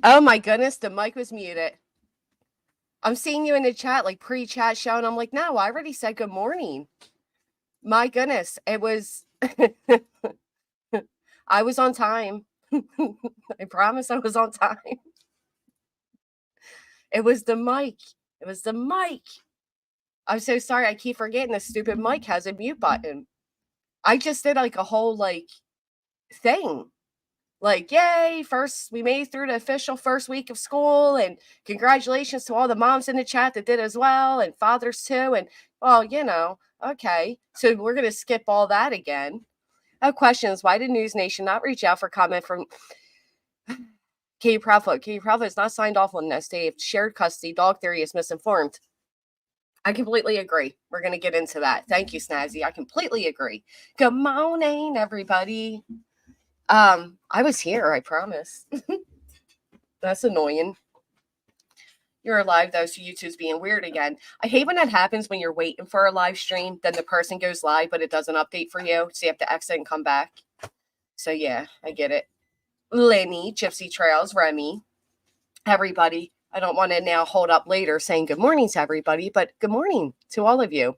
Oh my goodness, the mic was muted. I'm seeing you in the chat, like pre-chat show, and I'm like, no, I already said good morning. My goodness, it was. I was on time. I promise I was on time. It was the mic. It was the mic. I'm so sorry. I keep forgetting the stupid mic has a mute button. I just did like a whole thing. Like, yay, first we made it through the official first week of school, and congratulations to all the moms in the chat that did as well, and fathers too. And well, okay. So we're gonna skip all that again. I have questions. Why did News Nation not reach out for comment from Katie Proudfoot? Katie Proudfoot is not signed off on this. They have shared custody. Dog theory is misinformed. I completely agree. We're going to get into that. Thank you, Snazzy. I completely agree. Good morning, everybody. I was here, I promise. That's annoying. You're alive, though, so YouTube's being weird again. I hate when that happens when you're waiting for a live stream, then the person goes live, but it doesn't update for you, so you have to exit and come back. So, yeah, I get it. Lenny, Gypsy Trails, Remy, everybody. I don't want to now hold up later saying good morning to everybody, but good morning to all of you.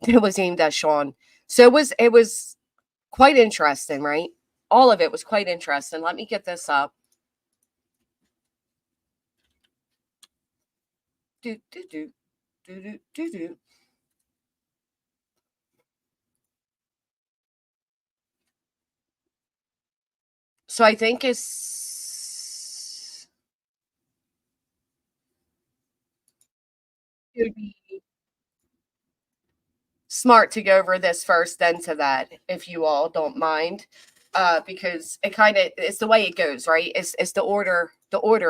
It was aimed at Sean. So it was quite interesting, right? All of it was quite interesting. Let me get this up. Do, do, do, do, do, do, do. So I think it would be smart to go over this first, then to that, if you all don't mind, because it's the way it goes, right? It's the order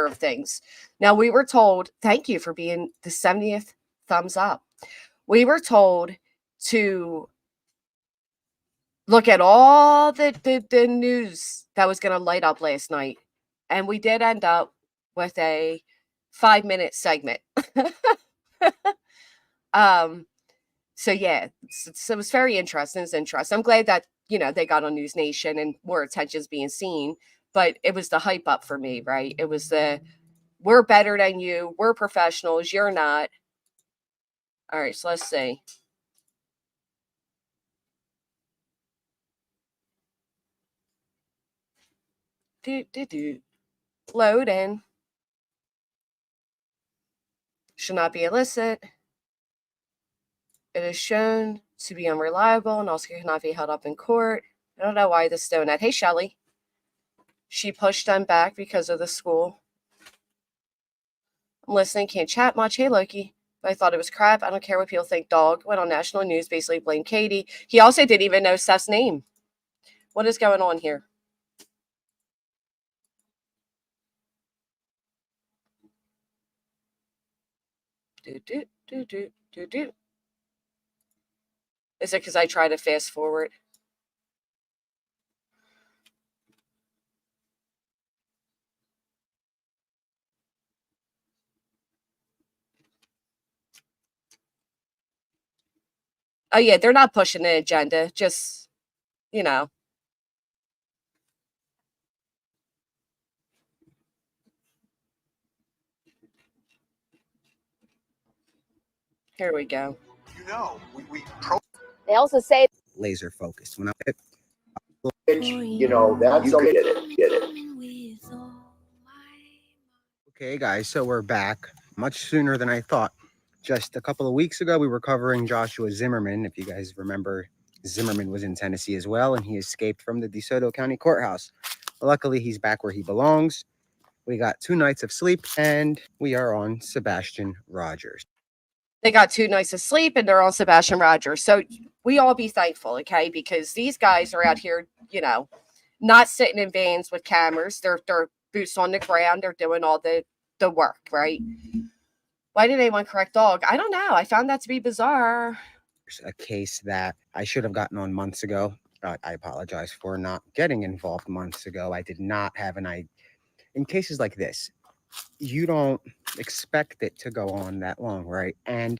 of things. Now we were told, thank you for being the 70th thumbs up. We were told to look at all the news that was going to light up last night, and we did end up with a 5-minute segment. So yeah, so it was very interesting. It's interesting. I'm glad that they got on News Nation and more attention's being seen, but it was the hype up for me, right? It was we're better than you, we're professionals, you're not. All right, so let's see. Load in. Should not be illicit. It is shown to be unreliable and also cannot be held up in court. I don't know why this donut. Hey, Shelly. She pushed them back because of the school. I'm listening. Can't chat much. Hey, Loki. But I thought it was crap. I don't care what people think. Dog went on national news, basically blamed Katie. He also didn't even know Seth's name. What is going on here? Is it because I try to fast forward? Oh, yeah, they're not pushing an agenda. Just, Here we go. They also say laser focused. When that's something. Get it. Okay, guys, so we're back much sooner than I thought. Just a couple of weeks ago, we were covering Joshua Zimmerman. If you guys remember, Zimmerman was in Tennessee as well, and he escaped from the DeSoto County Courthouse. Luckily, he's back where he belongs. We got 2 nights of sleep, and we are on Sebastian Rogers. They got 2 nights of sleep, and they're on Sebastian Rogers. So we all be thankful, okay? Because these guys are out here, not sitting in vans with cameras. They're boots on the ground. They're doing all the work, right? Why did anyone correct dog? I don't know. I found that to be bizarre. A case that I should have gotten on months ago. I apologize for not getting involved months ago. I did not have an idea. In cases like this, you don't expect it to go on that long, right? And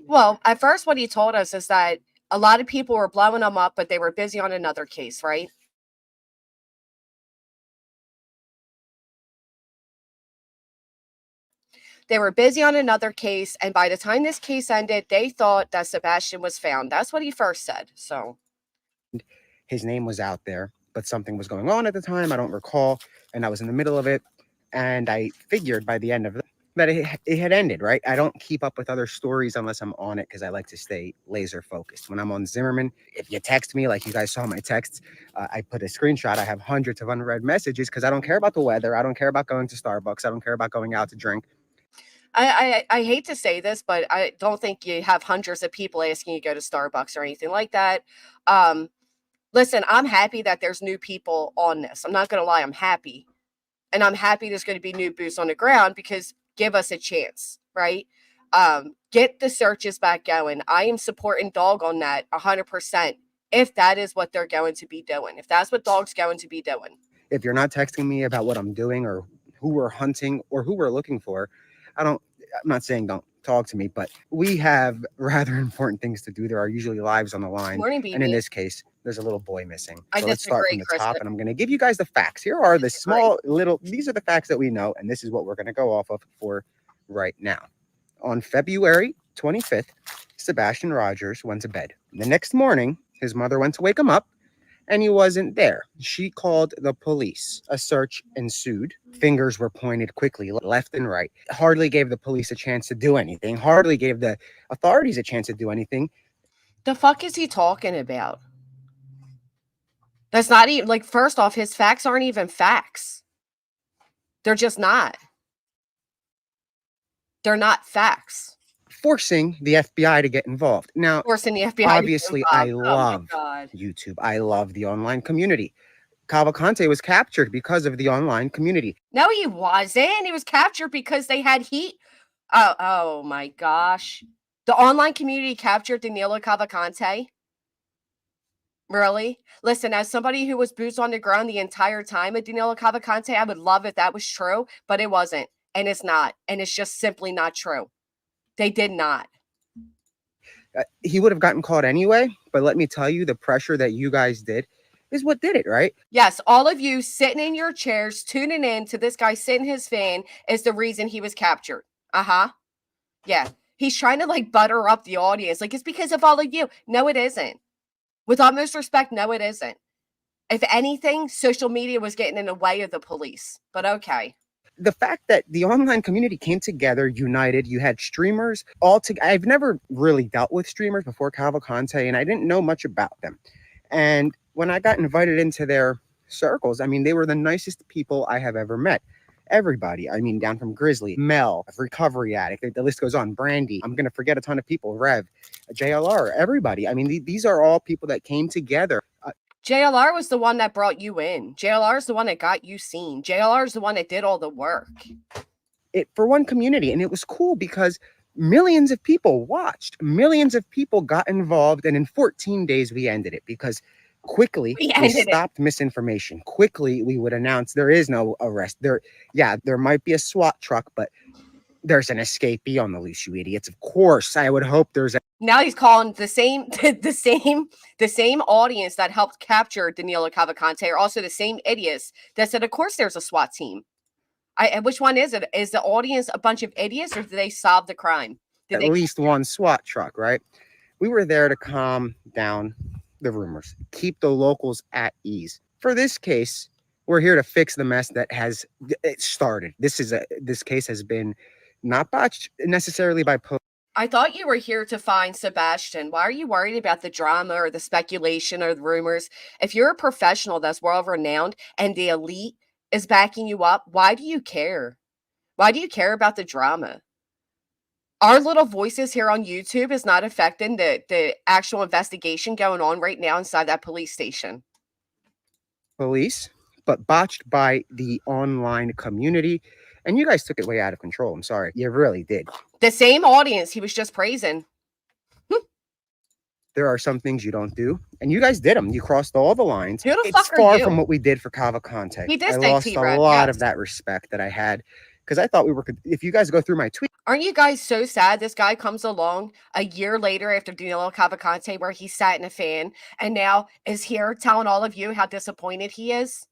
well, at first what he told us is that a lot of people were blowing him up, but they were busy on another case, right? They were busy on another case, and by the time this case ended, they thought that Sebastian was found. That's what he first said. So his name was out there, but something was going on at the time. I don't recall, and I was in the middle of it, and I figured by the end of it that it had ended, right? I don't keep up with other stories unless I'm on it because I like to stay laser focused. When I'm on Zimmerman, if you text me, like you guys saw my texts, I put a screenshot. I have hundreds of unread messages because I don't care about the weather. I don't care about going to Starbucks. I don't care about going out to drink. I hate to say this, but I don't think you have hundreds of people asking you to go to Starbucks or anything like that. Listen, I'm happy that there's new people on this. I'm not going to lie. I'm happy. And I'm happy there's going to be new boots on the ground because give us a chance, right? Get the searches back going. I am supporting Dog on that 100% if that is what they're going to be doing. If that's what Dog's going to be doing. If you're not texting me about what I'm doing or who we're hunting or who we're looking for, I'm not saying don't talk to me, but we have rather important things to do. There are usually lives on the line. Morning, BB. And in this case, there's a little boy missing. I So let's start disagree, from the top, Krista. and I'm going to give you guys the facts. Here are the these are the facts that we know, and this is what we're going to go off of for right now. On February 25th, Sebastian Rogers went to bed. The next morning, his mother went to wake him up, and he wasn't there. She called the police. A search ensued. Fingers were pointed quickly left and right. Hardly gave the police a chance to do anything. Hardly gave the authorities a chance to do anything. The fuck is he talking about? That's not even, like, first off, his facts aren't even facts. They're just not. They're not facts. Forcing the FBI to get involved. Now, Forcing the FBI obviously, to get I involved. love YouTube. I love the online community. Cavalcante was captured because of the online community. No, he wasn't. He was captured because they had heat. Oh my gosh. The online community captured Danilo Cavalcante? Really? Listen, as somebody who was boots on the ground the entire time at Danilo Cavalcante, I would love if that was true, but it wasn't. And it's not. And it's just simply not true. They did not. He would have gotten caught anyway, but let me tell you, the pressure that you guys did is what did it, right? Yes, all of you sitting in your chairs, tuning in to this guy sitting his fan is the reason he was captured. Yeah. He's trying to like butter up the audience. Like, it's because of all of you. No, it isn't. With utmost respect, no, it isn't. If anything, social media was getting in the way of the police. But okay. The fact that the online community came together, united, you had streamers all together. I've never really dealt with streamers before Cavalcante, and I didn't know much about them. And when I got invited into their circles, I mean, they were the nicest people I have ever met. Everybody, I mean, down from Grizzly, Mel, Recovery Addict, the list goes on, Brandy, I'm going to forget a ton of people, Rev, JLR, everybody. I mean, these are all people that came together. JLR was the one that brought you in. JLR is the one that got you seen. JLR is the one that did all the work. It for one community, and it was cool because millions of people watched. Millions of people got involved, and in 14 days, we ended it because quickly we stopped misinformation. Quickly, we would announce there is no arrest. There might be a SWAT truck, but there's an escapee on the loose, you idiots. Of course, I would hope there's a. Now he's calling the same audience that helped capture Danilo Cavalcante are also the same idiots that said, of course, there's a SWAT team. Which one is it? Is the audience a bunch of idiots, or did they solve the crime? At least one SWAT truck, right? We were there to calm down the rumors, keep the locals at ease. For this case, we're here to fix the mess that has started. This case has been not botched necessarily by police. I thought you were here to find Sebastian. Why are you worried about the drama or the speculation or the rumors? If you're a professional that's world-renowned and the elite is backing you up, why do you care? Why do you care about the drama? Our little voices here on YouTube is not affecting the actual investigation going on right now inside that police station. Police, but botched by the online community. And you guys took it way out of control. I'm sorry. You really did. The same audience he was just praising. There are some things you don't do, and you guys did them. You crossed all the lines. Who the it's fuck are far you? from what we did for Cavalcante. He did I say lost T-Rev, a lot yes. of that respect that I had because I thought we were. If you guys go through my tweet, aren't you guys so sad this guy comes along a year later after Danilo Cavalcante, where he sat in a fan and now is here telling all of you how disappointed he is?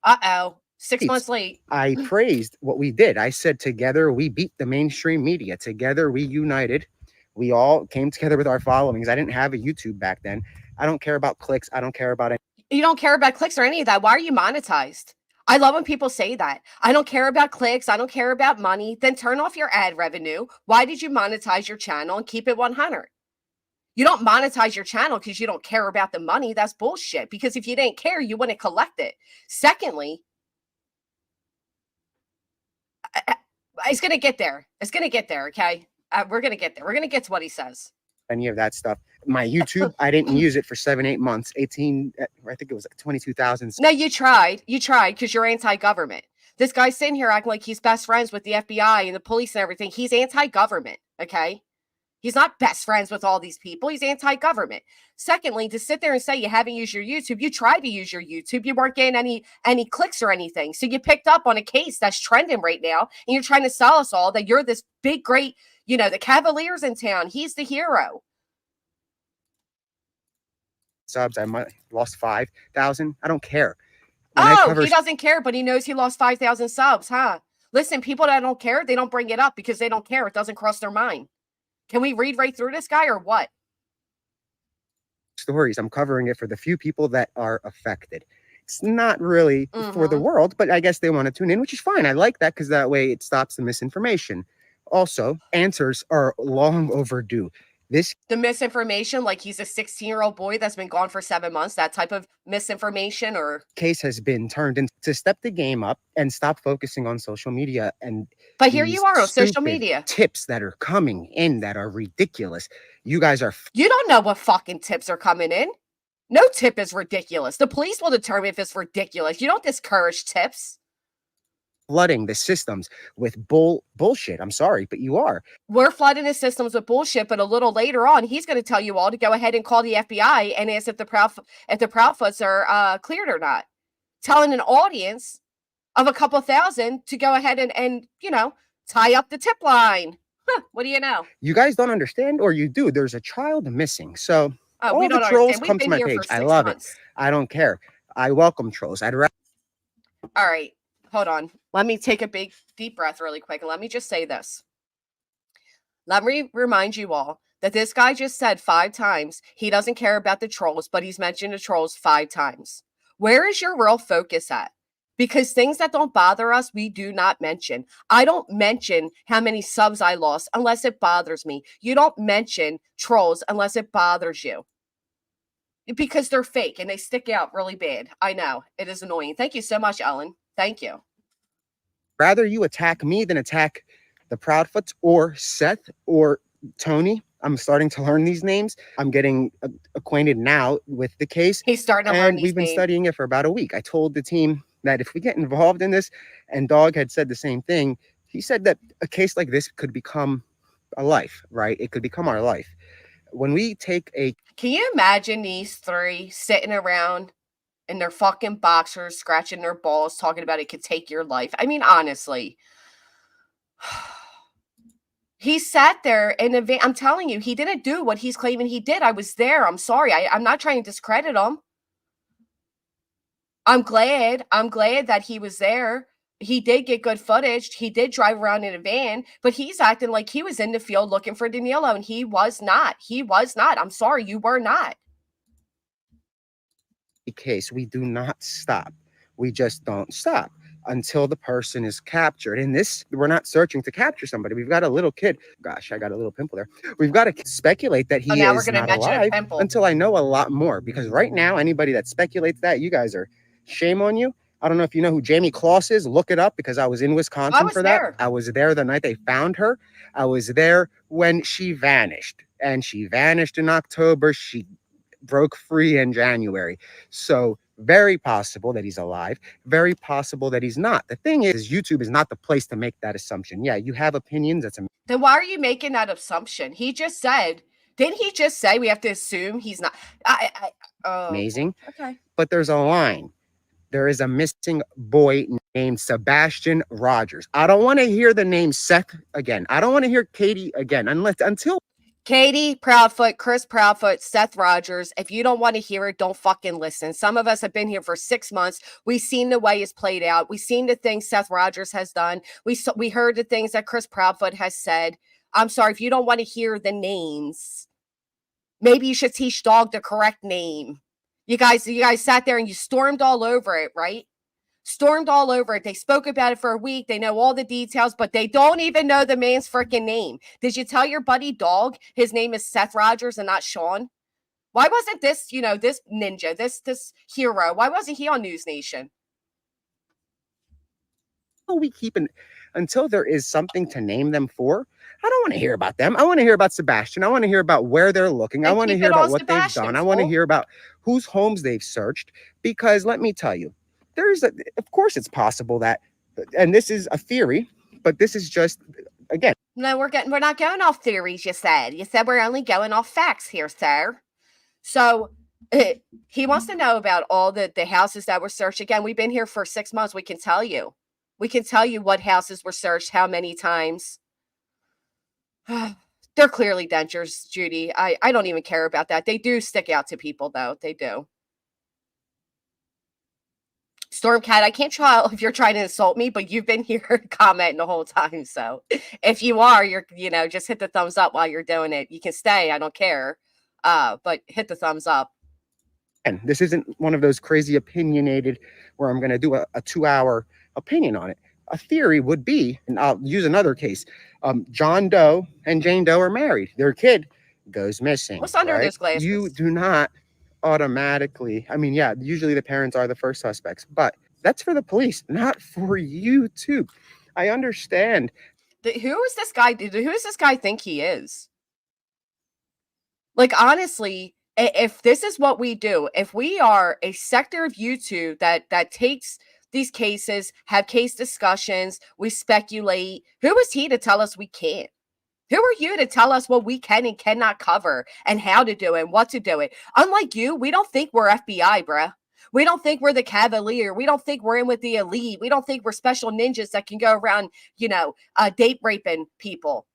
Uh-oh. 6 months late. I praised what we did. I said, together we beat the mainstream media. Together we united. We all came together with our followings. I didn't have a YouTube back then. I don't care about clicks. I don't care about it. You don't care about clicks or any of that. Why are you monetized? I love when people say that. I don't care about clicks. I don't care about money. Then turn off your ad revenue. Why did you monetize your channel and keep it 100? You don't monetize your channel because you don't care about the money. That's bullshit. Because if you didn't care, you wouldn't collect it. Secondly, it's going to get there. It's going to get there, okay? We're going to get there. We're going to get to what he says. Any of that stuff. My YouTube, I didn't use it for 7-8 months. 18, I think it was like 22,000. No, you tried. You tried because you're anti-government. This guy's sitting here acting like he's best friends with the FBI and the police and everything. He's anti-government, okay? He's not best friends with all these people. He's anti-government. Secondly, to sit there and say you haven't used your YouTube, you tried to use your YouTube. You weren't getting any clicks or anything. So you picked up on a case that's trending right now, and you're trying to sell us all that you're this big, great, you know, the Cavaliers in town. He's the hero. Subs, I might lost 5,000. I don't care. He doesn't care, but he knows he lost 5,000 subs, huh? Listen, people that don't care, they don't bring it up because they don't care. It doesn't cross their mind. Can we read right through this guy or what? Stories. I'm covering it for the few people that are affected. It's not really for the world, but I guess they want to tune in, which is fine. I like that because that way it stops the misinformation. Also, answers are long overdue. The misinformation, like he's a 16-year-old boy that's been gone for 7 months, that type of misinformation, or case has been turned into to step the game up and stop focusing on social media. But here you are on social media. Tips that are coming in that are ridiculous. You guys are. You don't know what fucking tips are coming in. No tip is ridiculous. The police will determine if it's ridiculous. You don't discourage tips. Flooding the systems with bullshit. I'm sorry, but you are. We're flooding the systems with bullshit, but a little later on, he's going to tell you all to go ahead and call the FBI and ask if the Proudfoots are cleared or not. Telling an audience of a couple thousand to go ahead and you know, tie up the tip line. Huh, what do you know? You guys don't understand, or you do. There's a child missing. So all we the trolls come to my page. I love it. I don't care. I welcome trolls. All right. Hold on. Let me take a big, deep breath really quick. And let me just say this. Let me remind you all that this guy just said 5 times he doesn't care about the trolls, but he's mentioned the trolls 5 times. Where is your real focus at? Because things that don't bother us, we do not mention. I don't mention how many subs I lost unless it bothers me. You don't mention trolls unless it bothers you. Because they're fake and they stick out really bad. I know. It is annoying. Thank you so much, Ellen. Thank you. Rather you attack me than attack the Proudfoots or Seth or Tony. I'm starting to learn these names. I'm getting acquainted now with the case. He's starting to learn these names. We've been studying it for about a week. I told the team that if we get involved in this, and Dog had said the same thing, he said that a case like this could become a life, right? It could become our life. When we take a... Can you imagine these 3 sitting around in their fucking boxers, scratching their balls, talking about it could take your life? I mean, honestly. He sat there in a van. I'm telling you, he didn't do what he's claiming he did. I was there. I'm sorry. I'm not trying to discredit him. I'm glad that he was there. He did get good footage. He did drive around in a van, but he's acting like he was in the field looking for Danilo, and he was not. He was not. I'm sorry, you were not. Case, we do not stop. We just don't stop until the person is captured. In this, we're not searching to capture somebody. We've got a little kid. Gosh, I got a little pimple there. We've got to speculate that he is not alive until I know a lot more. Because right now, anybody that speculates that, you guys are, shame on you. I don't know if you know who Jamie Kloss is. Look it up because I was in Wisconsin for that. I was there the night they found her. I was there when she vanished. And she vanished in October. She broke free in January. So very possible that he's alive. Very possible that he's not. The thing is, YouTube is not the place to make that assumption. Yeah, you have opinions. Then why are you making that assumption? He just said, didn't he just say we have to assume he's not? Amazing. Okay. But there's a line. There is a missing boy named Sebastian Rogers. I don't want to hear the name Seth again. I don't want to hear Katie again until Katie Proudfoot, Chris Proudfoot, Seth Rogers. If you don't want to hear it, don't fucking listen. Some of us have been here for 6 months. We've seen the way it's played out. We've seen the things Seth Rogers has done. We heard the things that Chris Proudfoot has said. I'm sorry, if you don't want to hear the names, maybe you should teach dog the correct name. You guys sat there and you stormed all over it, right? Stormed all over it. They spoke about it for a week. They know all the details, but they don't even know the man's freaking name. Did you tell your buddy dog his name is Seth Rogers and not Sean? Why wasn't this, this ninja, this hero, why wasn't he on News Nation? We keep until there is something to name them for. I don't want to hear about them. I want to hear about Sebastian. I want to hear about where they're looking. I want to hear about what they've done. I want to hear about whose homes they've searched. Because let me tell you, of course it's possible that, and this is a theory, but this is just, again. No, we're not going off theories, you said. You said we're only going off facts here, sir. So he wants to know about all the houses that were searched. Again, we've been here for 6 months. We can tell you. We can tell you what houses were searched, how many times. They're clearly dentures, Judy. I don't even care about that. They do stick out to people, though. They do. Stormcat, I can't tell if you're trying to insult me, but you've been here commenting the whole time. So if you are, just hit the thumbs up while you're doing it. You can stay. I don't care. But hit the thumbs up. And this isn't one of those crazy opinionated where I'm going to do a 2-hour opinion on it. A theory would be, and I'll use another case. John Doe and Jane Doe are married. Their kid goes missing. What's under those glasses? You do not automatically, usually the parents are the first suspects, but that's for the police, not for YouTube. I understand. Who is this guy? Who does this guy think he is? Like, honestly, if this is what we do, if we are a sector of YouTube that takes these cases, have case discussions, we speculate, who is he to tell us we can't? Who are you to tell us what we can and cannot cover and how to do it and what to do it? Unlike you, we don't think we're FBI, bruh. We don't think we're the Cavalier. We don't think we're in with the elite. We don't think we're special ninjas that can go around, date raping people.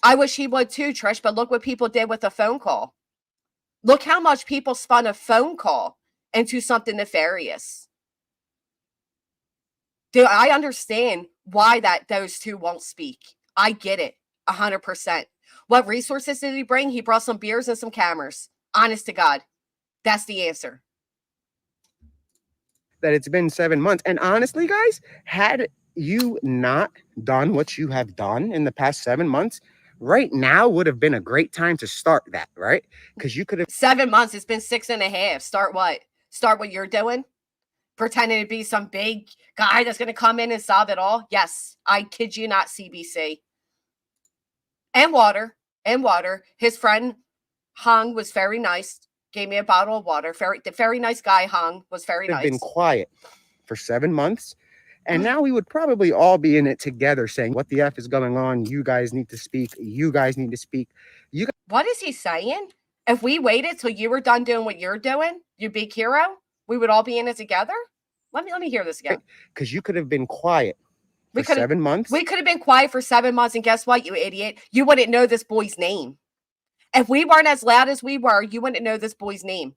I wish he would too, Trish, but look what people did with a phone call. Look how much people spun a phone call into something nefarious. Dude, I understand why those two won't speak. I get it, 100%. What resources did he bring? He brought some beers and some cameras. Honest to God, that's the answer. That it's been 7 months. And honestly, guys, had you not done what you have done in the past 7 months, right now would have been a great time to start that, right? Because you could have... 7 months, it's been 6.5. Start what? Start what you're doing? Pretending to be some big guy that's going to come in and solve it all? Yes, I kid you not, CBC. And water. His friend Hung was very nice. Gave me a bottle of water. Very nice guy, Hung, was very nice. Been quiet for 7 months. And now we would probably all be in it together saying, what the F is going on? You guys need to speak. You guys need to speak. What is he saying? If we waited till you were done doing what you're doing, you big hero, we would all be in it together? Let me hear this again. Because you could have been quiet for 7 months. We could have been quiet for 7 months, and guess what, you idiot? You wouldn't know this boy's name. If we weren't as loud as we were, you wouldn't know this boy's name.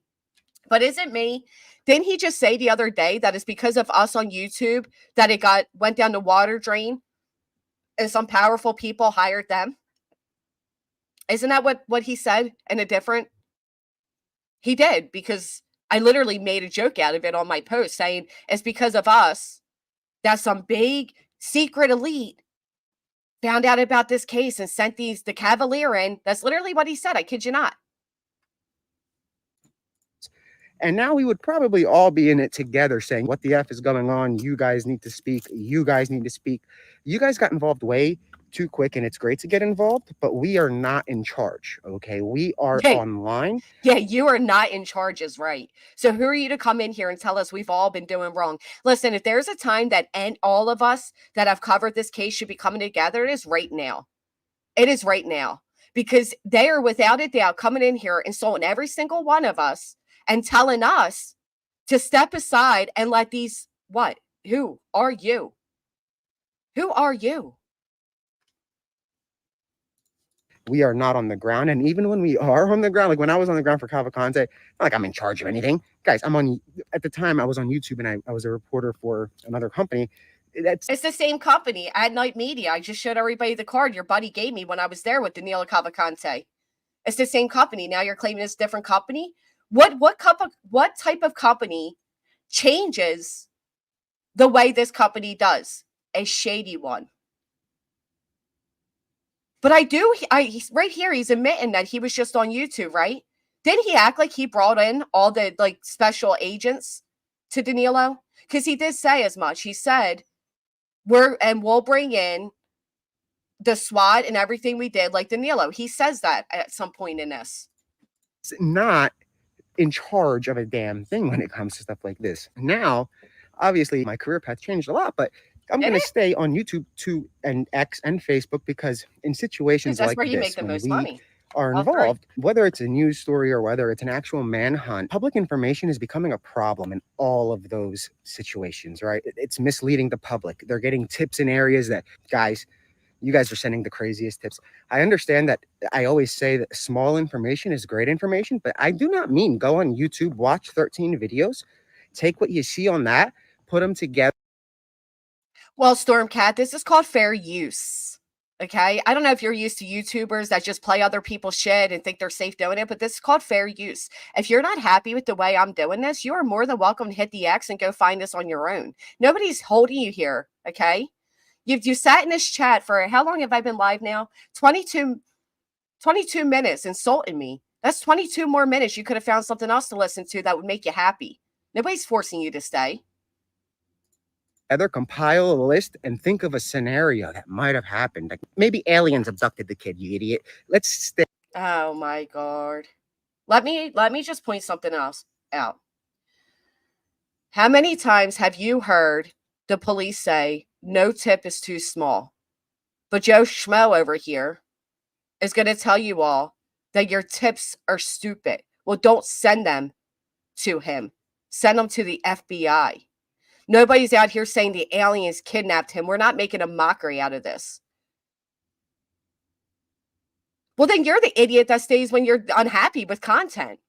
But is it me? Didn't he just say the other day that it's because of us on YouTube that it went down the water drain and some powerful people hired them? Isn't that what he said in a different? He did, because I literally made a joke out of it on my post saying it's because of us that some big secret elite found out about this case and sent the Cavalier in. That's literally what he said. I kid you not. And now we would probably all be in it together saying, what the F is going on? You guys need to speak. You guys need to speak. You guys got involved way too quick, and it's great to get involved, but we are not in charge, okay? We are online. Yeah, you are not in charge is right. So who are you to come in here and tell us we've all been doing wrong? Listen, if there's a time that all of us that have covered this case should be coming together, it is right now. It is right now. Because they are without a doubt coming in here, insulting every single one of us and telling us to step aside and let these, what? Who are you? Who are you? we are not on the ground. And even when we are on the ground, like when I was on the ground for Cavalcante, not like I'm in charge of anything. Guys, at the time I was on YouTube and I was a reporter for another company. It's the same company, At Night Media. I just showed everybody the card your buddy gave me when I was there with Danilo Cavalcante. It's the same company. Now you're claiming it's a different company? What type of company changes the way this company does? A shady one. But he's right here, he's admitting that he was just on YouTube, right? Didn't he act like he brought in all the like special agents to Danilo? Because he did say as much. He said, we'll bring in the SWAT and everything we did, like Danilo. He says that at some point in this. It's not in charge of a damn thing when it comes to stuff like this. Now, obviously, my career path changed a lot, but I'm going to stay on YouTube and X and Facebook because in situations like where you this, make the when most we money. are involved, whether it's a news story or whether it's an actual manhunt, public information is becoming a problem in all of those situations, right? It's misleading the public. They're getting tips in areas that, guys, you guys are sending the craziest tips. I understand that I always say that small information is great information, but I do not mean go on YouTube, watch 13 videos, take what you see on that, put them together. Well, Stormcat, this is called fair use. Okay? I don't know if you're used to YouTubers that just play other people's shit and think they're safe doing it, but this is called fair use. If you're not happy with the way I'm doing this, you are more than welcome to hit the X and go find this on your own. Nobody's holding you here, okay? You sat in this chat for, how long have I been live now? 22 minutes insulting me. That's 22 more minutes. You could have found something else to listen to that would make you happy. Nobody's forcing you to stay. Either compile a list and think of a scenario that might have happened. Like maybe aliens abducted the kid, you idiot. Let's stay. Oh my God. Let me just point something else out. How many times have you heard the police say no tip is too small? But Joe Schmo over here is going to tell you all that your tips are stupid. Well, don't send them to him. Send them to the FBI. Nobody's out here saying the aliens kidnapped him. We're not making a mockery out of this. Well, then you're the idiot that stays when you're unhappy with content.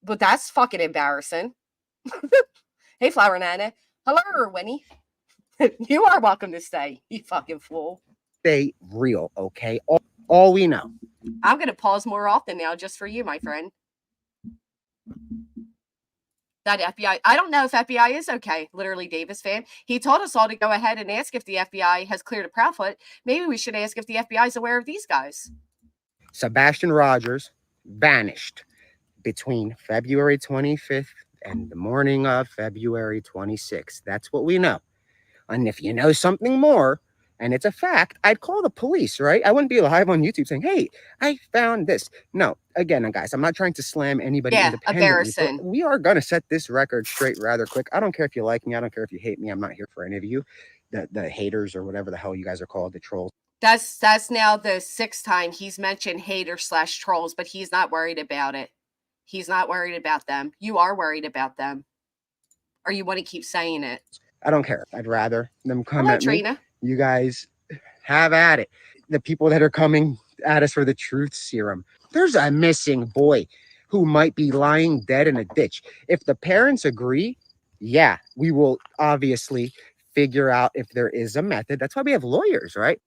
But that's fucking embarrassing. Hey, Flower Nana. Hello, Winnie. You are welcome to stay, you fucking fool. Stay real, okay? All we know. I'm going to pause more often now just for you, my friend. That FBI, I don't know if FBI is okay, literally Davis fan. He told us all to go ahead and ask if the FBI has cleared a Proudfoot. Maybe we should ask if the FBI is aware of these guys. Sebastian Rogers vanished between February 25th and the morning of February 26th. That's what we know. And if you know something more, and it's a fact, I'd call the police, right? I wouldn't be live on YouTube saying, hey, I found this. No, again, guys, I'm not trying to slam anybody independently. Embarrassing. But we are going to set this record straight rather quick. I don't care if you like me. I don't care if you hate me. I'm not here for any of you. The haters or whatever the hell you guys are called, the trolls. That's now the 6th time he's mentioned haters/trolls, but he's not worried about it. He's not worried about them. You are worried about them. Or you want to keep saying it. I don't care. I'd rather them come Hello, at Trina. me. You guys have at it. The people that are coming at us for the truth serum. There's a missing boy who might be lying dead in a ditch. If the parents agree, yeah, we will obviously figure out if there is a method. That's why we have lawyers, right?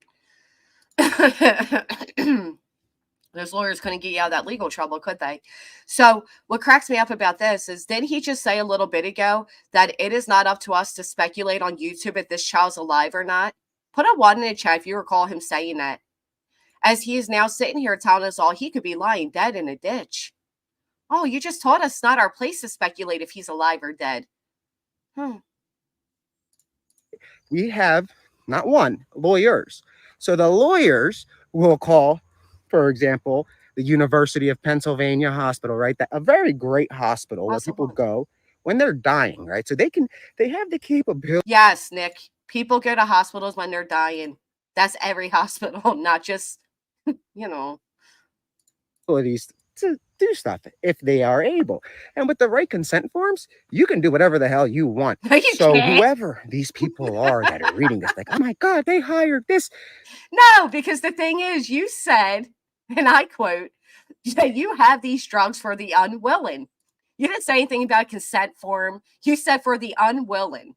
Those lawyers couldn't get you out of that legal trouble, could they? So what cracks me up about this is, didn't he just say a little bit ago that it is not up to us to speculate on YouTube if this child's alive or not? Put a 1 in the chat if you recall him saying that. As he is now sitting here telling us all he could be lying dead in a ditch. Oh, you just told us it's not our place to speculate if he's alive or dead. We have not one, lawyers. So the lawyers will call, for example, the University of Pennsylvania Hospital, right? A very great hospital where people go when they're dying, right? So they have the capability. Yes, Nick. People go to hospitals when they're dying. That's every hospital, not just, abilities to do stuff if they are able. And with the right consent forms, you can do whatever the hell you want. No, you can't. Whoever these people are that are reading this, like, oh my God, they hired this. No, because the thing is, you said And I quote, you have these drugs for the unwilling. You didn't say anything about consent form. You said for the unwilling.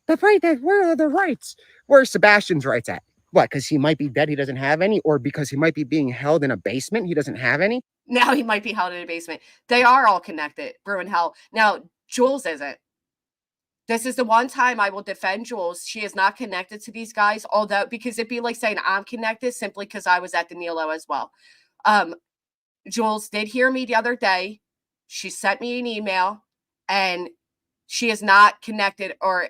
But right, where are the rights? Where's Sebastian's rights at? What, because he might be dead, he doesn't have any? Or because he might be being held in a basement, he doesn't have any? Now he might be held in a basement. They are all connected, brew and hell. Now, Jules isn't. This is the one time I will defend Jules. She is not connected to these guys, although, because it'd be like saying I'm connected simply because I was at the Nilo as well. Jules did hear me the other day. She sent me an email, and she is not connected or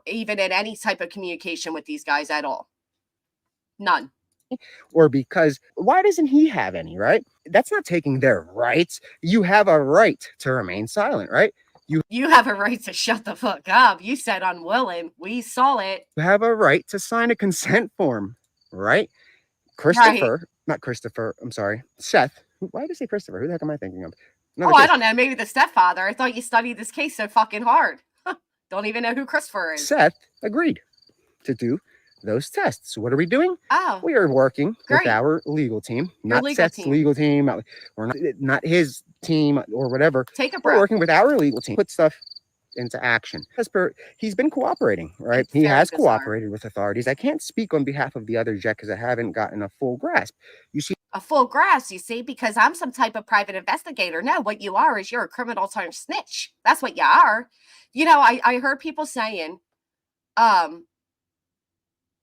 even in any type of communication with these guys at all. None. Or because, why doesn't he have any, right? That's not taking their rights. You have a right to remain silent, right? You have a right to shut the fuck up. You said unwilling. We saw it. You have a right to sign a consent form, right? Christopher, not Christopher, I'm sorry, Seth. Why did I say Christopher? Who the heck am I thinking of? Oh, I don't know. Maybe the stepfather. I thought you studied this case so fucking hard. Don't even know who Christopher is. Seth agreed to do those tests. What are we doing? Oh, we are working great. with our legal team, Your not legal Seth's team. legal team. We're not his team or whatever. Take a We're breath. working with our legal team. Put stuff into action. As per, he's been cooperating, right? It's He very has bizarre. cooperated with authorities. I can't speak on behalf of the others yet because I haven't gotten a full grasp. You see, A full grasp, you see, because I'm some type of private investigator. No, what you are is you're a criminal turned snitch. That's what you are. You know, I heard people saying, I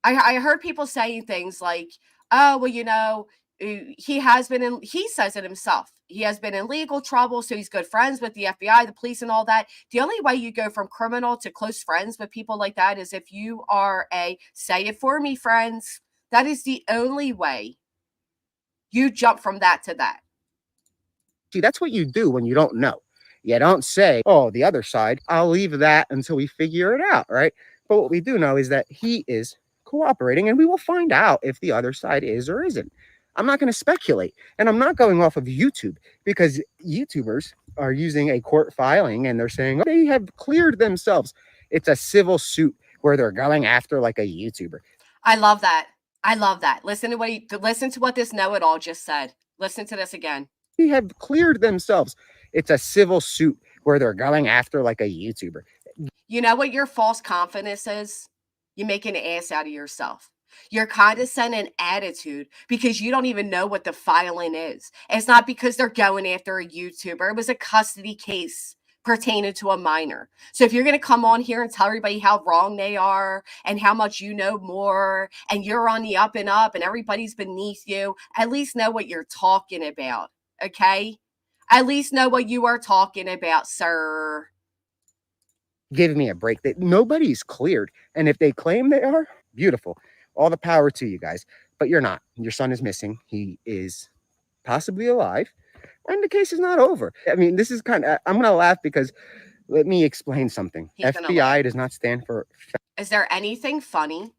heard people saying things like, oh, well, you know, he says it himself. He has been in legal trouble, so he's good friends with the FBI, the police, and all that. The only way you go from criminal to close friends with people like that is if you are say it for me, friends. That is the only way you jump from that to that. See, that's what you do when you don't know. You don't say, oh, the other side, I'll leave that until we figure it out, right? But what we do know is that he is cooperating, and we will find out if the other side is or isn't. I'm not going to speculate, and I'm not going off of YouTube because YouTubers are using a court filing and they're saying, oh, they have cleared themselves. It's a civil suit where they're going after like a YouTuber. I love that. I love that. Listen to what this know-it-all just said. Listen to this again. They have cleared themselves. It's a civil suit where they're going after like a YouTuber. You know what your false confidence is? You make an ass out of yourself. Your condescending attitude because you don't even know what the filing is. It's not because they're going after a YouTuber. It was a custody case pertaining to a minor. So if you're going to come on here and tell everybody how wrong they are and how much you know more and you're on the up and everybody's beneath you, at least know what you're talking about, okay? At least know what you are talking about, sir. Give me a break. Nobody's cleared. And if they claim they are, beautiful. All the power to you guys. But you're not. Your son is missing. He is possibly alive. And the case is not over. I mean, this is kind of, I'm going to laugh because let me explain something. FBI does not stand for. Is there anything funny?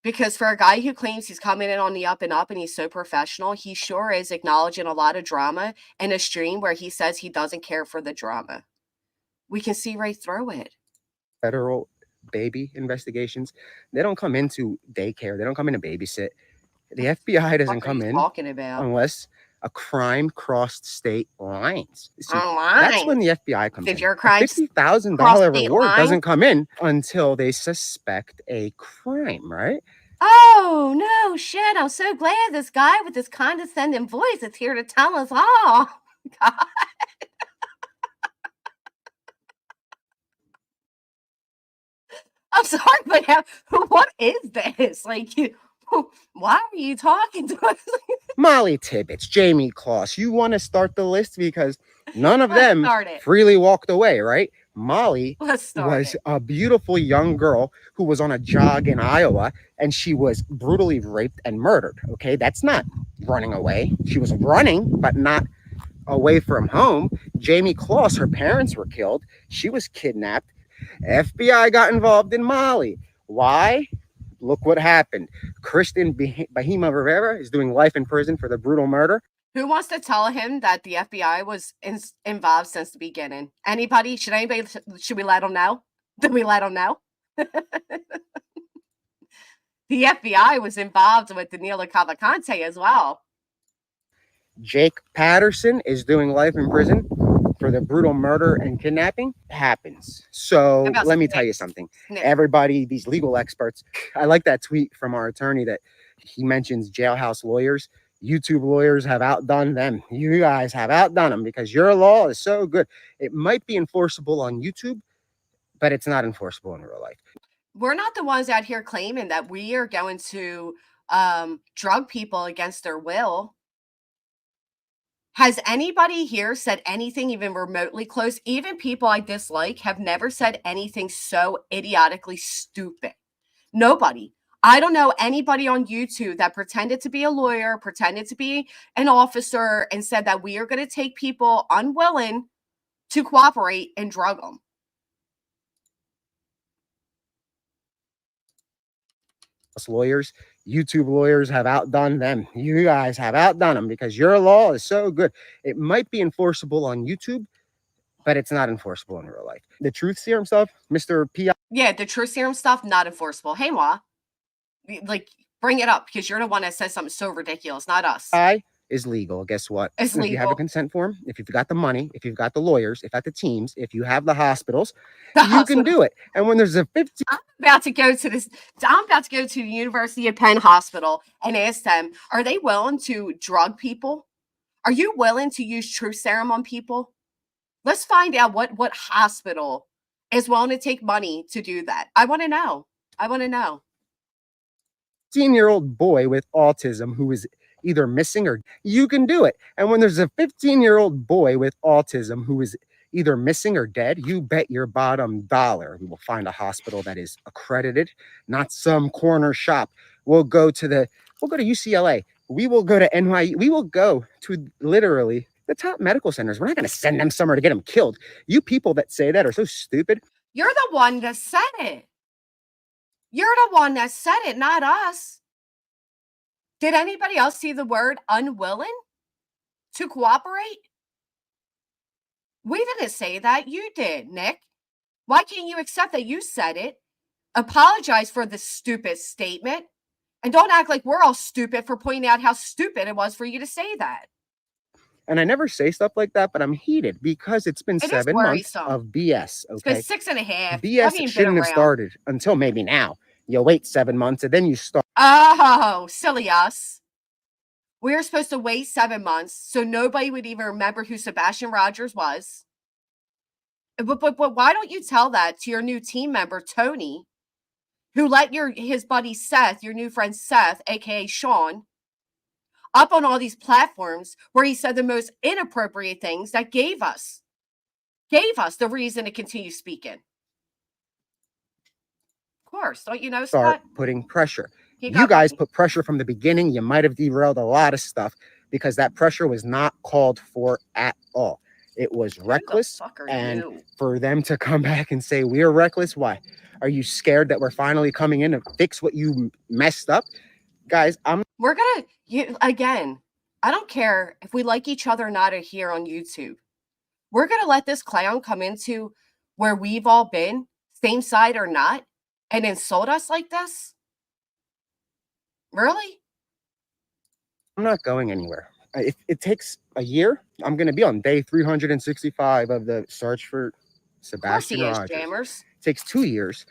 Because for a guy who claims he's coming in on the up and he's so professional, he sure is acknowledging a lot of drama in a stream where he says he doesn't care for the drama. We can see right through it. Federal baby investigations, they don't come into daycare. They don't come in to babysit. The FBI doesn't come in unless a crime crossed state lines. See, that's when the FBI comes in. Your crime $50,000 reward doesn't come in until they suspect a crime, right? Oh, no, shit. I'm so glad this guy with this condescending voice is here to tell us all. God. I'm sorry, but what is this? Like, why are you talking to us? Molly Tibbetts, Jamie Kloss. You want to start the list because none of them freely walked away, right? Molly was a beautiful young girl who was on a jog in Iowa, and she was brutally raped and murdered. Okay, that's not running away. She was running, but not away from home. Jamie Kloss, her parents were killed. She was kidnapped. FBI got involved in Molly. Why? Look what happened. Kristen Bahima Rivera is doing life in prison for the brutal murder. Who wants to tell him that the FBI was involved since the beginning? Anybody? Should we let him know? Did we let him know? The FBI was involved with Danilo Cavalcante as well. Jake Patterson is doing life in prison for the brutal murder and kidnapping. Happens. So let me tell you something. Everybody, these legal experts, I like that tweet from our attorney that he mentions jailhouse lawyers. YouTube lawyers have outdone them. You guys have outdone them because your law is so good. It might be enforceable on YouTube, but it's not enforceable in real life. We're not the ones out here claiming that we are going to drug people against their will. Has anybody here said anything even remotely close? Even people I dislike have never said anything so idiotically stupid. Nobody. I don't know anybody on YouTube that pretended to be a lawyer, pretended to be an officer, and said that we are going to take people unwilling to cooperate and drug them. Lawyers, YouTube lawyers have outdone them. You guys have outdone them because your law is so good. It might be enforceable on YouTube, but it's not enforceable in real life. The truth serum stuff, Mr. P. Yeah, the truth serum stuff, not enforceable. Hey, Ma, like, bring it up because you're the one that says something so ridiculous, not us. Is legal. Guess what? It's if legal. You have a consent form, if you've got the money, if you've got the lawyers, if you've got the teams, if you have the hospitals, you can do it. And when there's a 15, I'm about to go to the University of Penn Hospital and ask them, are they willing to drug people? Are you willing to use truth serum on people? Let's find out what hospital is willing to take money to do that. I want to know. I want to know. 15-year-old boy with autism who is either missing or you can do it. And when there's a 15-year-old boy with autism who is either missing or dead, you bet your bottom dollar we will find a hospital that is accredited, not some corner shop. We'll go to UCLA. We will go to NYU. We will go to literally the top medical centers. We're not going to send them somewhere to get them killed. You people that say that are so stupid. You're the one that said it. You're the one that said it, not us. Did anybody else see the word unwilling to cooperate? We didn't say that. You did, Nick. Why can't you accept that you said it? Apologize for the stupid statement. And don't act like we're all stupid for pointing out how stupid it was for you to say that. And I never say stuff like that, but I'm heated because it's been 7 months of BS. Okay, it's been 6.5. BS shouldn't have started until maybe now. You wait 7 months and then you start. Oh, silly us. We were supposed to wait 7 months so nobody would even remember who Sebastian Rogers was. But why don't you tell that to your new team member, Tony, who let his buddy Seth, your new friend Seth, aka Sean, up on all these platforms where he said the most inappropriate things that gave us the reason to continue speaking. Of course, don't you know, Scott? Start putting pressure. You guys put pressure from the beginning. You might have derailed a lot of stuff because that pressure was not called for at all. It was reckless. And for them to come back and say we're reckless, why? Are you scared that we're finally coming in to fix what you messed up? Guys, we're gonna again. I don't care if we like each other or not here on YouTube. We're gonna let this clown come into where we've all been, same side or not, and insult us like this. Really? I'm not going anywhere. It takes a year. I'm going to be on day 365 of the search for Sebastian Rogers. Jammers. It takes 2 years.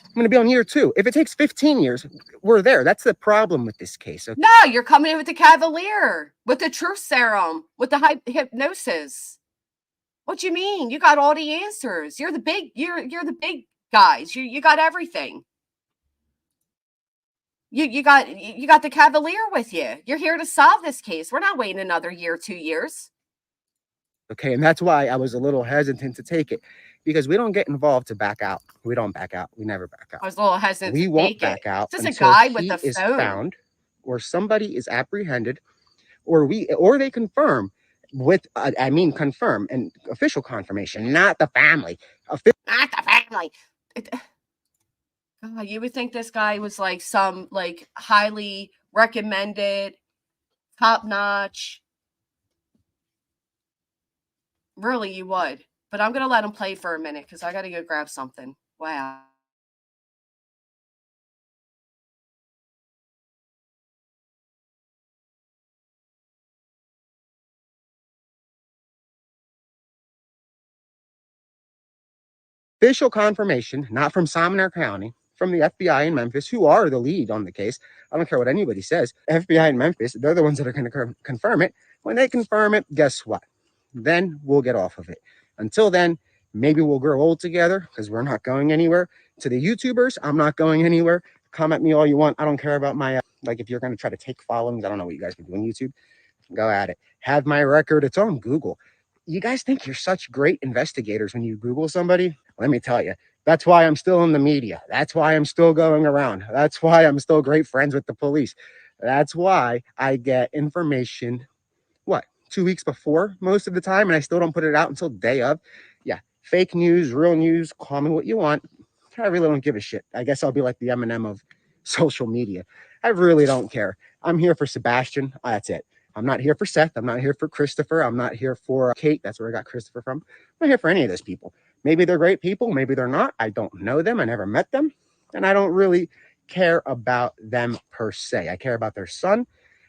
I'm going to be on year 2. If it takes 15 years, we're there. That's the problem with this case. Okay? No, you're coming in with the Cavalier, with the truth serum, with the hypnosis. What do you mean? You got all the answers. You're the big. You're the big guys. You got everything. You got the Cavalier with you. You're here to solve this case. We're not waiting another year, 2 years. Okay, and that's why I was a little hesitant to take it, because we don't get involved to back out. We don't back out. We never back out. I was a little hesitant. We won't back out until a guy with the phone found, or somebody is apprehended, or they confirm with confirm and official confirmation, not the family. Not the family. God, you would think this guy was like some like highly recommended, top notch. Really, you would. But I'm gonna let him play for a minute because I gotta go grab something. Wow. Official confirmation, not from Sumner County, from the FBI in Memphis, who are the lead on the case. I don't care what anybody says. FBI in Memphis, they're the ones that are going to confirm it. When they confirm it, guess what? Then we'll get off of it. Until then, maybe we'll grow old together because we're not going anywhere. To the YouTubers, I'm not going anywhere. Come at me all you want. I don't care about my, like if you're going to try to take followings, I don't know what you guys can do on YouTube. Go at it. Have my record. It's on Google. You guys think you're such great investigators when you Google somebody? Let me tell you, that's why I'm still in the media. That's why I'm still going around. That's why I'm still great friends with the police. That's why I get information, what, 2 weeks before most of the time, and I still don't put it out until day of. Yeah, fake news, real news, call me what you want. I really don't give a shit. I guess I'll be like the Eminem of social media. I really don't care. I'm here for Sebastian. That's it. I'm not here for Seth. I'm not here for Christopher. I'm not here for Kate. That's where I got Christopher from. I'm not here for any of those people. Maybe they're great people. Maybe they're not. I don't know them. I never met them. And I don't really care about them per se. I care about their son.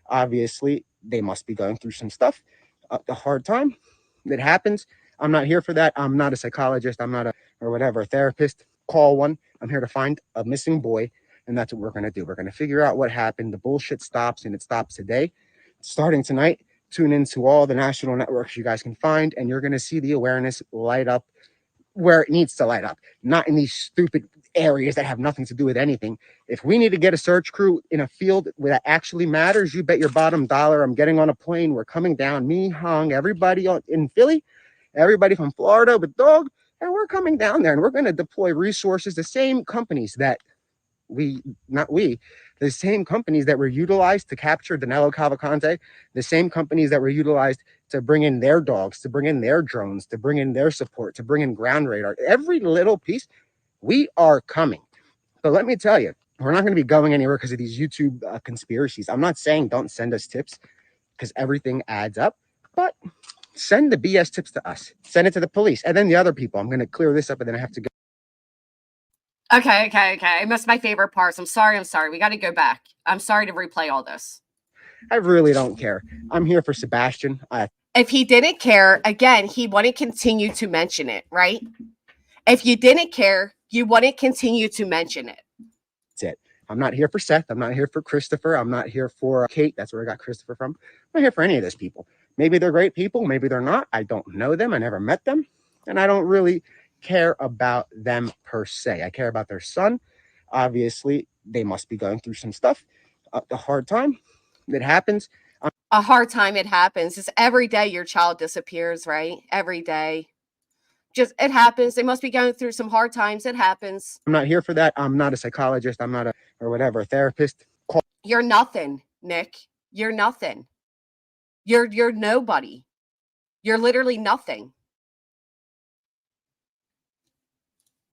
Obviously, they must be going through some stuff, a hard time. It happens. I'm not here for that. I'm not a psychologist. I'm not or whatever, a therapist. Call one. I'm here to find a missing boy. And that's what we're going to do. We're going to figure out what happened. The bullshit stops, and it stops today. Starting tonight, tune into all the national networks you guys can find, and you're going to see the awareness light up where it needs to light up, not in these stupid areas that have nothing to do with anything. If we need to get a search crew in a field where that actually matters, you bet your bottom dollar I'm getting on a plane. We're coming down, me, Hung, everybody in Philly, everybody from Florida with Dog, and we're coming down there, and we're going to deploy resources, the same companies that the same companies that were utilized to capture Danilo Cavalcante, the same companies that were utilized to bring in their dogs, to bring in their drones, to bring in their support, to bring in ground radar, every little piece, we are coming. But let me tell you, we're not going to be going anywhere because of these YouTube conspiracies. I'm not saying don't send us tips because everything adds up, but send the BS tips to us. Send it to the police and then the other people. I'm going to clear this up and then I have to go. Okay. I missed my favorite parts. I'm sorry. We got to go back. I'm sorry to replay all this. I really don't care. I'm here for Sebastian. If he didn't care, again, he wouldn't continue to mention it, right? If you didn't care, you wouldn't continue to mention it. That's it. I'm not here for Seth. I'm not here for Christopher. I'm not here for Kate. That's where I got Christopher from. I'm not here for any of those people. Maybe they're great people. Maybe they're not. I don't know them. I never met them. And I don't really care about them per se. I care about their son. Obviously, they must be going through some stuff, a hard time. It happens. A hard time, it happens. It's every day your child disappears, right? Every day. Just, it happens. They must be going through some hard times. It happens. I'm not here for that. I'm not a psychologist. I'm not or whatever, a therapist. You're nothing, Nick. You're nothing. You're nobody. You're literally nothing.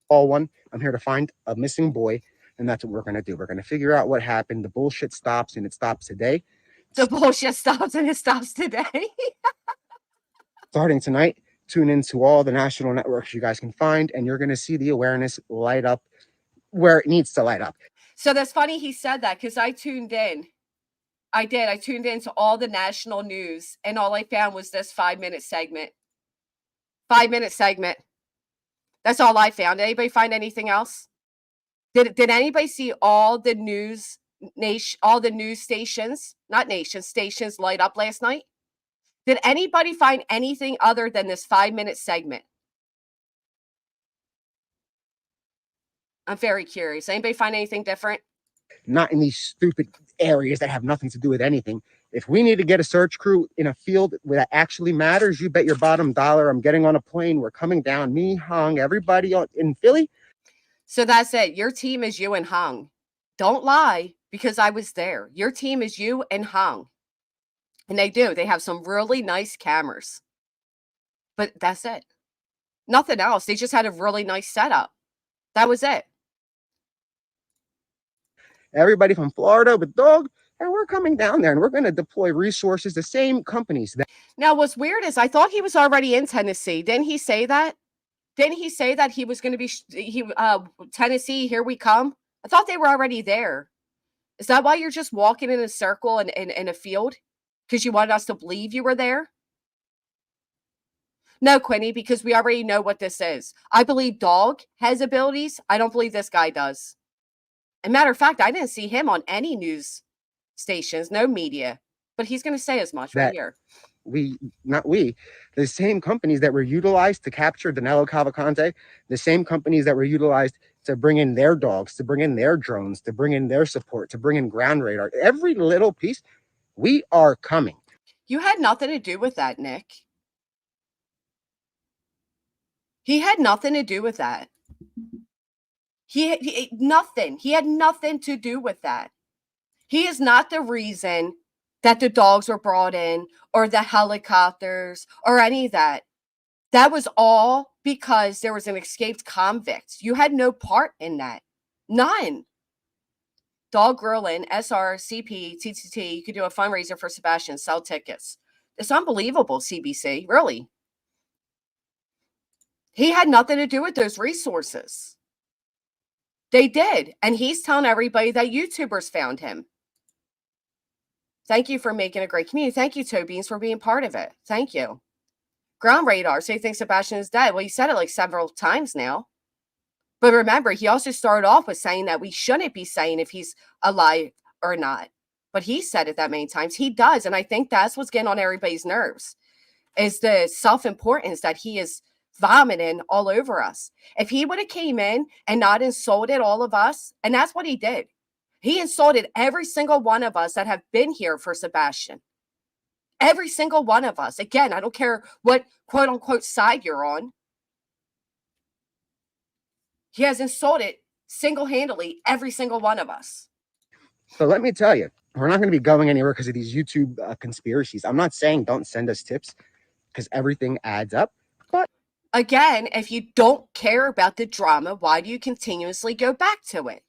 Call one. I'm here to find a missing boy, and that's what we're going to do. We're going to figure out what happened. The bullshit stops, and it stops today. The bullshit stops, and it stops today. Starting tonight, tune into all the national networks you guys can find, and you're going to see the awareness light up where it needs to light up. So that's funny he said that because I tuned in. I did. I tuned into all the national news, and all I found was this 5-minute segment. 5-minute segment. That's all I found. Did anybody find anything else? Did anybody see all the news stations, not nations, stations light up last night? Did anybody find anything other than this 5-minute segment? I'm very curious. Anybody find anything different? Not in these stupid areas that have nothing to do with anything. If we need to get a search crew in a field where that actually matters, you bet your bottom dollar I'm getting on a plane. We're coming down, me, Hung, everybody in Philly. So that's it. Your team is you and Hung. Don't lie, because I was there. Your team is you and Hung. And they do. They have some really nice cameras. But that's it. Nothing else. They just had a really nice setup. That was it. Everybody from Florida with Dog, and we're coming down there, and we're going to deploy resources, the same companies. Now, what's weird is I thought he was already in Tennessee. Didn't he say that? Didn't he say that he was going to be Tennessee, here we come? I thought they were already there. Is that why you're just walking in a circle in a field? Because you wanted us to believe you were there? No, Quinny, because we already know what this is. I believe Dog has abilities. I don't believe this guy does. As a matter of fact, I didn't see him on any news stations, no media. But he's going to say as much right here. The same companies that were utilized to capture Danilo Cavalcante, the same companies that were utilized to bring in their dogs, to bring in their drones, to bring in their support, to bring in ground radar, every little piece, we are coming. You had nothing to do with that, Nick. He had nothing to do with that. Nothing. He had nothing to do with that. He is not the reason that the dogs were brought in or the helicopters or any of that. That was all because there was an escaped convict. You had no part in that. None. Dog Grilling, SR, CP, TTT, you could do a fundraiser for Sebastian, sell tickets. It's unbelievable, CBC, really. He had nothing to do with those resources. They did. And he's telling everybody that YouTubers found him. Thank you for making a great community. Thank you, Tobeans, for being part of it. Thank you. Ground radar. So you think Sebastian is dead? Well, he said it like several times now. But remember, he also started off with saying that we shouldn't be saying if he's alive or not. But he said it that many times. He does. And I think that's what's getting on everybody's nerves, is the self-importance that he is vomiting all over us. If he would have came in and not insulted all of us, and that's what he did. He insulted every single one of us that have been here for Sebastian. Every single one of us. Again, I don't care what quote unquote side you're on. He has insulted single-handedly every single one of us. So let me tell you, we're not going to be going anywhere because of these YouTube conspiracies. I'm not saying don't send us tips because everything adds up. But again, if you don't care about the drama, why do you continuously go back to it?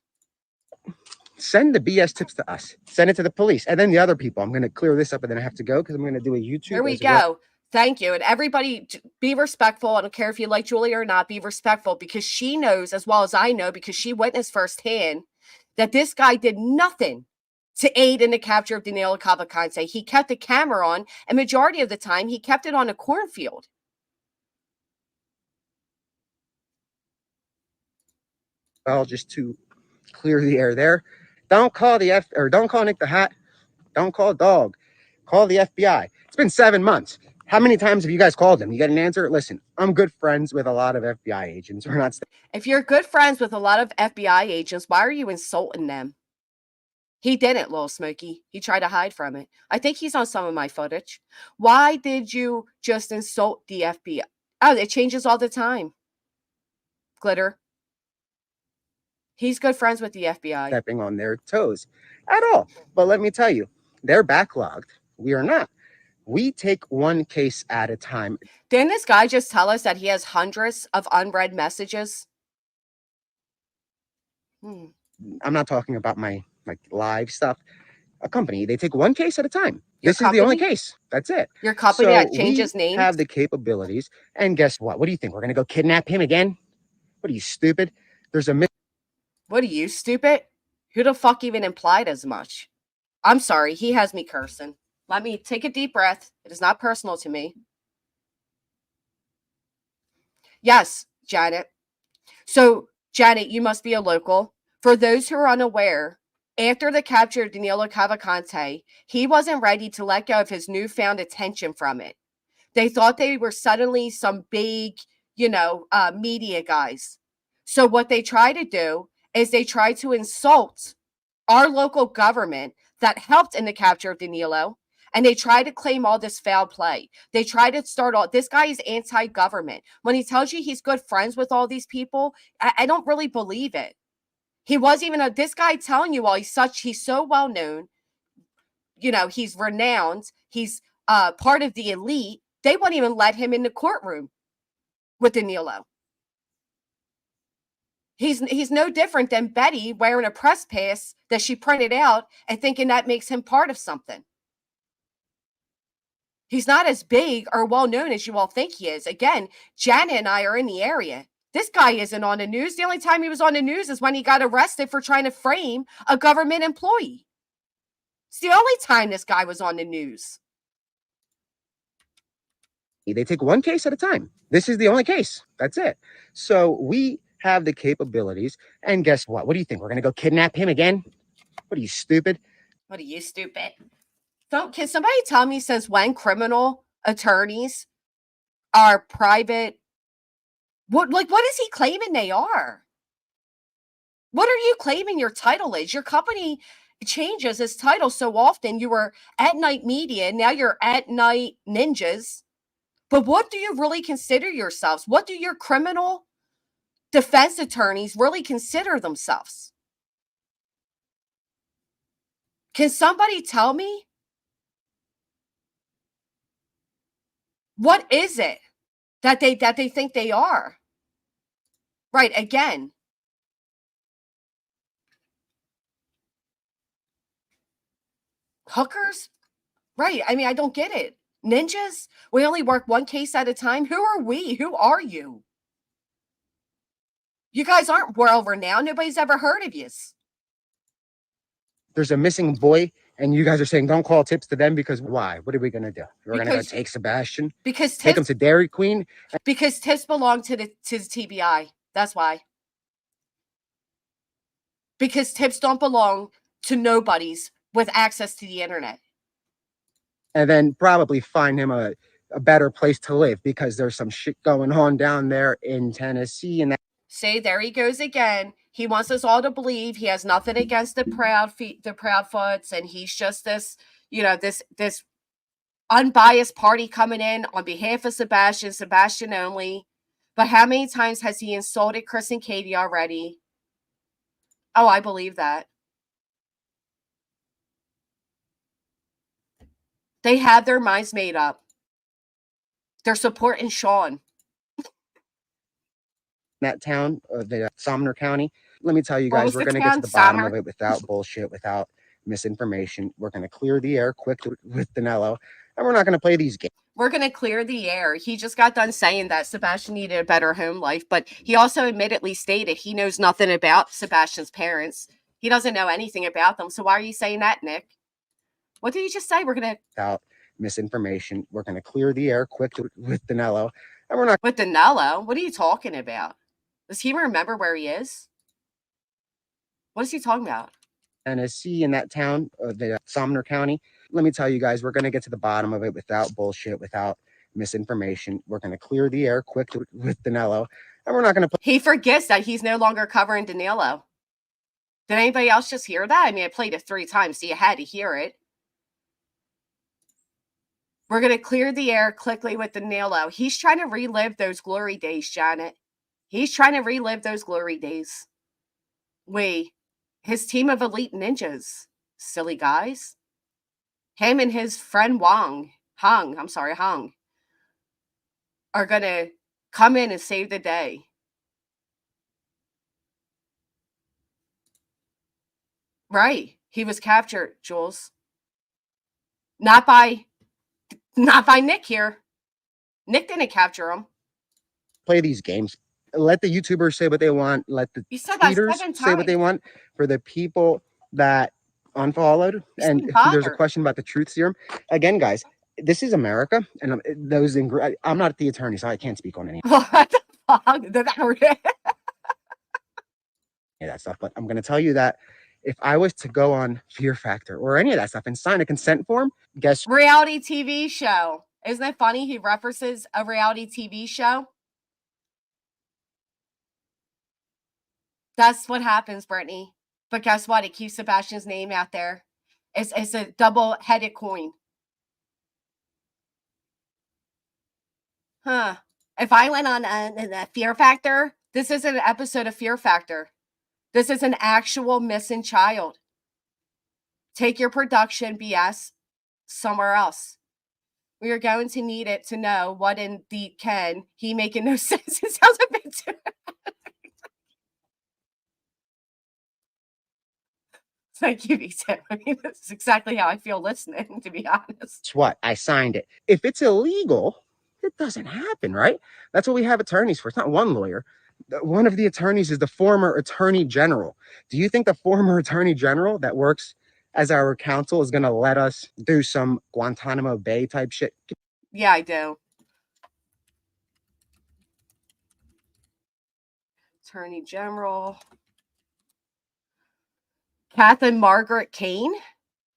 Send the BS tips to us. Send it to the police. And then the other people. I'm going to clear this up and then I have to go because I'm going to do a YouTube. Here we go. Well. Thank you. And everybody, be respectful. I don't care if you like Julie or not. Be respectful, because she knows as well as I know, because she witnessed firsthand that this guy did nothing to aid in the capture of Danilo Cavalcante. He kept the camera on, and majority of the time, he kept it on a cornfield. Well, just to clear the air there, don't call don't call Nick the Hat. Don't call Dog. Call the FBI. It's been 7 months. How many times have you guys called him? You get an answer? Listen, I'm good friends with a lot of FBI agents. We're not. If you're good friends with a lot of FBI agents, why are you insulting them? He didn't, Lil Smokey. He tried to hide from it. I think he's on some of my footage. Why did you just insult the FBI? Oh, it changes all the time. Glitter. He's good friends with the FBI. Stepping on their toes at all. But let me tell you, they're backlogged. We are not. We take one case at a time. Didn't this guy just tell us that he has hundreds of unread messages? I'm not talking about my live stuff. A company, they take one case at a time. This is the only case. That's it. Your company that changes names? Have the capabilities. And guess what? What do you think? We're going to go kidnap him again? What are you, stupid? There's a... What are you, stupid? Who the fuck even implied as much? I'm sorry. He has me cursing. Let me take a deep breath. It is not personal to me. Yes, Janet. So, Janet, you must be a local. For those who are unaware, after the capture of Danilo Cavalcante, he wasn't ready to let go of his newfound attention from it. They thought they were suddenly some big, media guys. So what they try to do is they try to insult our local government that helped in the capture of Danilo. And they try to claim all this foul play. They try to start all, this guy is anti-government. When he tells you he's good friends with all these people, I don't really believe it. He was even this guy telling you, he's so well known, he's renowned, he's part of the elite. They wouldn't even let him in the courtroom with Danilo. He's no different than Betty wearing a press pass that she printed out and thinking that makes him part of something. He's not as big or well-known as you all think he is. Again, Janet and I are in the area. This guy isn't on the news. The only time he was on the news is when he got arrested for trying to frame a government employee. It's the only time this guy was on the news. They take one case at a time. This is the only case. That's it. So we have the capabilities. And guess what? What do you think? We're going to go kidnap him again? What are you, stupid? What are you, stupid? Can somebody tell me since when criminal attorneys are private? What is he claiming they are? What are you claiming your title is? Your company changes its title so often. You were At Night Media, now you're At Night Ninjas. But what do you really consider yourselves? What do your criminal defense attorneys really consider themselves? Can somebody tell me? What is it that they think they are? Right, again. Hookers? Right, I mean, I don't get it. Ninjas? We only work one case at a time? Who are we? Who are you? You guys aren't world renowned. Nobody's ever heard of you. There's a missing boy, and you guys are saying don't call tips to them because why? What are we going to do? We're going to go take Sebastian? Because take him to Dairy Queen? Because tips belong to the TBI. That's why. Because tips don't belong to nobodies with access to the internet. And then probably find him a better place to live because there's some shit going on down there in Tennessee. And that. See, there he goes again. He wants us all to believe he has nothing against the Proudfoots, and he's just this, this unbiased party coming in on behalf of Sebastian only. But how many times has he insulted Chris and Katie already? Oh, I believe that. They have their minds made up. They're supporting Sean. That town, the Sumner County. Let me tell you guys, we're going to get to the bottom of it without bullshit, without misinformation. We're going to clear the air quick with Danilo, and we're not going to play these games. We're going to clear the air. He just got done saying that Sebastian needed a better home life, but he also admittedly stated he knows nothing about Sebastian's parents. He doesn't know anything about them. So why are you saying that, Nick? What did you just say? We're going to... Without misinformation, we're going to clear the air quick with Danilo, and we're not... With Danilo? What are you talking about? Does he remember where he is? What is he talking about? Tennessee, in that town, the Sumner County. Let me tell you guys, we're going to get to the bottom of it without bullshit, without misinformation. We're going to clear the air quick with Danilo, and we're not going to... He forgets that he's no longer covering Danilo. Did anybody else just hear that? I mean, I played it 3 times, so you had to hear it. We're going to clear the air quickly with Danilo. He's trying to relive those glory days, Janet. He's trying to relive those glory days. His team of elite ninjas, silly guys. Him and his friend Hung, are going to come in and save the day. Right. He was captured, Jules. Not by Nick here. Nick didn't capture him. Play these games. Let the YouTubers say what they want. Let the tweeters say what they want. For the people that unfollowed, and there's a question about the truth serum. Again, guys, this is America, and I'm not the attorney, so I can't speak on any What the fuck? that stuff. But I'm going to tell you that if I was to go on Fear Factor or any of that stuff and sign a consent form, guess reality TV show. Isn't it funny? He references a reality TV show. That's what happens, Brittany. But guess what? It keeps Sebastian's name out there. It's a double-headed coin. Huh. If I went on a Fear Factor, this isn't an episode of Fear Factor. This is an actual missing child. Take your production BS somewhere else. We are going to need it to know what indeed can he making no sense. It sounds a bit too... Thank you, Vito. I mean, that's exactly how I feel listening, to be honest. It's what? I signed it. If it's illegal, it doesn't happen, right? That's what we have attorneys for. It's not one lawyer. One of the attorneys is the former attorney general. Do you think the former attorney general that works as our counsel is going to let us do some Guantanamo Bay type shit? Yeah, I do. Attorney General. Kathleen Margaret Kane.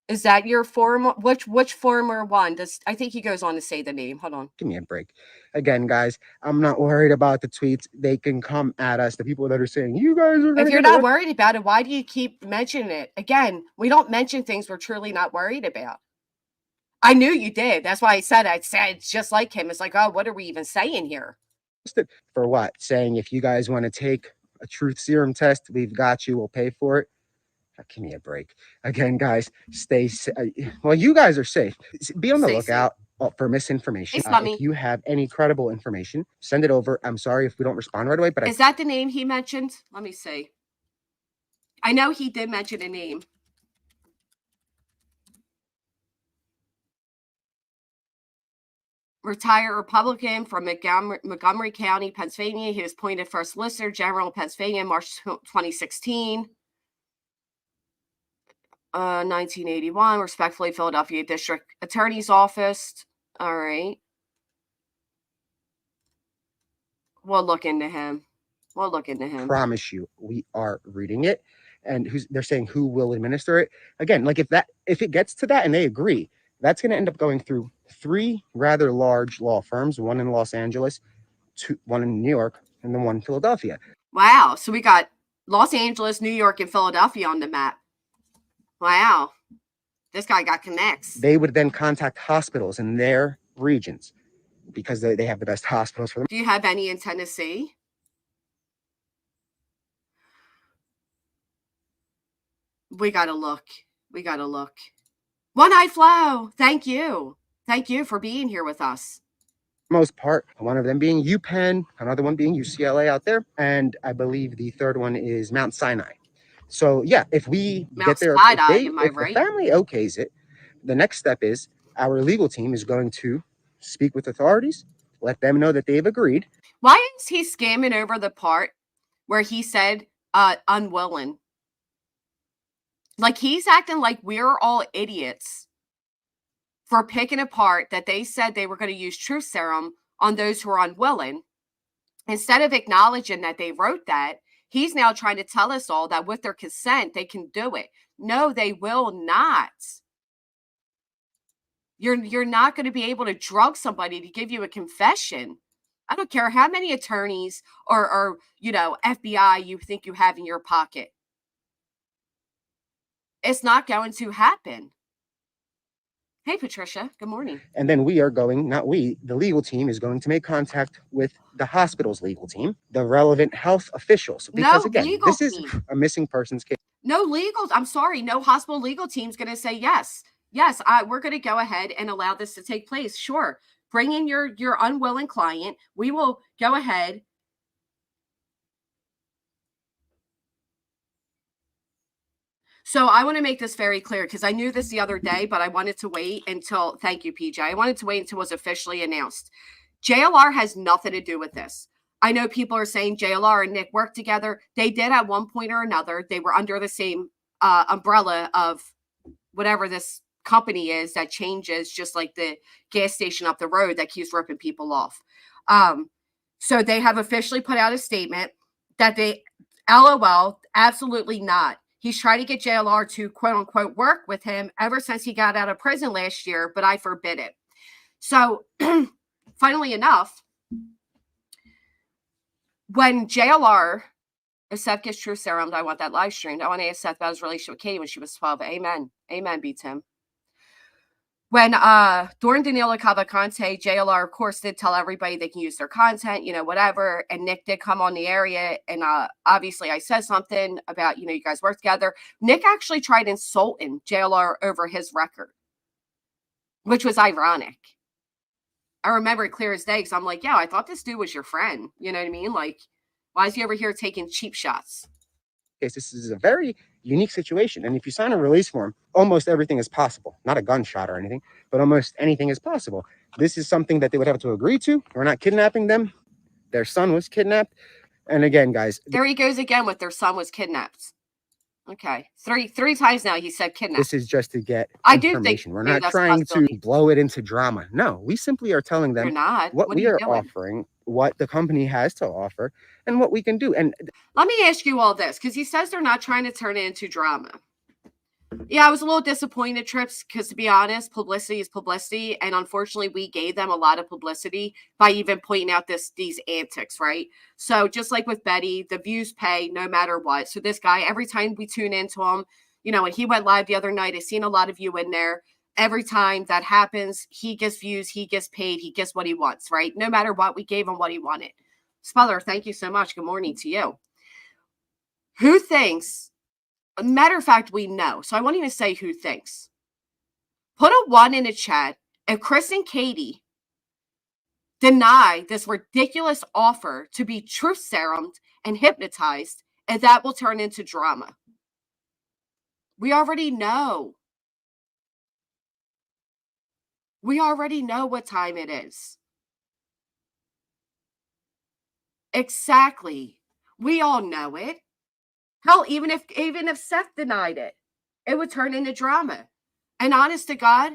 Is that your former? Which former one? I think he goes on to say the name. Hold on. Give me a break. Again, guys, I'm not worried about the tweets. They can come at us. The people that are saying, you guys are... If you're not worried about it, why do you keep mentioning it? Again, we don't mention things we're truly not worried about. I knew you did. That's why I said it. It's just like him. It's like, oh, what are we even saying here? For what? Saying if you guys want to take a truth serum test, we've got you. We'll pay for it. Give me a break. Again, guys, stay safe. Well, you guys are safe. Be on the lookout for misinformation. If you have any credible information, send it over. I'm sorry if we don't respond right away, but is that the name he mentioned? Let me see. I know he did mention a name. Retired Republican from Montgomery County, Pennsylvania. He was appointed first Solicitor General of Pennsylvania in March 2016. 1981, respectfully, Philadelphia District Attorney's Office. All right. We'll look into him. Promise you, we are reading it. And they're saying who will administer it. Again, like if it gets to that and they agree, that's going to end up going through 3 rather large law firms, one in Los Angeles, one in New York, and then one in Philadelphia. Wow. So we got Los Angeles, New York, and Philadelphia on the map. Wow. This guy got connects. They would then contact hospitals in their regions because they have the best hospitals for them. Do you have any in Tennessee? We got to look. One Eye Flow. Thank you. Thank you for being here with us. Most part, one of them being UPenn, another one being UCLA out there. And I believe the third one is Mount Sinai. So yeah, if we get there, if the family okays it, the next step is our legal team is going to speak with authorities, let them know that they've agreed. Why is he scamming over the part where he said unwilling? Like he's acting like we're all idiots for picking apart that they said they were going to use truth serum on those who are unwilling. Instead of acknowledging that they wrote that, he's now trying to tell us all that with their consent, they can do it. No, they will not. You're not going to be able to drug somebody to give you a confession. I don't care how many attorneys or FBI you think you have in your pocket. It's not going to happen. Hey, Patricia. Good morning. And then we are going, not we, the legal team is going to make contact with the hospital's legal team, the relevant health officials. Because again, this is a missing persons case. I'm sorry, no hospital legal team's going to say yes. Yes, we're going to go ahead and allow this to take place. Sure. Bring in your unwilling client. We will go ahead. So I want to make this very clear because I knew this the other day, but I wanted to wait until, thank you, PJ. I wanted to wait until it was officially announced. JLR has nothing to do with this. I know people are saying JLR and Nick work together. They did at one point or another. They were under the same umbrella of whatever this company is that changes, just like the gas station up the road that keeps ripping people off. So they have officially put out a statement that they, LOL, absolutely not. He's trying to get JLR to quote unquote work with him ever since he got out of prison last year, but I forbid it. So funnily enough, when JLR, if Seth gets true serum, I want that live streamed. I want to ask Seth about his relationship with Katie when she was 12. Amen. Amen, beats him. When during Danilo Cavalcante, JLR, of course, did tell everybody they can use their content, whatever. And Nick did come on the area. And obviously I said something about, you guys work together. Nick actually tried insulting JLR over his record, which was ironic. I remember it clear as day because I'm like, yeah, I thought this dude was your friend. You know what I mean? Like, why is he over here taking cheap shots? This is a very unique situation. And if you sign a release form, almost everything is possible. Not a gunshot or anything, but almost anything is possible. This is something that they would have to agree to. We're not kidnapping them. Their son was kidnapped. And again, guys. There he goes again with their son was kidnapped. Okay. Three times now he said kidnapped. This is just to get information. We're not trying to blow it into drama. No, we simply are telling them what we are offering what the company has to offer and what we can do. And let me ask you all this, because he says they're not trying to turn it into drama. Yeah, I was a little disappointed, Trips, because to be honest, publicity is publicity. And unfortunately, we gave them a lot of publicity by even pointing out these antics, right? So just like with Betty, the views pay no matter what. So this guy, every time we tune into him, you know, when he went live the other night, I've seen a lot of you in there. Every time that happens, he gets views, he gets paid, he gets what he wants, right? No matter what, we gave him what he wanted. Speller, thank you so much. Good morning to you. Who thinks? Matter of fact, we know. So I won't even say who thinks. Put a 1 in the chat if Chris and Katie deny this ridiculous offer to be truth serumed and hypnotized, and that will turn into drama. We already know. We already know what time it is. Exactly. We all know it. Hell, even if Seth denied it, it would turn into drama. And honest to God,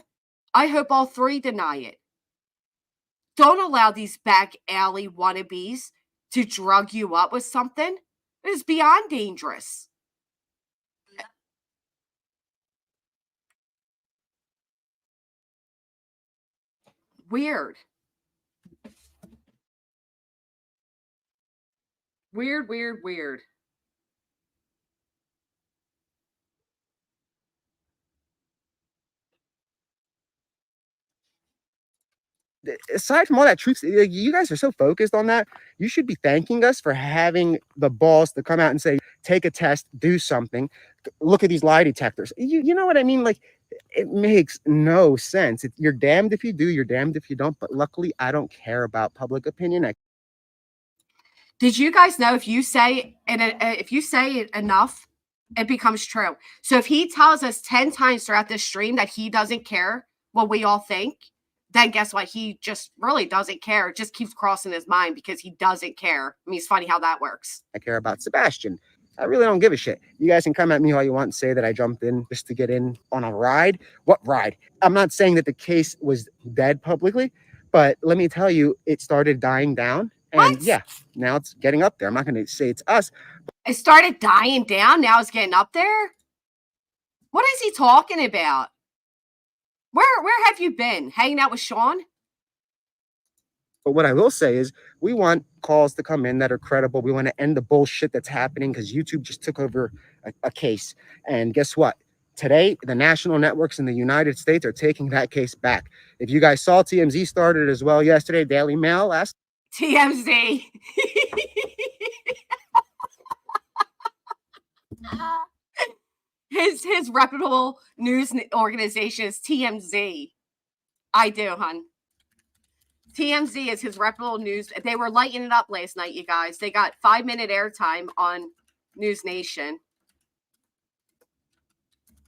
I hope all three deny it. Don't allow these back alley wannabes to drug you up with something. It is beyond dangerous. Weird. Weird, weird, weird. aside from all that truth, you guys are so focused on that. You should be thanking us for having the balls to come out and say, take a test, do something, look at these lie detectors. You know what I mean? Like, it makes no sense. You're damned if you do, you're damned if you don't. But luckily, I don't care about public opinion. Did you guys know if you say it enough, it becomes true? So if he tells us 10 times throughout this stream that he doesn't care what we all think, then guess what? He just really doesn't care. It just keeps crossing his mind because he doesn't care. I mean, it's funny how that works. I care about Sebastian. I really don't give a shit. You guys can come at me all you want and say that I jumped in just to get in on a ride. What ride? I'm not saying that the case was dead publicly, but let me tell you, it started dying down. And yeah, now it's getting up there. I'm not going to say it's us. It started dying down. Now it's getting up there. What is he talking about? Where have you been? Hanging out with Sean? But what I will say is we want calls to come in that are credible. We want to end the bullshit that's happening because YouTube just took over a case. And guess what? Today, the national networks in the United States are taking that case back. If you guys saw, TMZ started as well yesterday. Daily Mail last. TMZ. His reputable news organization is TMZ. I do, hun. TMZ is his reputable news. They were lighting it up last night, you guys. They got 5-minute airtime on News Nation.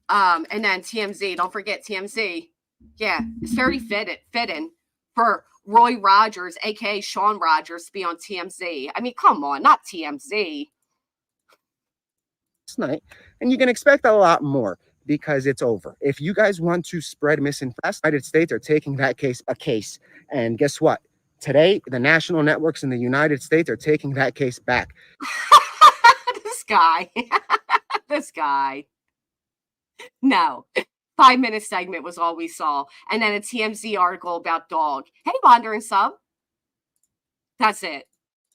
And then TMZ. Don't forget TMZ. Yeah, it's very fitting for Roy Rogers, aka Sean Rogers, to be on TMZ. I mean, come on, not TMZ. Night, and you can expect a lot more because it's over. If you guys want to spread misinformation, the United States are taking that case a case. And guess what? Today, the national networks in the United States are taking that case back. This guy. This guy. No. 5-minute segment was all we saw. And then a TMZ article about dog. Hey, Wandering Sub. That's it.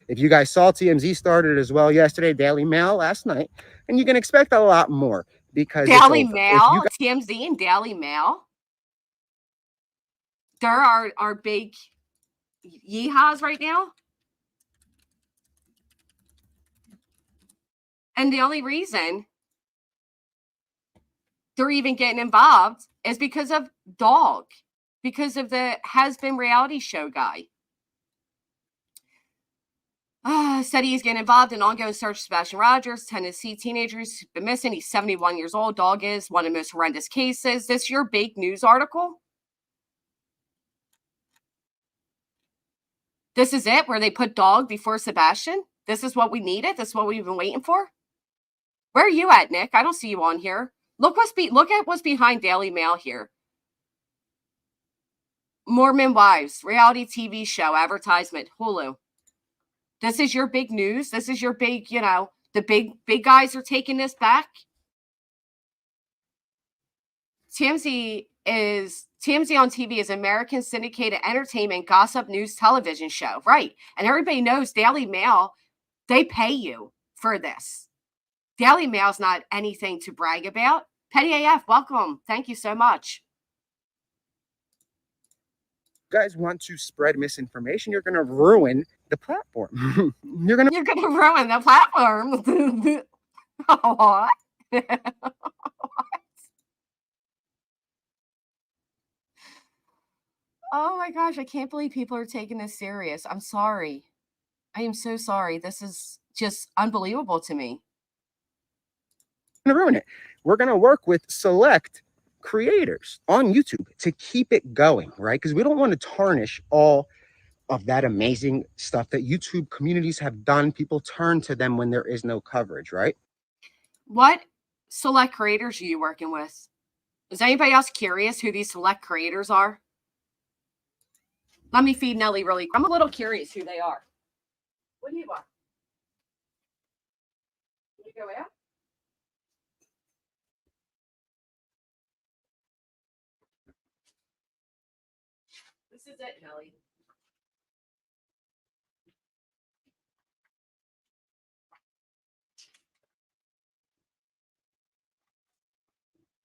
If you guys saw, TMZ started as well yesterday, Daily Mail last night, and you can expect a lot more because Daily Mail, TMZ and Daily Mail. There are big yeehaws right now. And the only reason they're even getting involved is because of Dog, because of the has-been reality show guy. Said he's getting involved in ongoing search of Sebastian Rogers, Tennessee teenagers who've been missing. He's 71 years old. Dog is one of the most horrendous cases. This your big news article? This is it, where they put Dog before Sebastian? This is what we needed? This is what we've been waiting for? Where are you at, Nick? I don't see you on here. Look at what's behind Daily Mail here. Mormon Wives, reality TV show, advertisement, Hulu. This is your big news. This is your big, the big guys are taking this back. TMZ on TV is American syndicated entertainment gossip news television show. Right. And everybody knows Daily Mail, they pay you for this. Daily Mail's not anything to brag about. Petty AF, welcome. Thank you so much. You guys want to spread misinformation, you're going to ruin the platform. You're going to ruin the platform. What? Oh my gosh, I can't believe people are taking this serious. I'm sorry. I am so sorry. This is just unbelievable to me. Going to ruin it. We're going to work with select creators on YouTube to keep it going, right? Because we don't want to tarnish all of that amazing stuff that YouTube communities have done. People turn to them when there is no coverage, right? What select creators are you working with? Is anybody else curious who these select creators are? Let me feed Nelly really quick. I'm a little curious who they are. What do you want? Can you go out? This is it, Nelly.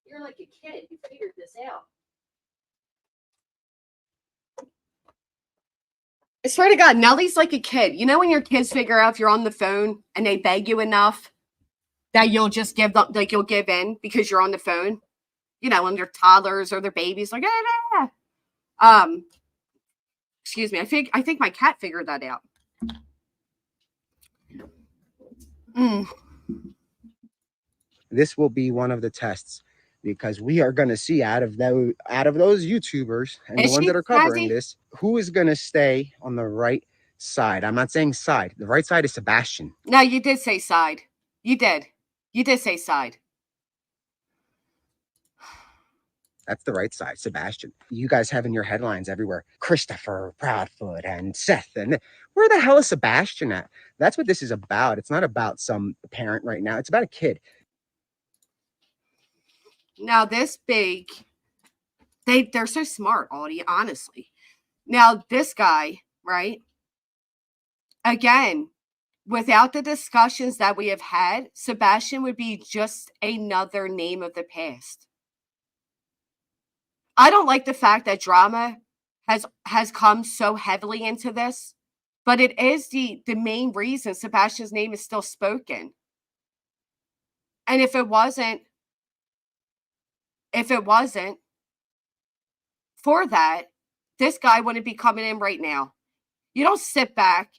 You're like a kid. You figured this out. I swear to God, Nelly's like a kid. You know when your kids figure out if you're on the phone and they beg you enough that you'll just give them, like you'll give in because you're on the phone? You know, when they're toddlers or they're babies, like, excuse me. I think my cat figured that out. This will be one of the tests, because we are going to see out of those YouTubers and the ones that are covering this, who is going to stay on the right side. I'm not saying side. The right side is Sebastian. No, you did say side. You did say side. That's the right side, Sebastian. You guys have in your headlines everywhere Christopher, Proudfoot, and Seth. And where the hell is Sebastian at? That's what this is about. It's not about some parent right now. It's about a kid. Now, this big, they're so smart, Audie, honestly. Now, this guy, right? Again, without the discussions that we have had, Sebastian would be just another name of the past. I don't like the fact that drama has come so heavily into this, but it is the main reason Sebastian's name is still spoken. And if it wasn't for that, this guy wouldn't be coming in right now. You don't sit back,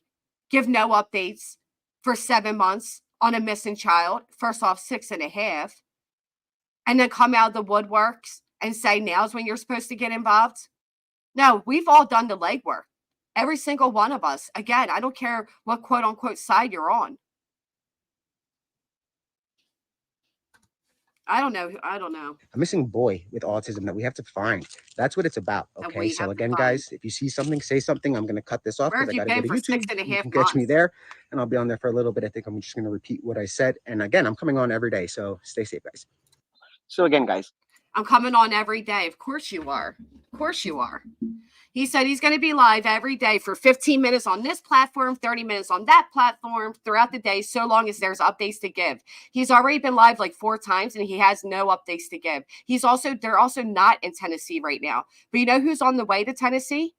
give no updates for 7 months on a missing child, first off 6.5, and then come out of the woodworks and say now's when you're supposed to get involved. No, we've all done the legwork. Every single one of us. Again, I don't care what quote unquote side you're on. I don't know. A missing boy with autism that we have to find. That's what it's about. Okay. So again, guys, if you see something, say something. I'm going to cut this off because I got to go to YouTube. You can catch me there and I'll be on there for a little bit. I think I'm just going to repeat what I said. And again, I'm coming on every day. So stay safe, guys. So again, guys. I'm coming on every day. Of course you are. Of course you are. He said he's going to be live every day for 15 minutes on this platform, 30 minutes on that platform throughout the day, so long as there's updates to give. He's already been live like 4 times and he has no updates to give. They're also not in Tennessee right now. But you know who's on the way to Tennessee?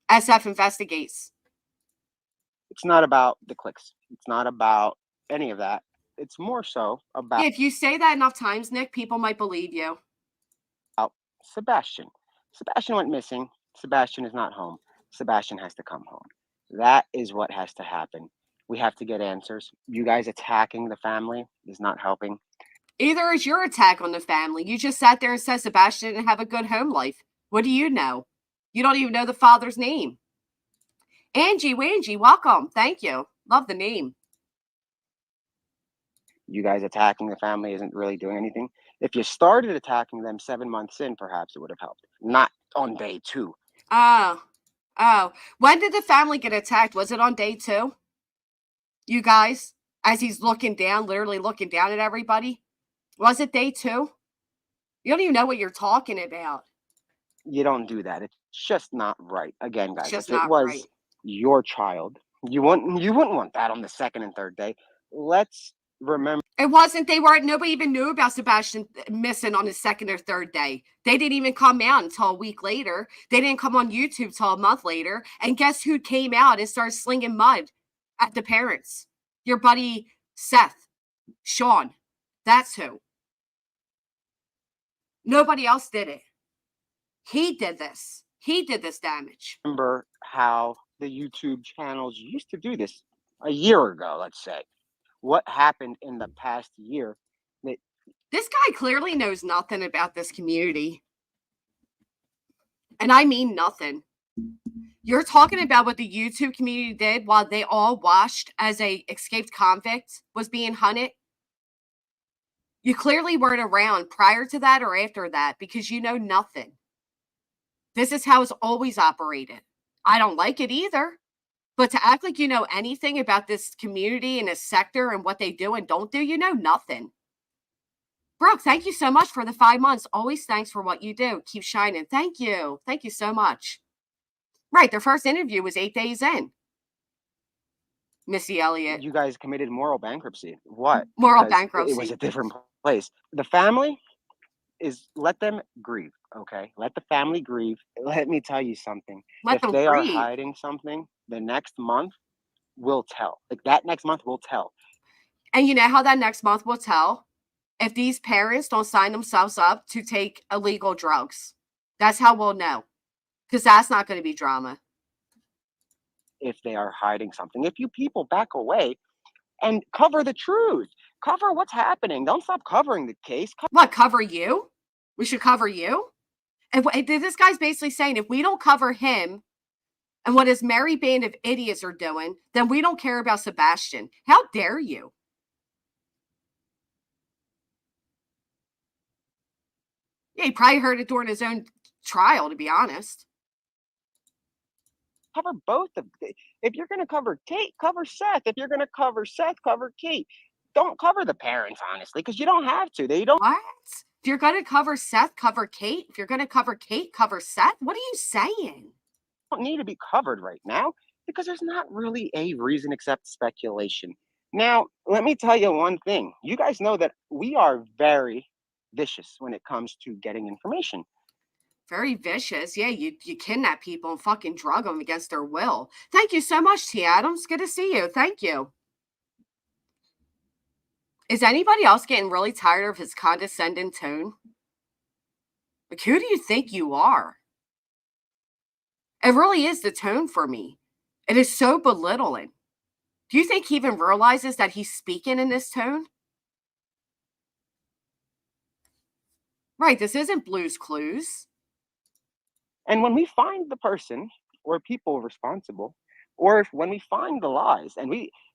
SF Investigates. It's not about the clicks. It's not about any of that. It's more so about... Yeah, if you say that enough times, Nick, people might believe you. Sebastian. Sebastian went missing. Sebastian is not home. Sebastian has to come home. That is what has to happen. We have to get answers. You guys attacking the family is not helping. Either is your attack on the family. You just sat there and said Sebastian didn't have a good home life. What do you know? You don't even know the father's name. Angie, welcome. Thank you. Love the name. You guys attacking the family isn't really doing anything. If you started attacking them 7 months in, perhaps it would have helped. Not on day 2. Oh, when did the family get attacked? Was it on day 2? You guys, as he's looking down, literally looking down at everybody. Was it day 2? You don't even know what you're talking about. You don't do that. It's just not right. Again, It's guys, just if it not was right. your child, you wouldn't want that on the 2nd and 3rd day. Let's remember. It wasn't. Nobody even knew about Sebastian missing on his 2nd or 3rd day. They didn't even come out until a week later. They didn't come on YouTube till a month later. And guess who came out and started slinging mud at the parents? Your buddy Seth, Sean. That's who. Nobody else did it. He did this. He did this damage. Remember how the YouTube channels used to do this a year ago, let's say. What happened in the past year? This guy clearly knows nothing about this community. And I mean nothing. You're talking about what the YouTube community did while they all watched as a escaped convict was being hunted. You clearly weren't around prior to that or after that because you know nothing. This is how it's always operated. I don't like it either. But to act like you know anything about this community and this sector and what they do and don't do, you know nothing. Brooke, thank you so much for the 5 months. Always thanks for what you do. Keep shining. Thank you. Thank you so much. Right, their first interview was 8 days in. Missy Elliott. You guys committed moral bankruptcy. What? Moral Because bankruptcy. it was a different place. The family let them grieve, okay? Let the family grieve. Let me tell you something. Let them If they are grieve. hiding something, the next month will tell. Like that next month will tell. And you know how that next month will tell? If these parents don't sign themselves up to take illegal drugs. That's how we'll know. Because that's not going to be drama. If they are hiding something. If you people back away and cover the truth, cover what's happening. Don't stop covering the case. What, cover you? We should cover you? And this guy's basically saying if we don't cover him and what his merry band of idiots are doing, then we don't care about Sebastian. How dare you? Yeah, he probably heard it during his own trial, to be honest. Cover both of them. If you're going to cover Kate, cover Seth. If you're going to cover Seth, cover Kate. Don't cover the parents, honestly, because you don't have to. They don't. What? If you're going to cover Seth, cover Kate. If you're going to cover Kate, cover Seth. What are you saying? Don't need to be covered right now because there's not really a reason except speculation. Now, let me tell you one thing. You guys know that we are very vicious when it comes to getting information. Very vicious. Yeah, you kidnap people and fucking drug them against their will. Thank you so much, T. Adams. Good to see you. Thank you. Is anybody else getting really tired of his condescending tone? Like, who do you think you are? It really is the tone for me. It is so belittling. Do you think he even realizes that he's speaking in this tone? Right, this isn't Blue's Clues. And when we find the person or people responsible, or when we find the lies, and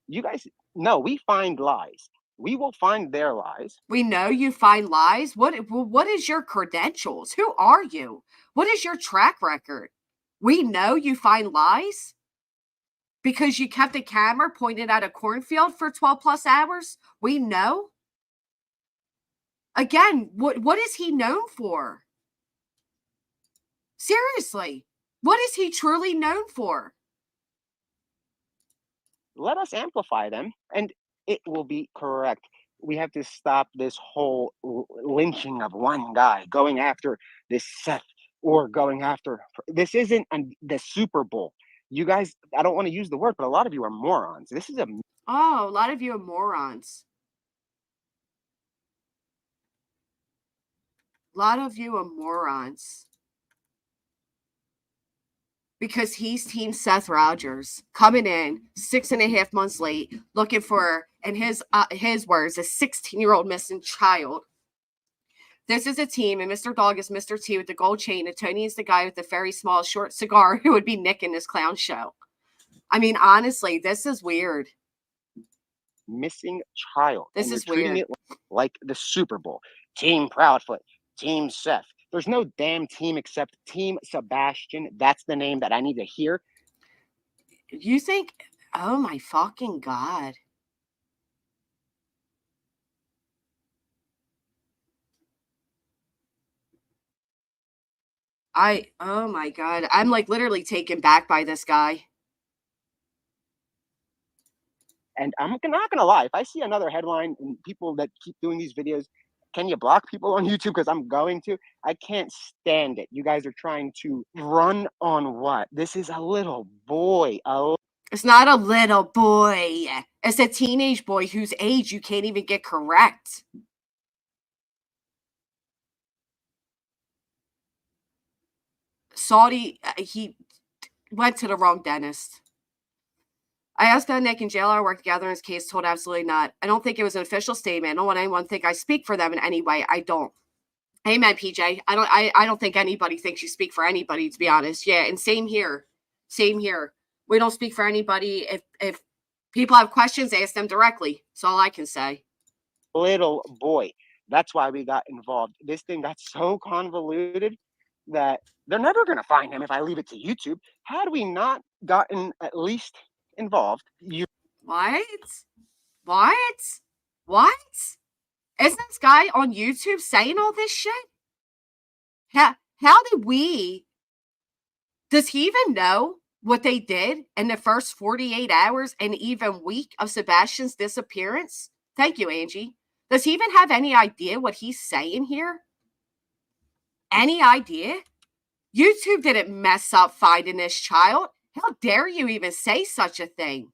you guys know we find lies, we will find their lies. We know you find lies. What is your credentials? Who are you? What is your track record? We know you find lies because you kept a camera pointed at a cornfield for 12 plus hours. We know. Again, what is he known for? Seriously, what is he truly known for? Let us amplify them, and it will be correct. We have to stop this whole lynching of one guy, going after this Seth, or going after. This isn't the Super Bowl. You guys, I don't want to use the word, but a lot of you are morons. This is a lot of you are morons. A lot of you are morons. Because he's Team Seth Rogers, coming in 6.5 months late, looking for, in his words, a 16-year-old missing child. This is a team, and Mr. Dog is Mr. T with the gold chain, and Tony is the guy with the very small, short cigar who would be nicking this clown show. I mean, honestly, this is weird. Missing child. This is weird. It like the Super Bowl. Team Proudfoot, Team Seth. There's no damn team except Team Sebastian. That's the name that I need to hear. You think, oh my fucking God. Oh my God. I'm like literally taken back by this guy. And I'm not going to lie. If I see another headline and people that keep doing these videos, can you block people on YouTube? Because I'm going to. I can't stand it. You guys are trying to run on what? This is a little boy. It's not a little boy. It's a teenage boy whose age you can't even get correct. Saudi, he went to the wrong dentist. I asked about Nick and JLR work together in his case, told absolutely not. I don't think it was an official statement. I don't want anyone to think I speak for them in any way. I don't. Amen, PJ. I don't think anybody thinks you speak for anybody, to be honest. Yeah, and same here. Same here. We don't speak for anybody. If people have questions, ask them directly. That's all I can say. Little boy. That's why we got involved. This thing got so convoluted that they're never going to find him if I leave it to YouTube. Had we not gotten at least involved, What? Isn't this guy on YouTube saying all this shit? How did does he even know what they did in the first 48 hours and even week of Sebastian's disappearance? Thank you, Angie. Does he even have any idea what he's saying here? Any idea? YouTube didn't mess up finding this child. How dare you even say such a thing?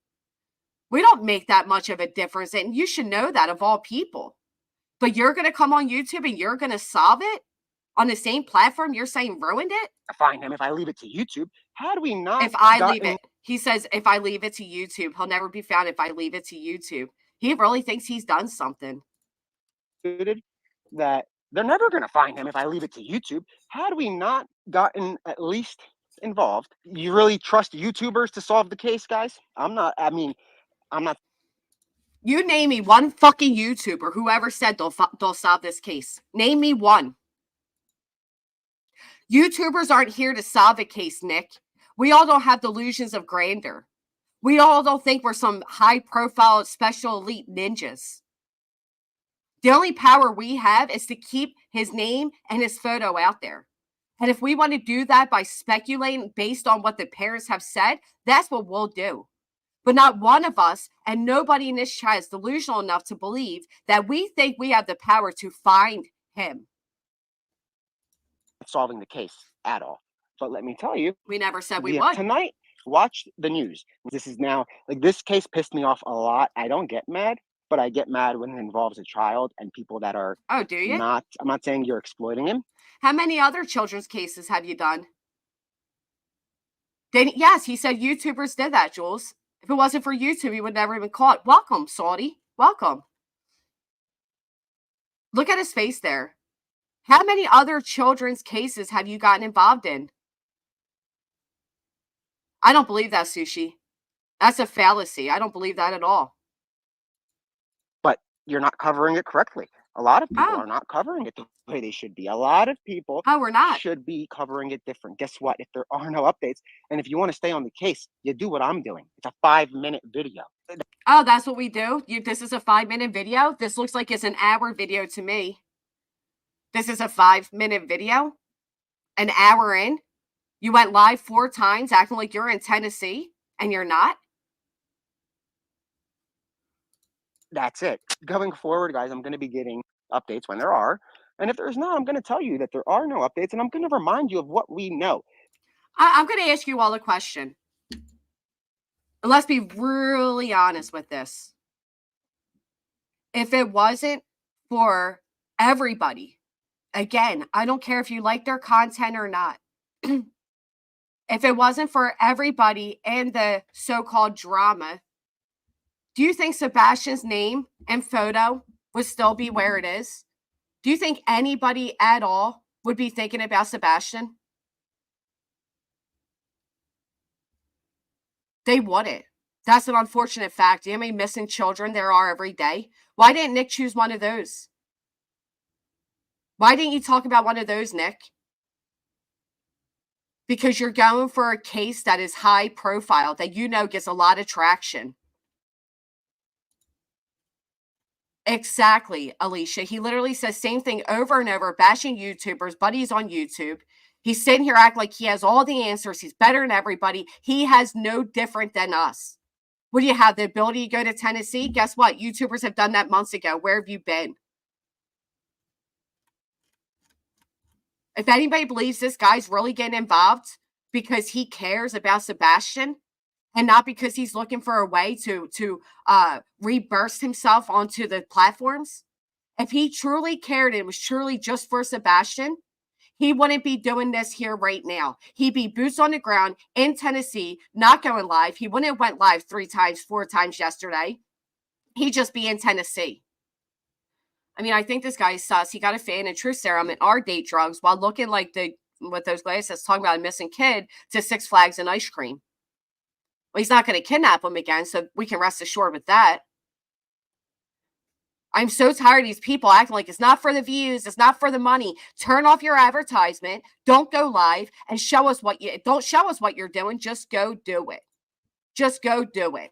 We don't make that much of a difference, and you should know that of all people. But you're going to come on YouTube and you're going to solve it on the same platform you're saying ruined it? Find him if I leave it to YouTube. How do we not? If I leave it, he says, if I leave it to YouTube, he'll never be found if I leave it to YouTube. He really thinks he's done something. That they're never going to find him if I leave it to YouTube. Had we not gotten at least involved, you really trust YouTubers to solve the case, guys? I'm not. You name me one fucking YouTuber who ever said they'll solve this case. Name me one. YouTubers aren't here to solve a case, Nick. We all don't have delusions of grandeur. We all don't think we're some high-profile, special elite ninjas. The only power we have is to keep his name and his photo out there. And if we want to do that by speculating based on what the parents have said, that's what we'll do. But not one of us and nobody in this chat is delusional enough to believe that we think we have the power to find him. Solving the case at all. But let me tell you, we never said we would. Tonight, watch the news. This is now, like, this case pissed me off a lot. I don't get mad, but I get mad when it involves a child and people that are do you? I'm not saying you're exploiting him. How many other children's cases have you done? Yes, he said YouTubers did that, Jules. If it wasn't for YouTube, he would never even caught. Welcome, Saudi. Welcome. Look at his face there. How many other children's cases have you gotten involved in? I don't believe that, Sushi. That's a fallacy. I don't believe that at all. But you're not covering it correctly. A lot of people are not covering it the way they should be. A lot of people we're not. Should be covering it different. Guess what? If there are no updates, and if you want to stay on the case, you do what I'm doing. It's a 5-minute video. Oh, that's what we do? This is a 5-minute video? This looks like it's an hour video to me. This is a 5-minute video? An hour in? You went live 4 times acting like you're in Tennessee, and you're not? That's it. Going forward, guys, I'm going to be getting updates when there are. And if there's not, I'm going to tell you that there are no updates, and I'm going to remind you of what we know. I'm going to ask you all a question. And let's be really honest with this. If it wasn't for everybody, again, I don't care if you like their content or not. If it wasn't for everybody and the so-called drama, do you think Sebastian's name and photo would still be where it is? Do you think anybody at all would be thinking about Sebastian? They wouldn't. That's an unfortunate fact. Do you know how many missing children there are every day? Why didn't Nick choose one of those? Why didn't you talk about one of those, Nick? Because you're going for a case that is high profile, that you know gets a lot of traction. Exactly, Alicia. He literally says same thing over and over, bashing YouTubers, buddies on YouTube. He's sitting here acting like he has all the answers. He's better than everybody. He has no different than us. What do you have? The ability to go to Tennessee? Guess what? YouTubers have done that months ago. Where have you been? If anybody believes this guy's really getting involved because he cares about Sebastian and not because he's looking for a way to reburst himself onto the platforms, if he truly cared and it was truly just for Sebastian, he wouldn't be doing this here right now. He'd be boots on the ground in Tennessee, not going live. He wouldn't have went live 3 times, 4 times yesterday. He'd just be in Tennessee. I mean, I think this guy is sus. He got a fan and true serum and our date drugs while looking like with those glasses talking about a missing kid to Six Flags and ice cream. Well, he's not going to kidnap him again, so we can rest assured with that. I'm so tired of these people acting like it's not for the views, it's not for the money. Turn off your advertisement, don't go live, and don't show us what you're doing. Just go do it. Just go do it.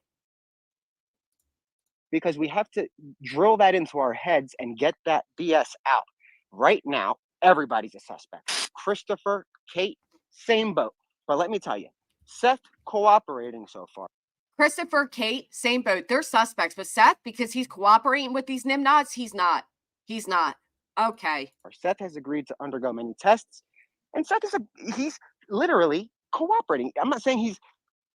Because we have to drill that into our heads and get that BS out. Right now, everybody's a suspect. Christopher, Kate, same boat. But let me tell you, Seth cooperating so far. Christopher, Kate, same boat. They're suspects. But Seth, because he's cooperating with these nimnods, he's not. He's not. Okay. Seth has agreed to undergo many tests. And Seth he's literally cooperating. I'm not saying he's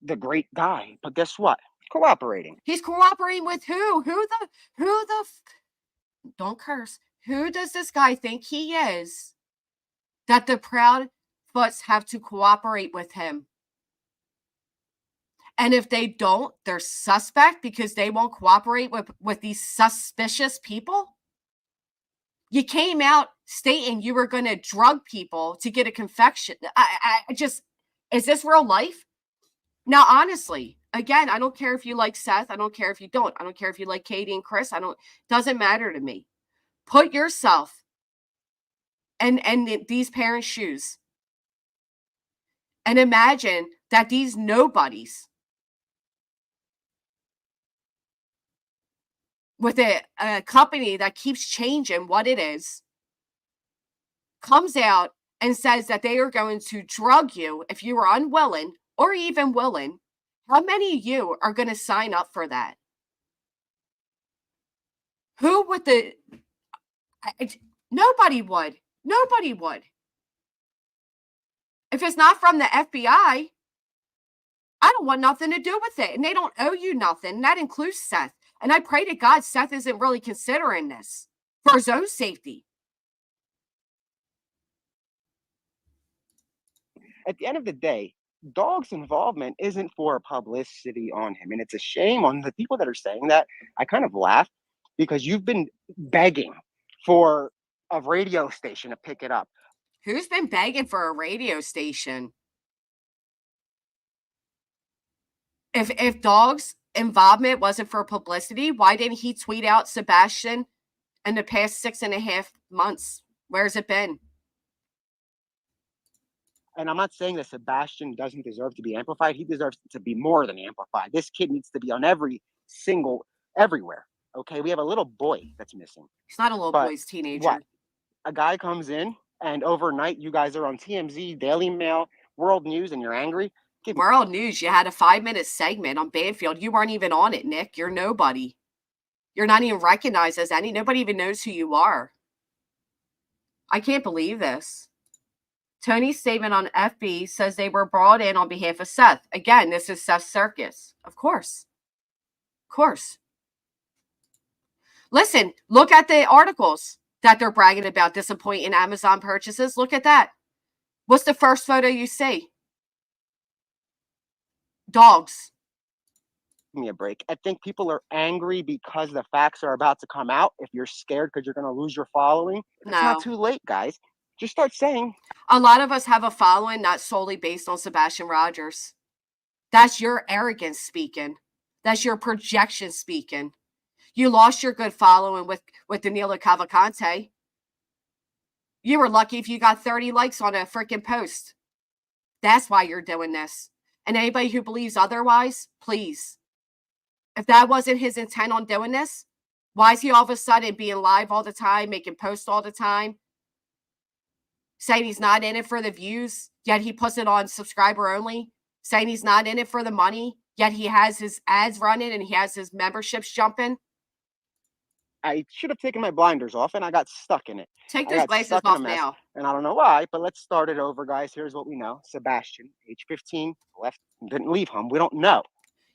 the great guy, but guess what? Cooperating. He's cooperating with who? Don't curse. Who does this guy think he is that the Proudfoots have to cooperate with him? And if they don't, they're suspect because they won't cooperate with these suspicious people? You came out stating you were going to drug people to get a confession. Is this real life? Now, honestly, again, I don't care if you like Seth. I don't care if you don't. I don't care if you like Katie and Chris. Doesn't matter to me. Put yourself in these parents' shoes and imagine that these nobodies with a company that keeps changing what it is comes out and says that they are going to drug you if you are unwilling or even willing. How many of you are going to sign up for that? Who would nobody would. Nobody would. If it's not from the FBI, I don't want nothing to do with it. And they don't owe you nothing. And that includes Seth. And I pray to God Seth isn't really considering this for his own safety. At the end of the day, Dog's involvement isn't for publicity on him. And it's a shame on the people that are saying that. I kind of laugh because you've been begging for a radio station to pick it up. Who's been begging for a radio station? If Dog's involvement wasn't for publicity, why didn't he tweet out Sebastian in the past 6.5 months? Where's it been? And I'm not saying that Sebastian doesn't deserve to be amplified. He deserves to be more than amplified. This kid needs to be on everywhere. Okay, we have a little boy that's missing. He's not a little boy, he's a teenager. What? A guy comes in and overnight you guys are on TMZ, Daily Mail, World News, and you're angry. World News, you had a 5-minute segment on Banfield. You weren't even on it, Nick. You're nobody. You're not even recognized as any. Nobody even knows who you are. I can't believe this. Tony's statement on FB says they were brought in on behalf of Seth. Again, this is Seth's circus. Of course. Of course. Listen, look at the articles that they're bragging about disappointing Amazon purchases. Look at that. What's the first photo you see? Dogs. Give me a break. I think people are angry because the facts are about to come out. If you're scared because you're going to lose your following, it's not too late, guys. Just start saying. A lot of us have a following not solely based on Sebastian Rogers. That's your arrogance speaking. That's your projection speaking. You lost your good following with Danilo Cavalcante. You were lucky if you got 30 likes on a freaking post. That's why you're doing this. And anybody who believes otherwise, please. If that wasn't his intent on doing this, why is he all of a sudden being live all the time, making posts all the time, saying he's not in it for the views, yet he puts it on subscriber only, saying he's not in it for the money, yet he has his ads running and he has his memberships jumping? I should have taken my blinders off, and I got stuck in it. Take I those got glasses stuck in a off mess, now. and I don't know why, but let's start it over, guys. Here's what we know. Sebastian, age 15, left, didn't leave home. We don't know.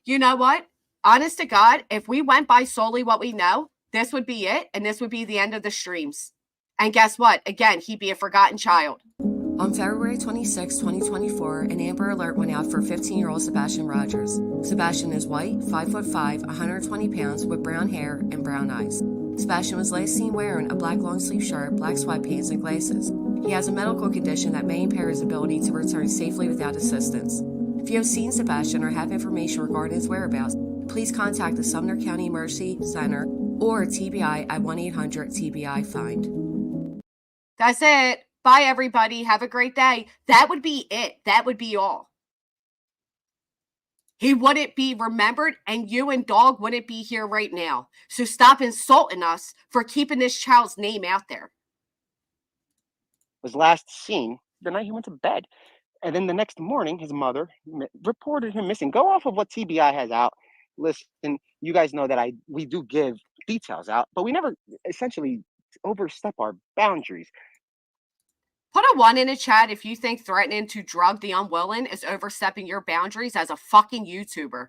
You know what? Honest to God, if we went by solely what we know, this would be it, and this would be the end of the streams. And guess what? Again, he'd be a forgotten child. On February 26, 2024, an Amber Alert went out for 15-year-old Sebastian Rogers. Sebastian is white, 5'5", 120 pounds, with brown hair and brown eyes. Sebastian was last seen wearing a black long-sleeve shirt, black sweatpants, and glasses. He has a medical condition that may impair his ability to return safely without assistance. If you have seen Sebastian or have information regarding his whereabouts, please contact the Sumner County Emergency Center or TBI at 1-800-TBI-FIND. That's it. Bye, everybody. Have a great day. That would be it. That would be all. He wouldn't be remembered, and you and Dog wouldn't be here right now. So stop insulting us for keeping this child's name out there. Was last seen the night he went to bed. And then the next morning, his mother reported him missing. Go off of what TBI has out. Listen, you guys know that we do give details out, but we never essentially overstep our boundaries. Put a 1 in the chat if you think threatening to drug the unwilling is overstepping your boundaries as a fucking YouTuber.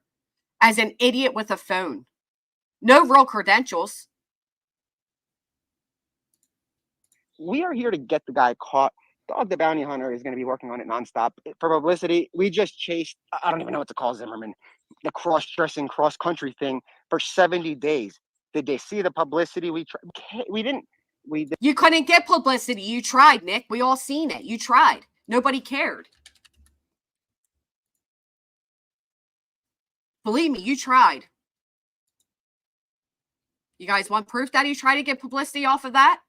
As an idiot with a phone. No real credentials. We are here to get the guy caught. Dog the Bounty Hunter is going to be working on it nonstop. For publicity, we just chased, I don't even know what to call Zimmerman, the cross-dressing, cross-country thing for 70 days. Did they see the publicity? We didn't. You couldn't get publicity. You tried, Nick. We all seen it. You tried. Nobody cared. Believe me, you tried. You guys want proof that he tried to get publicity off of that?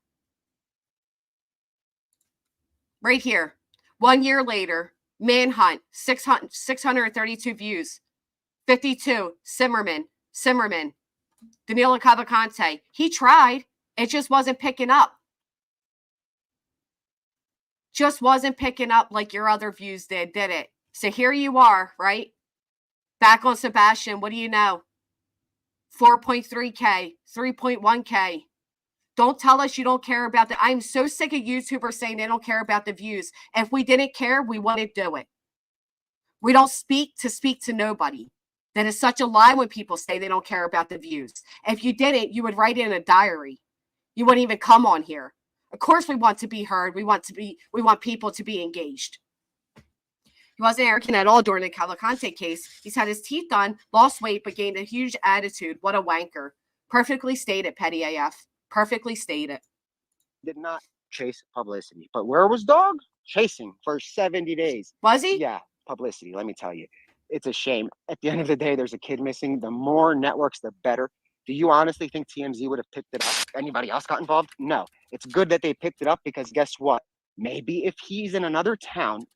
Right here. 1 year later, Manhunt, 632 views. 52, Zimmerman, Danilo Cavalcante. He tried. It just wasn't picking up. Just wasn't picking up like your other views did it? So here you are, right? Back on Sebastian. What do you know? 4.3K, 3.1K. Don't tell us you don't care about the... I'm so sick of YouTubers saying they don't care about the views. If we didn't care, we wouldn't do it. We don't speak to nobody. That is such a lie when people say they don't care about the views. If you didn't, you would write it in a diary. You wouldn't even come on here. Of course we want to be heard. We want people to be engaged. He wasn't arrogant at all during the Cavalcante case. He's had his teeth done, lost weight, but gained a huge attitude. What a wanker. Perfectly stated, Petty AF. Perfectly stated. Did not chase publicity. But where was Dog? Chasing for 70 days. Was he? Yeah, publicity, let me tell you. It's a shame. At the end of the day, there's a kid missing. The more networks, the better. Do you honestly think TMZ would have picked it up? Anybody else got involved? No. It's good that they picked it up because guess what? Maybe if he's in another town,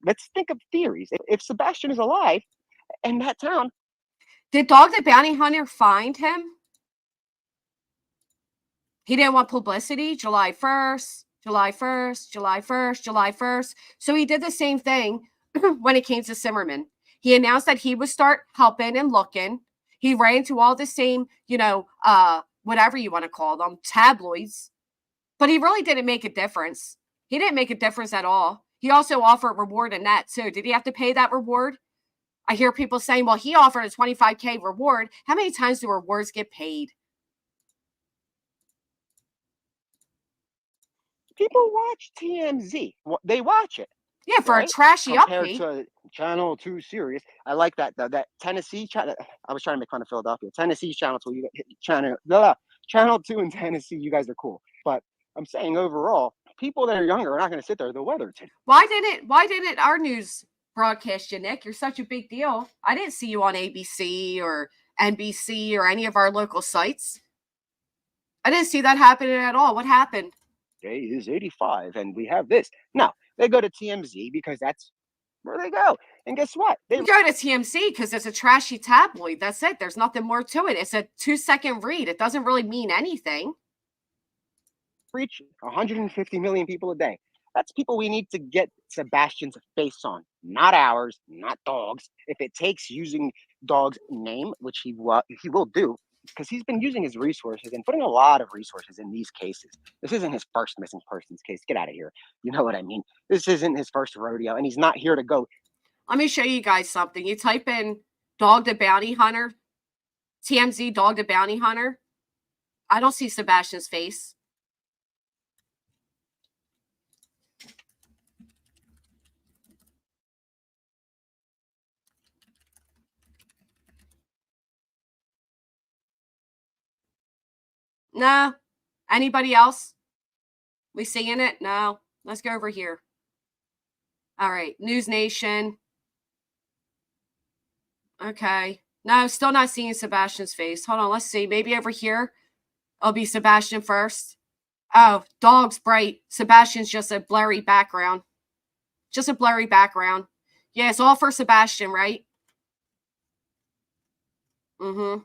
let's think of theories. If Sebastian is alive in that town. Did Dog the Bounty Hunter find him? He didn't want publicity. July 1st, July 1st, July 1st, July 1st. So he did the same thing when it came to Zimmerman. He announced that he would start helping and looking. He ran into all the same, whatever you want to call them, tabloids. But he really didn't make a difference. He didn't make a difference at all. He also offered reward in that too. Did he have to pay that reward? I hear people saying, well, he offered a 25K reward. How many times do rewards get paid? People watch TMZ. They watch it. Yeah, for right? a trashy compared update. to Channel 2 series. I like that. That Tennessee channel. I was trying to make fun of Philadelphia. Tennessee channel 2. You Channel 2 in Tennessee. You guys are cool. But I'm saying overall, people that are younger are not going to sit there. The weather today. Why didn't our news broadcast you, Nick? You're such a big deal. I didn't see you on ABC or NBC or any of our local sites. I didn't see that happening at all. What happened? day is 85 and we have this. No, they go to TMZ because that's where they go. And guess what? They You go to TMC because it's a trashy tabloid. That's it. There's nothing more to it. It's a 2-second read. It doesn't really mean anything. reach 150 million people a day. That's people we need to get Sebastian's face on, not ours, not dogs. If it takes using dog's name, which he will do, because he's been using his resources and putting a lot of resources in these cases. This isn't his first missing persons case. Get out of here. You know what I mean? This isn't his first rodeo, and he's not here to go. Let me show you guys something. You type in dog the bounty hunter, TMZ dog the bounty hunter. I don't see Sebastian's face. No. Anybody else? We seeing it? No. Let's go over here. All right. News Nation. Okay. No, still not seeing Sebastian's face. Hold on. Let's see. Maybe over here. I'll be Sebastian first. Oh, dog's bright. Sebastian's just a blurry background. Just a blurry background. Yeah, it's all for Sebastian, right? Mm-hmm.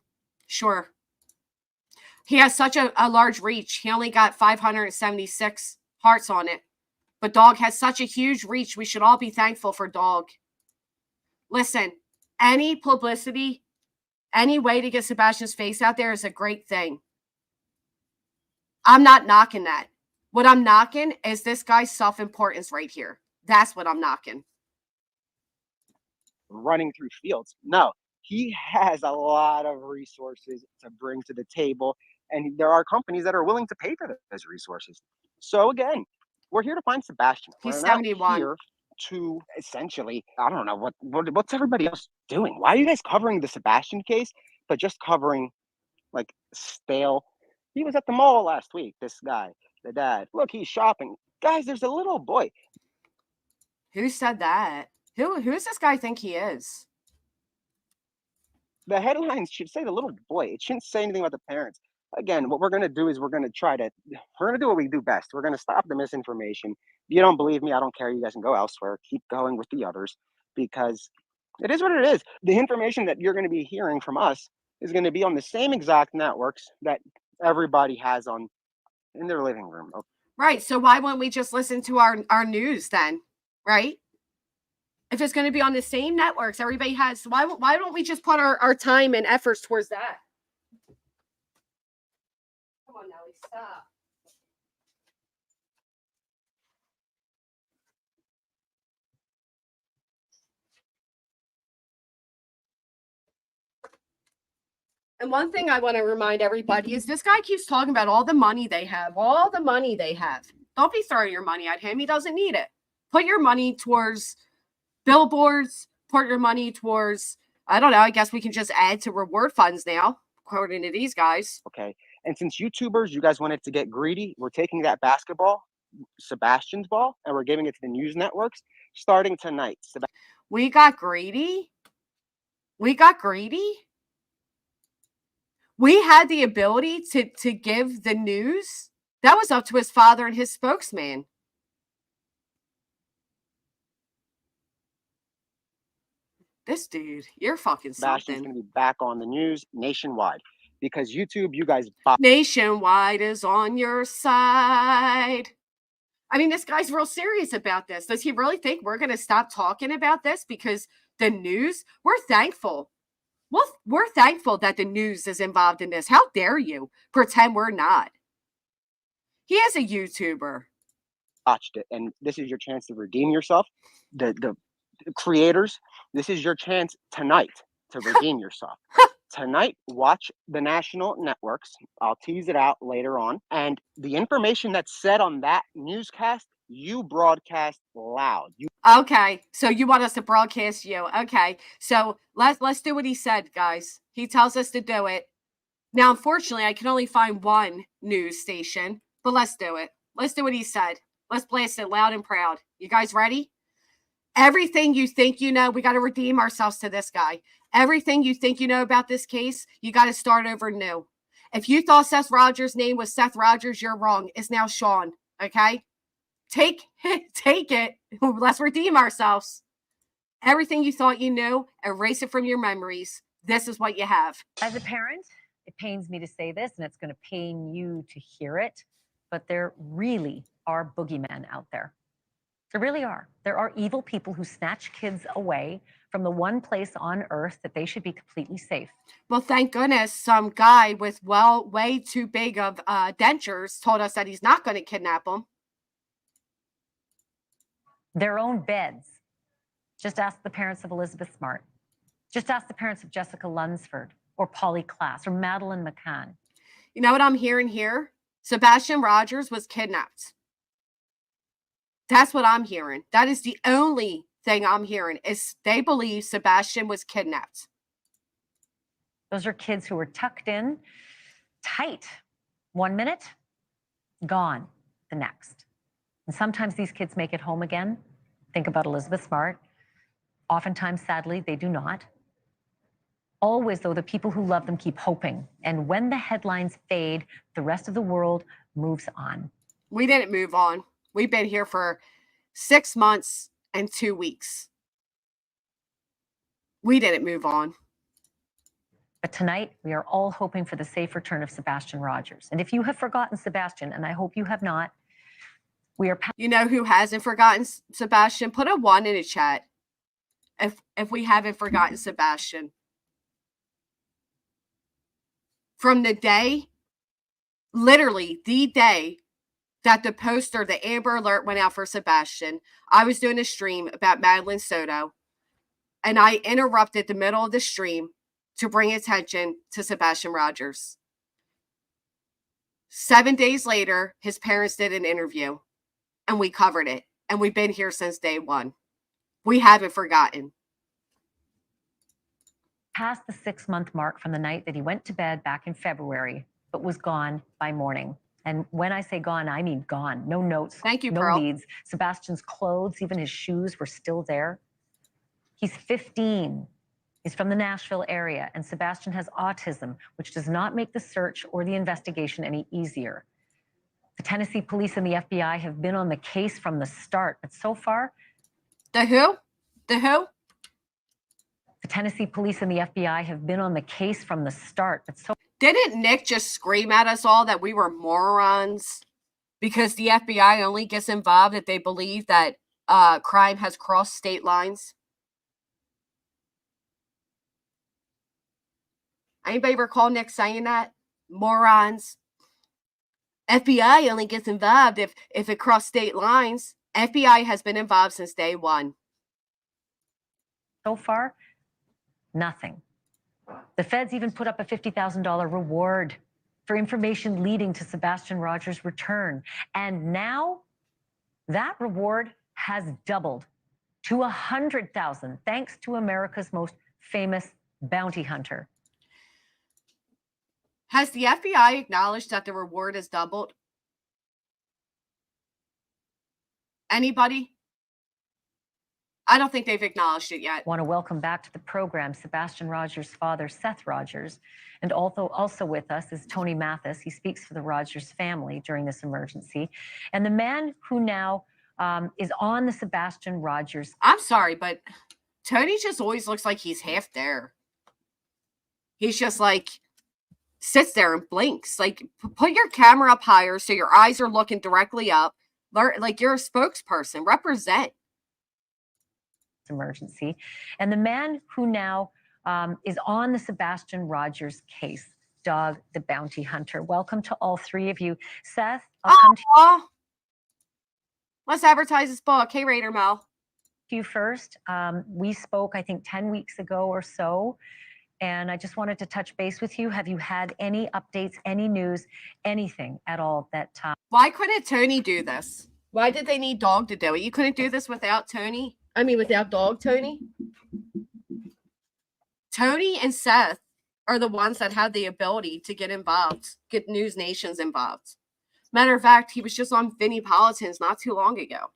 Sure. He has such a large reach. He only got 576 hearts on it. But dog has such a huge reach. We should all be thankful for dog. Listen, any publicity, any way to get Sebastian's face out there is a great thing. I'm not knocking that. What I'm knocking is this guy's self-importance right here. That's what I'm knocking. Running through fields. No, he has a lot of resources to bring to the table. And there are companies that are willing to pay for those resources. So again, we're here to find Sebastian. He's We're 71. not here to essentially, I don't know, what's everybody else doing? Why are you guys covering the Sebastian case, but just covering like stale? He was at the mall last week, this guy, the dad. Look, he's shopping. Guys, there's a little boy. Who said that? Who does this guy think he is? The headlines should say the little boy. It shouldn't say anything about the parents. Again, what we're going to do is we're going to do what we do best. We're going to stop the misinformation. If you don't believe me, I don't care. You guys can go elsewhere. Keep going with the others because it is what it is. The information that you're going to be hearing from us is going to be on the same exact networks that everybody has on in their living room. Okay? Right. So why wouldn't we just listen to our news then? Right? If it's going to be on the same networks everybody has, why don't we just put our time and efforts towards that? Come on, Nelly, stop. And one thing I want to remind everybody is this guy keeps talking about all the money they have, all the money they have. Don't be throwing your money at him. He doesn't need it. Put your money towards billboards, put your money towards, I don't know, I guess we can just add to reward funds now, according to these guys. Okay. And since YouTubers, you guys wanted to get greedy, we're taking that basketball, Sebastian's ball, and we're giving it to the news networks starting tonight. We got greedy? We got greedy? We had the ability to give the news? That was up to his father and his spokesman. This dude, you're fucking Sebastian's something. going to be back on the news nationwide because YouTube, you guys nationwide is on your side. I mean, this guy's real serious about this. Does he really think we're going to stop talking about this because the news? We're thankful. Well, we're thankful that the news is involved in this. How dare you pretend we're not? He is a YouTuber. Watched it, and this is your chance to redeem yourself. The creators, this is your chance tonight to redeem yourself. Tonight, watch the national networks. I'll tease it out later on. And the information that's said on that newscast, you broadcast loud. Okay, so you want us to broadcast you. Okay, so let's do what he said, guys. He tells us to do it. Now, unfortunately, I can only find one news station, but let's do it. Let's do what he said. Let's blast it loud and proud. You guys ready? Everything you think you know, we got to redeem ourselves to this guy. Everything you think you know about this case, you got to start over new. If you thought Seth Rogers' name was Seth Rogers, you're wrong. It's now Sean, Okay? Take it. Let's redeem ourselves. Everything you thought you knew, erase it from your memories. This is what you have. As a parent, it pains me to say this, and it's going to pain you to hear it, but there really are boogeymen out there. There really are. There are evil people who snatch kids away from the one place on earth that they should be completely safe. Well, thank goodness some guy with, well, way too big of dentures told us that he's not going to kidnap them. Their own beds. Just ask the parents of Elizabeth Smart. Just ask the parents of Jessica Lunsford or Polly Klaas or Madeline McCann. You know what I'm hearing here? Sebastian Rogers was kidnapped. That's what I'm hearing. That is the only thing I'm hearing is they believe Sebastian was kidnapped. Those are kids who were tucked in tight 1 minute, gone the next. And sometimes these kids make it home again. Think about Elizabeth Smart. Oftentimes, sadly, they do not. Always, though, the people who love them keep hoping. And when the headlines fade, the rest of the world moves on. We didn't move on. We've been here for 6 months and 2 weeks. We didn't move on. But tonight, we are all hoping for the safe return of Sebastian Rogers. And if you have forgotten Sebastian, and I hope you have not, we are... You know who hasn't forgotten Sebastian? Put a 1 in the chat. If we haven't forgotten Sebastian. From the day, literally the day that the poster, the Amber Alert went out for Sebastian, I was doing a stream about Madeline Soto, and I interrupted the middle of the stream to bring attention to Sebastian Rogers. 7 days later, his parents did an interview, and we covered it, and we've been here since day one. We haven't forgotten. Past the 6-month mark from the night that he went to bed back in February, but was gone by morning. And when I say gone, I mean gone. No notes, Thank you, no Pearl. leads. Sebastian's clothes, even his shoes, were still there. He's 15. He's from the Nashville area, and Sebastian has autism, which does not make the search or the investigation any easier. The Tennessee police and the FBI have been on the case from the start, but so far... The who? The who? The Tennessee police and the FBI have been on the case from the start, but so... Didn't Nick just scream at us all that we were morons because the FBI only gets involved if they believe that crime has crossed state lines? Anybody recall Nick saying that? Morons. FBI only gets involved if it crossed state lines. FBI has been involved since day one. So far, nothing. The feds even put up a $50,000 reward for information leading to Sebastian Rogers' return. And now that reward has doubled to $100,000, thanks to America's most famous bounty hunter. Has the FBI acknowledged that the reward has doubled? Anybody? I don't think they've acknowledged it yet. I want to welcome back to the program Sebastian Rogers' father, Seth Rogers. And also with us is Tony Mathis. He speaks for the Rogers family during this emergency. And the man who now is on the Sebastian Rogers. I'm sorry, but Tony just always looks like he's half there. He's just like, sits there and blinks. Like, put your camera up higher so your eyes are looking directly up. Like you're a spokesperson. Represent. Emergency. And the man who now is on the Sebastian Rogers case, Dog the Bounty Hunter. Welcome to all three of you. Seth, I'll come to let's advertise this book. Hey, Raider Mel. you first. We spoke, I think, 10 weeks ago or so, and I just wanted to touch base with you. Have you had any updates, any news, anything at all that... Why couldn't Tony do this? Why did they need Dog to do it? You couldn't do this without Tony? I mean, without Dog, Tony? Tony and Seth are the ones that have the ability to get involved, get News Nations involved. Matter of fact, he was just on Vinnie Politan's not too long ago.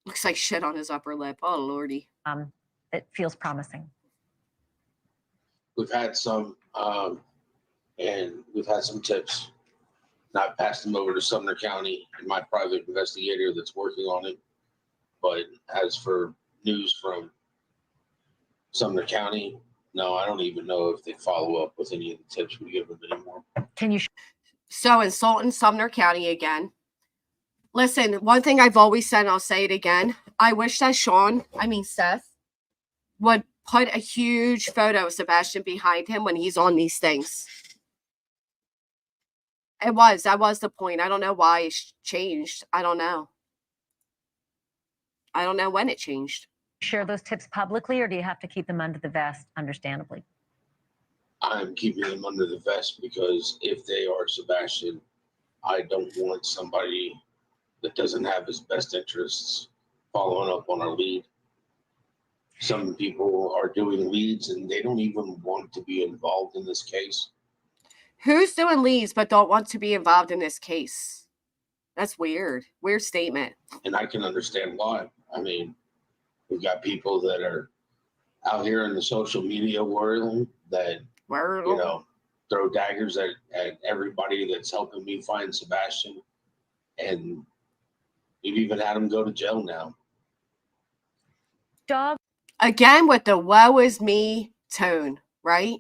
Looks like shit on his upper lip. Oh, Lordy. It feels promising. We've had some, and we've had some tips. And I passed them over to Sumner County and my private investigator that's working on it. But as for news from Sumner County, no, I don't even know if they follow up with any of the tips we give them anymore. Can you So insulting Sumner County again. Listen, one thing I've always said, and I'll say it again. I wish that Seth, would put a huge photo of Sebastian behind him when he's on these things. That was the point. I don't know why it changed. I don't know. I don't know when it changed. share those tips publicly, or do you have to keep them under the vest, understandably? I'm keeping them under the vest because if they are Sebastian, I don't want somebody that doesn't have his best interests following up on our lead. Some people are doing leads and they don't even want to be involved in this case. Who's doing leads but don't want to be involved in this case? That's weird. Weird statement. And I can understand why. I mean, we've got people that are out here in the social media world that, you know, throw daggers at everybody that's helping me find Sebastian. And we've even had him go to jail now. Dog. Again with the woe is me tone, right?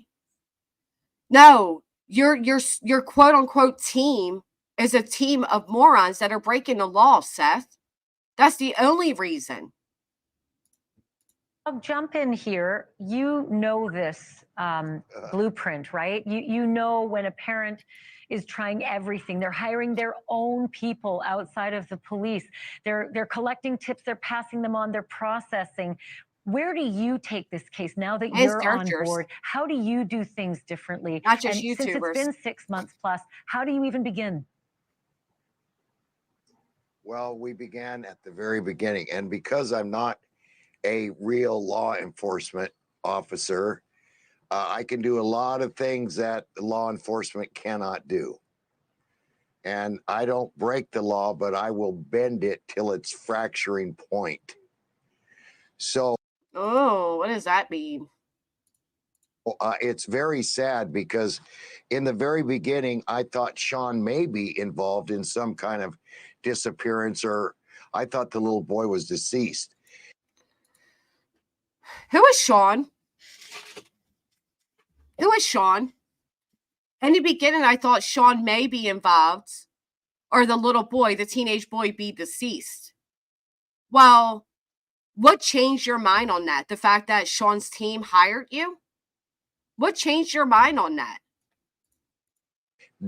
No, your quote unquote team is a team of morons that are breaking the law, Seth. That's the only reason. I'll jump in here. You know this blueprint, right? You know when a parent is trying everything. They're hiring their own people outside of the police. They're collecting tips. They're passing them on. They're processing. Where do you take this case now that you're on board? How do you do things differently? Not just and YouTubers. Since it's been 6 months plus, how do you even begin? Well, we began at the very beginning. And because I'm not a real law enforcement officer, I can do a lot of things that law enforcement cannot do. And I don't break the law, but I will bend it till its fracturing point. So, oh, what does that mean? it's very sad because in the very beginning, I thought Sean may be involved in some kind of disappearance, or I thought the little boy was deceased. Who is Sean? Who is Sean? In the beginning, I thought Sean may be involved, or the little boy, the teenage boy, be deceased. Well, what changed your mind on that? The fact that Sean's team hired you? What changed your mind on that?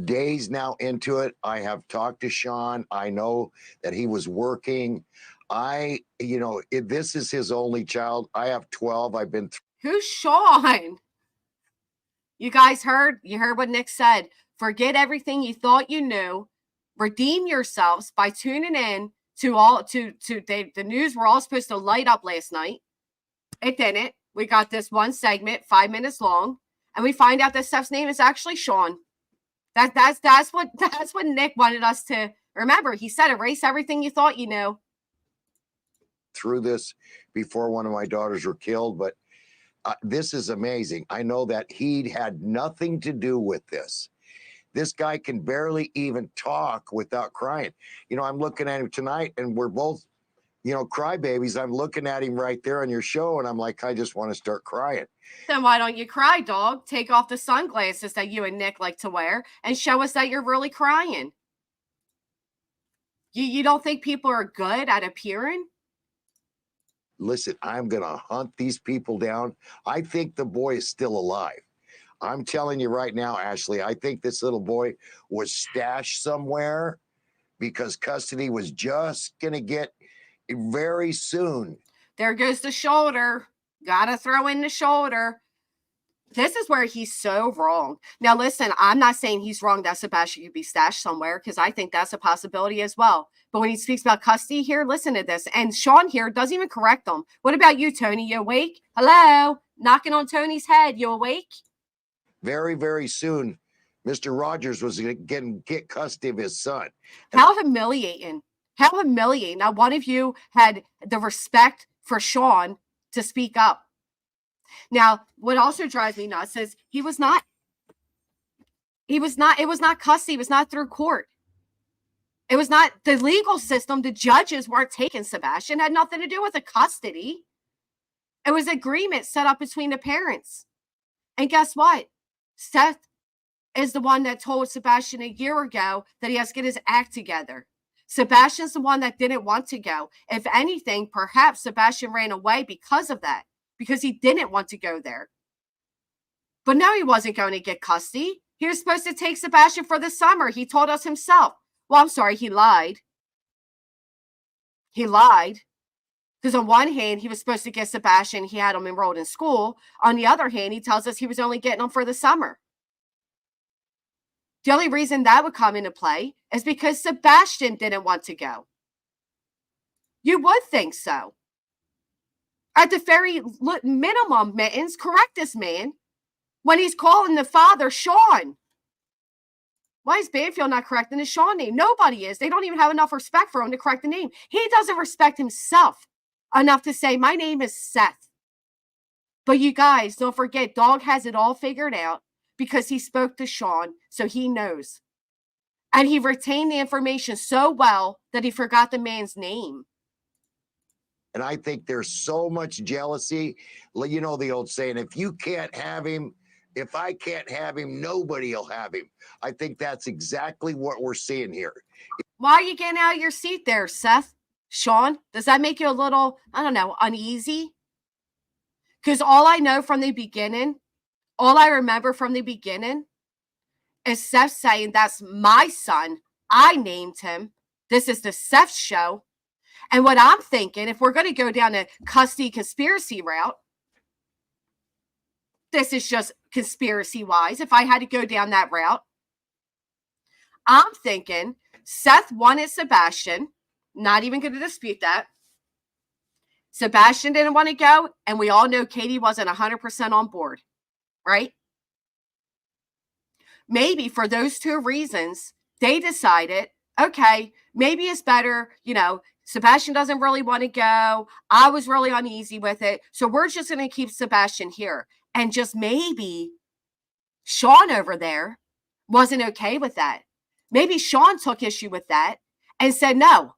Days now into it, I have talked to Sean. I know that he was working. This is his only child. I have 12. I've been. Who's Sean? You guys heard? You heard what Nick said. Forget everything you thought you knew. Redeem yourselves by tuning in to the news. We're all supposed to light up last night. It didn't. We got this one segment, 5 minutes long, and we find out that Seth's name is actually Sean. That's what Nick wanted us to remember. He said, erase everything you thought you knew. Through this before one of my daughters were killed, but this is amazing. I know that he had nothing to do with this. This guy can barely even talk without crying. You know, I'm looking at him tonight and we're both, crybabies. I'm looking at him right there on your show and I'm like, I just want to start crying. Then why don't you cry, dog? Take off the sunglasses that you and Nick like to wear and show us that you're really crying. You don't think people are good at appearing? Listen, I'm going to hunt these people down. I think the boy is still alive. I'm telling you right now, Ashley, I think this little boy was stashed somewhere because custody was just going to get very soon. There goes the shoulder. Gotta throw in the shoulder. This is where he's so wrong. Now, listen, I'm not saying he's wrong that Sebastian could be stashed somewhere because I think that's a possibility as well. But when he speaks about custody here, listen to this. And Sean here doesn't even correct them. What about you, Tony? You awake? Hello? Knocking on Tony's head. You awake? Very, very soon, Mr. Rogers was going to get custody of his son. How humiliating. How humiliating. Now, one of you had the respect for Sean to speak up. Now, what also drives me nuts is it was not custody. It was not through court. It was not the legal system. The judges weren't taking Sebastian. It had nothing to do with the custody. It was agreement set up between the parents. And guess what? Seth is the one that told Sebastian a year ago that he has to get his act together. Sebastian's the one that didn't want to go. If anything, perhaps Sebastian ran away because of that, because he didn't want to go there. But no, he wasn't going to get custody. He was supposed to take Sebastian for the summer. He told us himself. Well, I'm sorry, he lied. He lied. Because on one hand, he was supposed to get Sebastian. He had him enrolled in school. On the other hand, he tells us he was only getting him for the summer. The only reason that would come into play is because Sebastian didn't want to go. You would think so. At the very minimum, Mittens, correct this man when he's calling the father Sean. Why is Banfield not correcting his Sean name? Nobody is. They don't even have enough respect for him to correct the name. He doesn't respect himself enough to say, my name is Seth. But you guys, don't forget, Dog has it all figured out because he spoke to Sean, so he knows. And he retained the information so well that he forgot the man's name. And I think there's so much jealousy. You know the old saying, if you can't have him, if I can't have him, nobody will have him. I think that's exactly what we're seeing here. Why are you getting out of your seat there, Seth? Sean, does that make you a little, I don't know, uneasy? Because all I know from the beginning, all I remember from the beginning is Seth saying, that's my son. I named him. This is the Seth show. And what I'm thinking, if we're going to go down the custody conspiracy route, this is just conspiracy-wise, if I had to go down that route, I'm thinking Seth wanted Sebastian, not even going to dispute that. Sebastian didn't want to go, and we all know Katie wasn't 100% on board, right? Maybe for those two reasons, they decided, okay, maybe it's better, Sebastian doesn't really want to go. I was really uneasy with it. So we're just going to keep Sebastian here. And just maybe Sean over there wasn't okay with that. Maybe Sean took issue with that and said, no,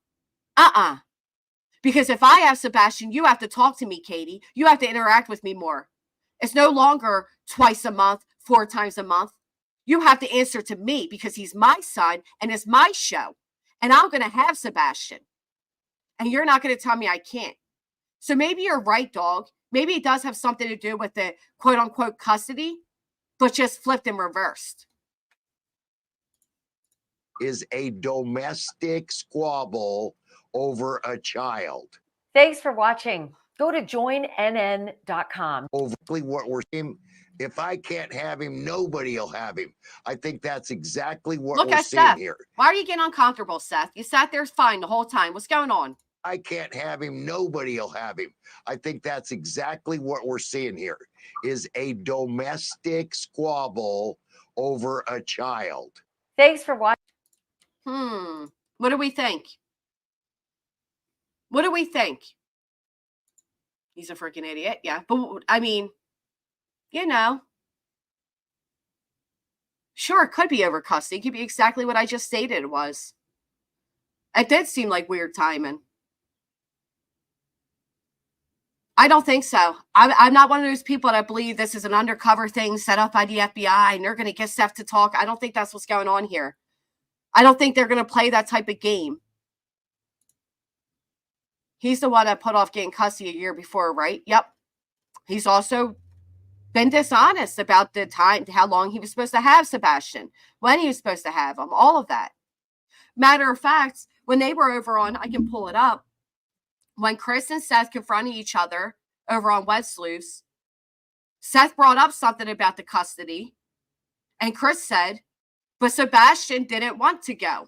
because if I have Sebastian, you have to talk to me, Katie. You have to interact with me more. It's no longer twice a month, 4 times a month. You have to answer to me because he's my son and it's my show. And I'm going to have Sebastian. And you're not going to tell me I can't. So maybe you're right, Dog. Maybe it does have something to do with the quote unquote custody, but just flipped and reversed. Is a domestic squabble over a child. Thanks for watching. Go to joinnn.com. Overly what we're seeing. If I can't have him, nobody will have him. I think that's exactly what we're seeing Seth. here. Why are you getting uncomfortable, Seth? You sat there fine the whole time. What's going on? I can't have him, nobody will have him. I think that's exactly what we're seeing here, is a domestic squabble over a child. Thanks for watching. What do we think? What do we think? He's a freaking idiot. Yeah. But I mean, sure, it could be over custody. It could be exactly what I just stated it was. It did seem like weird timing. I don't think so. I'm not one of those people that believe this is an undercover thing set up by the FBI and they're going to get Seth to talk. I don't think that's what's going on here. I don't think they're going to play that type of game. He's the one that put off getting custody a year before, right? Yep. He's also been dishonest about the time, how long he was supposed to have Sebastian, when he was supposed to have him, all of that. Matter of fact, when they were over on, I can pull it up, when Chris and Seth confronted each other over on Wedsluice, Seth brought up something about the custody, and Chris said, but Sebastian didn't want to go.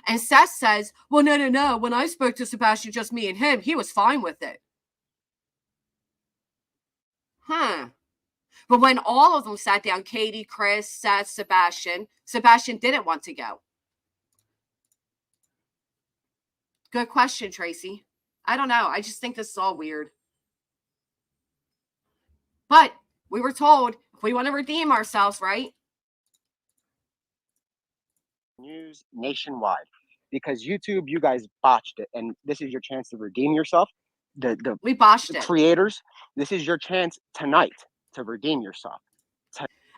And Seth says, well, no. When I spoke to Sebastian, just me and him, he was fine with it. But when all of them sat down, Katie, Chris, Seth, Sebastian didn't want to go. Good question, Tracy. I don't know. I just think this is all weird. But we were told if we want to redeem ourselves, right? News nationwide. because YouTube, you guys botched it, and this is your chance to redeem yourself. We botched The it. creators, this is your chance tonight to redeem yourself.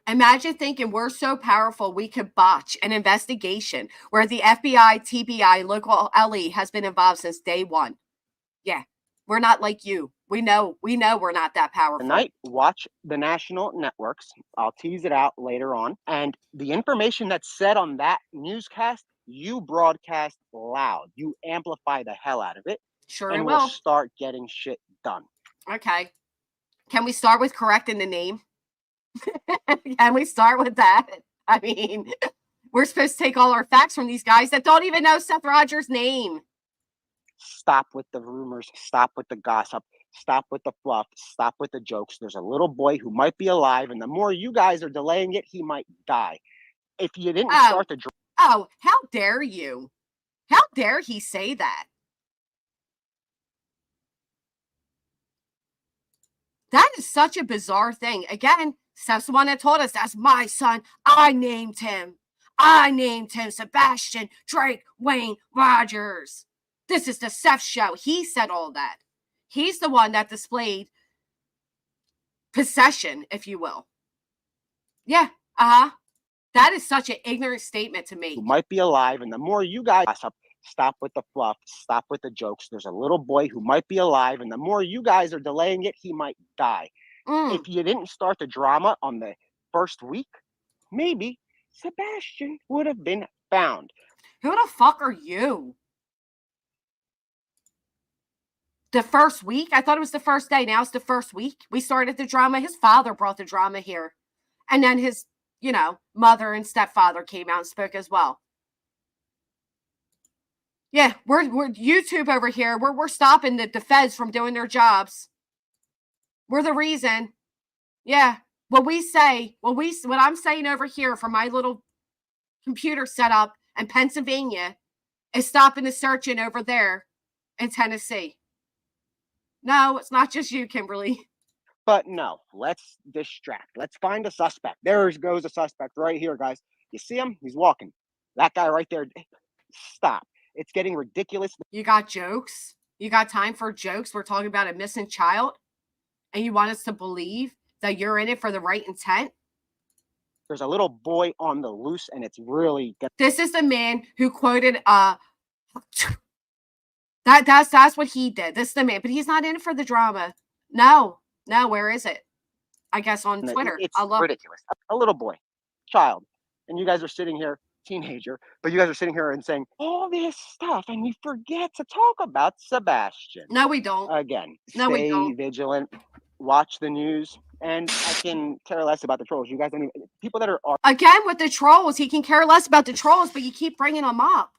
Imagine thinking we're so powerful we could botch an investigation where the FBI, TBI, local LE has been involved since day one. Yeah, we're not like you. We know we're not that powerful. Tonight, watch the national networks. I'll tease it out later on. And the information that's said on that newscast, you broadcast loud. You amplify the hell out of it. Sure and will. we'll start getting shit done. Okay. Can we start with correcting the name? Can we start with that? I mean, we're supposed to take all our facts from these guys that don't even know Seth Rogers' name. Stop with the rumors. Stop with the gossip. Stop with the fluff. Stop with the jokes. There's a little boy who might be alive, and the more you guys are delaying it, he might die. If you didn't start the... Oh, how dare you? How dare he say that? That is such a bizarre thing. Again, Seth's the one that told us, that's my son. I named him. Sebastian Drake Wayne Rogers. This is the Seth show. He said all that. He's the one that displayed possession, if you will. Yeah, that is such an ignorant statement to make. Who might be alive, and the more you guys stop with the fluff, stop with the jokes. There's a little boy who might be alive, and the more you guys are delaying it, he might die. If you didn't start the drama on the first week, maybe Sebastian would have been found. Who the fuck are you? The first week? I thought it was the first day. Now it's the first week. We started the drama. His father brought the drama here. And then his, mother and stepfather came out and spoke as well. Yeah, we're YouTube over here. We're stopping the feds from doing their jobs. We're the reason. Yeah. What I'm saying over here from my little computer setup in Pennsylvania is stopping the searching over there in Tennessee. No, it's not just you, Kimberly. But no, let's distract. Let's find a suspect. There goes a suspect right here, guys. You see him? He's walking. That guy right there. Stop. It's getting ridiculous. You got jokes? You got time for jokes? We're talking about a missing child? And you want us to believe that you're in it for the right intent? There's a little boy on the loose, and it's really... This is the man who quoted... That's what he did. This is the man. But he's not in it for the drama. No, where is it? I guess on Twitter. It's ridiculous. A little boy, child. And you guys are sitting here, teenager, but you guys are sitting here and saying all this stuff, and we forget to talk about Sebastian. No, we don't. Again, we don't. Stay vigilant. Watch the news. And I can care less about the trolls. You guys don't even... People that are... Again, with the trolls, he can care less about the trolls, but you keep bringing them up.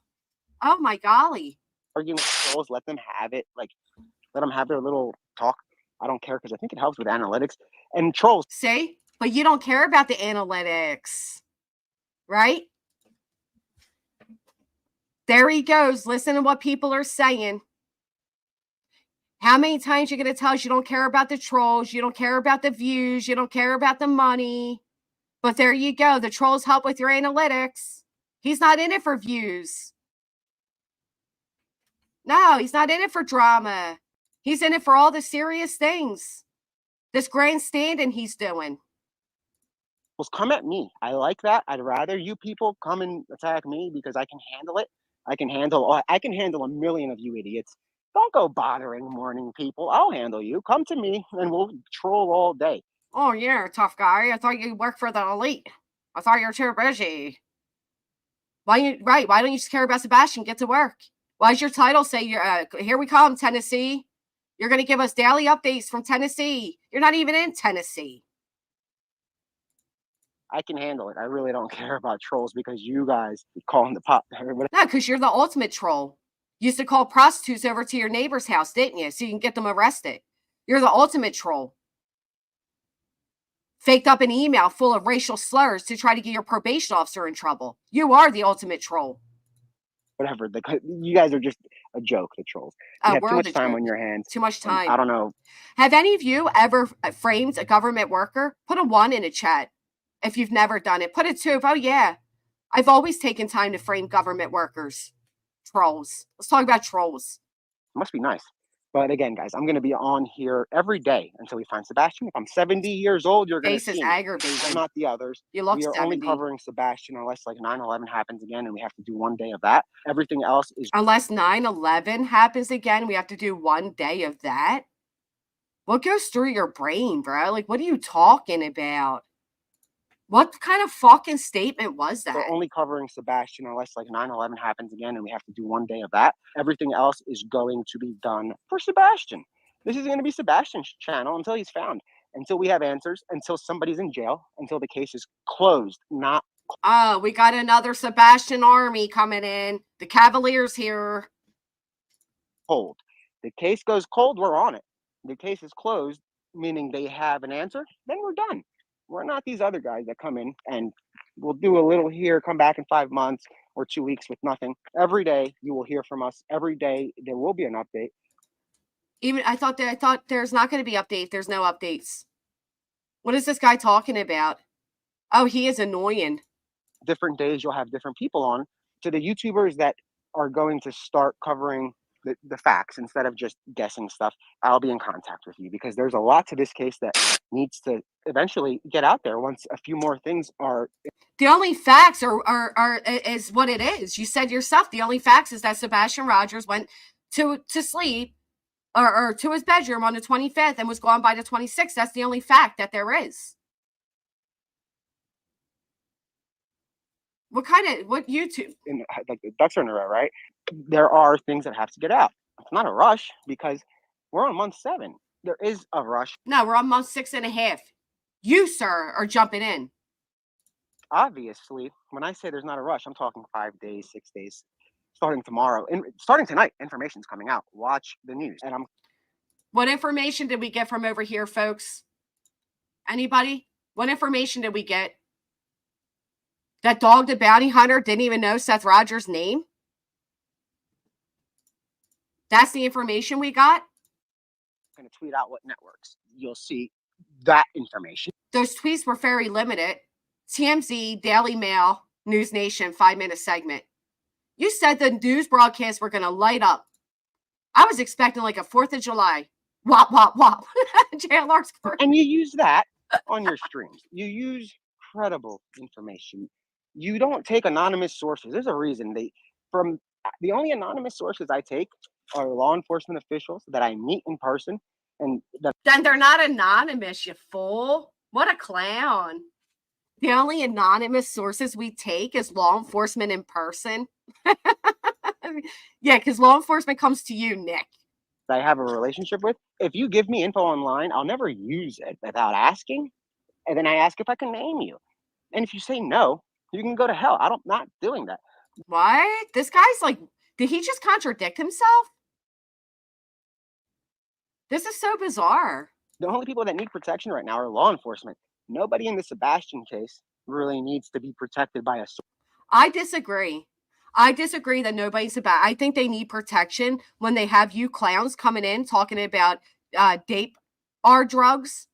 Oh, my golly. Arguing with trolls, let them have it. Let them have their little talk. I don't care, because I think it helps with analytics. And trolls... See? But you don't care about the analytics. Right? There he goes. Listen to what people are saying. How many times you're going to tell us you don't care about the trolls, you don't care about the views, you don't care about the money. But there you go. The trolls help with your analytics. He's not in it for views. No, he's not in it for drama. He's in it for all the serious things. This grandstanding he's doing. Well, come at me. I like that. I'd rather you people come and attack me because I can handle it. I can handle a million of you idiots. Don't go bothering morning people. I'll handle you. Come to me and we'll troll all day. Oh, you're a tough guy. I thought you worked for the elite. I thought you were too busy. Why don't you just care about Sebastian? Get to work. Why does your title say here we come, Tennessee? You're going to give us daily updates from Tennessee. You're not even in Tennessee. I can handle it. I really don't care about trolls because you guys call them the pop. No, because you're the ultimate troll. You used to call prostitutes over to your neighbor's house, didn't you? So you can get them arrested. You're the ultimate troll. Faked up an email full of racial slurs to try to get your probation officer in trouble. You are the ultimate troll. Whatever. You guys are just a joke, the trolls. You have too much time on your hands. Too much time. I don't know. Have any of you ever framed a government worker? Put a 1 in a chat. If you've never done it, put a 2. Oh, yeah. I've always taken time to frame government workers. Trolls. Let's talk about trolls. Must be nice. But again, guys, I'm going to be on here every day until we find Sebastian. If I'm 70 years old, you're going to Face is see me. aggravating. I'm not the others. You look We are 70. only covering Sebastian unless like 9/11 happens again and we have to do one day of that. Everything else is Unless 9/11 happens again, we have to do one day of that. What goes through your brain, bro? Like, what are you talking about? What kind of fucking statement was that? we're only covering Sebastian unless like 9/11 happens again and we have to do one day of that. Everything else is going to be done for Sebastian. This is going to be Sebastian's channel until he's found, until we have answers, until somebody's in jail, until the case is closed, not Oh, we got another Sebastian army coming in. The Cavaliers here. cold. The case goes cold, we're on it. The case is closed, meaning they have an answer, then we're done. We're not these other guys that come in and we'll do a little here, come back in 5 months or 2 weeks with nothing. Every day you will hear from us. Every day there will be an update. Even I thought there's not going to be updates. There's no updates. What is this guy talking about? Oh, he is annoying. Different days you'll have different people on. To the YouTubers that are going to start covering the facts instead of just guessing stuff, I'll be in contact with you because there's a lot to this case that needs to eventually get out there once a few more things are. The only facts is what it is. You said yourself, the only facts is that Sebastian Rogers went to sleep or to his bedroom on the 25th and was gone by the 26th. That's the only fact that there is. What YouTube? Like the ducks are in a row, right? There are things that have to get out. It's not a rush because we're on month 7. There is a rush. No, we're on month 6.5. You, sir, are jumping in. Obviously, when I say there's not a rush, I'm talking 5 days, 6 days. Starting tomorrow and starting tonight, information's coming out. Watch the news. And What information did we get from over here, folks? Anybody? What information did we get? That Dog the Bounty Hunter didn't even know Seth Rogers' name? That's the information we got? I'm going to tweet out what networks. You'll see that information. Those tweets were very limited. TMZ, Daily Mail, News Nation, 5-minute segment. You said the news broadcasts were going to light up. I was expecting like a 4th of July. Wop, wop, wop. JLR's court. And you use that on your streams. You use credible information. You don't take anonymous sources. There's a reason. The only anonymous sources I take are law enforcement officials that I meet in person. And then they're not anonymous, you fool. What a clown. The only anonymous sources we take is law enforcement in person. Yeah, because law enforcement comes to you, Nick. I have a relationship with. If you give me info online, I'll never use it without asking. And then I ask if I can name you. And if you say no, you can go to hell. I'm not doing that. What? This guy's like, did he just contradict himself? This is so bizarre. The only people that need protection right now are law enforcement. Nobody in the Sebastian case really needs to be protected by a source. I disagree. I disagree that nobody's about. I think they need protection when they have you clowns coming in talking about DAPE are drugs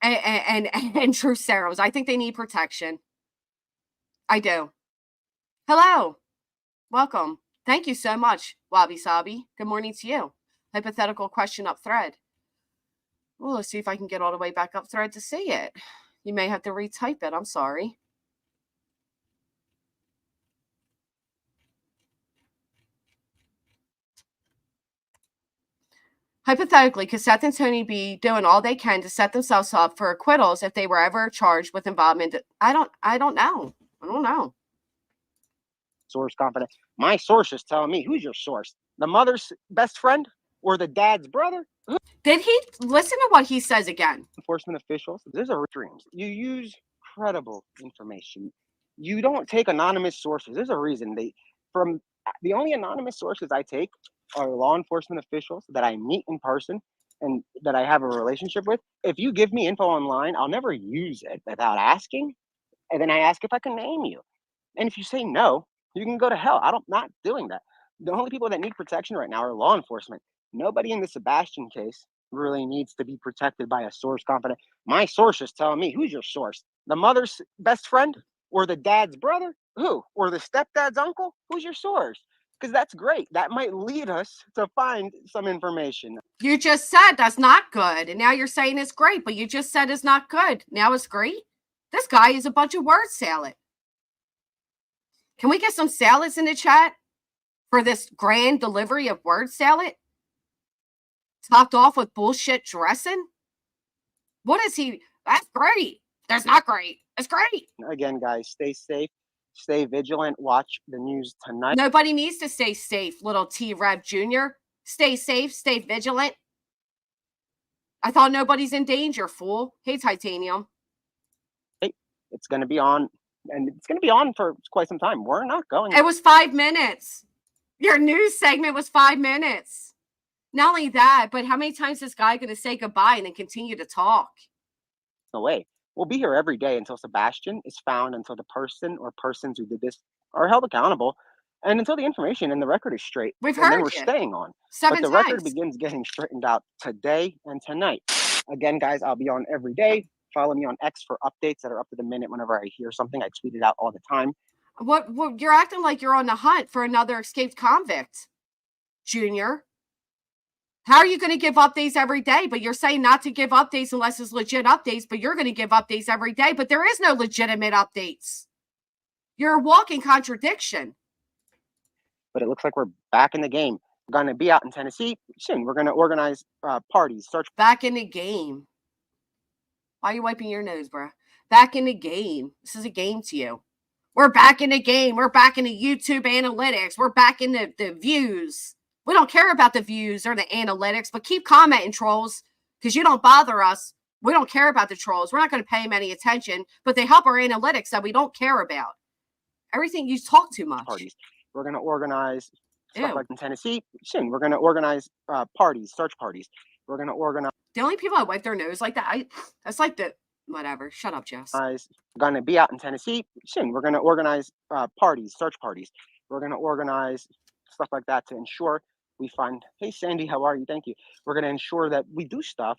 and true serums. I think they need protection. I do. Hello. Welcome. Thank you so much, Wabi Sabi. Good morning to you. Hypothetical question up thread. Well, let's see if I can get all the way back up thread to see it. You may have to retype it. I'm sorry. Hypothetically, could Seth and Tony be doing all they can to set themselves up for acquittals if they were ever charged with involvement? I don't know. I don't know. Source confident. My sources tell me. Who's your source? The mother's best friend or the dad's brother? Did he listen to what he says again? Enforcement officials. There's a dreams. You use credible information. You don't take anonymous sources. There's a reason. The only anonymous sources I take are law enforcement officials that I meet in person and that I have a relationship with. If you give me info online, I'll never use it without asking. And then I ask if I can name you. And if you say no, you can go to hell. I'm not doing that. The only people that need protection right now are law enforcement. Nobody in the Sebastian case really needs to be protected by a source confident. My sources tell me. Who's your source? The mother's best friend or the dad's brother? Who? Or the stepdad's uncle? Who's your source? because that's great. That might lead us to find some information. You just said that's not good, and now you're saying it's great, but you just said it's not good. Now it's great? This guy is a bunch of word salad. Can we get some salads in the chat for this grand delivery of word salad? Topped off with bullshit dressing? What is he? That's great. That's not great. It's great. Again, guys, stay safe, stay vigilant, watch the news tonight. Nobody needs to stay safe, little T-Rev Jr. Stay safe, stay vigilant. I thought nobody's in danger, fool. Hey, Titanium. It's going to be on, and it's going to be on for quite some time. We're not going. It was 5 minutes. Your news segment was 5 minutes. Not only that, but how many times is this guy going to say goodbye and then continue to talk? Away. We'll be here every day until Sebastian is found, until the person or persons who did this are held accountable, and until the information and the record is straight. We've and heard then we're you. staying on. 7 but the times. record begins getting straightened out today and tonight. Again, guys, I'll be on every day. Follow me on X for updates that are up to the minute. Whenever I hear something, I tweet it out all the time. What you're acting like you're on the hunt for another escaped convict, Junior. How are you going to give updates every day? But you're saying not to give updates unless it's legit updates, but you're going to give updates every day, but there is no legitimate updates. You're a walking contradiction. But it looks like we're back in the game. We're going to be out in Tennessee soon. We're going to organize parties, search. Back in the game. Why are you wiping your nose, bro? Back in the game. This is a game to you. We're back in the game. We're back in the YouTube analytics. We're back in the views. We don't care about the views or the analytics, but keep commenting, trolls, because you don't bother us. We don't care about the trolls. We're not going to pay them any attention, but they help our analytics that we don't care about. Everything, you talk too much. Parties. We're going to organize stuff Ew. like in Tennessee soon. We're going to organize parties, search parties. We're going to organize. The only people that wipe their nose like that, that's like the, whatever. Shut up, Jess. Going to be out in Tennessee soon. We're going to organize parties, search parties. We're going to organize stuff like that to ensure we find, hey, Sandy, how are you? Thank you. We're going to ensure that we do stuff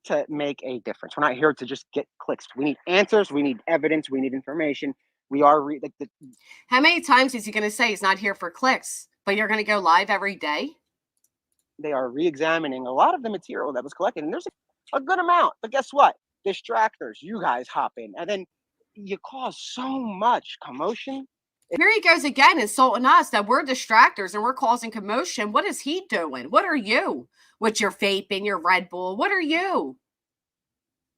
to make a difference. We're not here to just get clicks. We need answers. We need evidence. We need information. We are How many times is he going to say he's not here for clicks, but you're going to go live every day? They are re-examining a lot of the material that was collected, and there's a good amount. But guess what? Distractors. You guys hop in, and then you cause so much commotion. Here he goes again, insulting us that we're distractors and we're causing commotion. What is he doing? What are you with your vape and your Red Bull? What are you?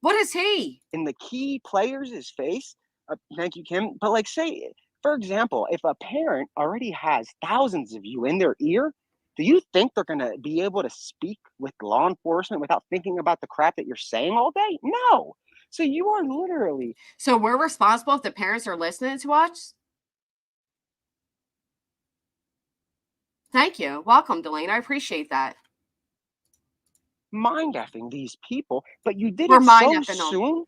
What is he? In the key players' face. Thank you, Kim. But like, say, for example, if a parent already has thousands of you in their ear, do you think they're going to be able to speak with law enforcement without thinking about the crap that you're saying all day? No. So you are literally. So we're responsible if the parents are listening to us? Thank you. Welcome, Delane. I appreciate that. Mind-effing these people, but you did We're it so mind-effing soon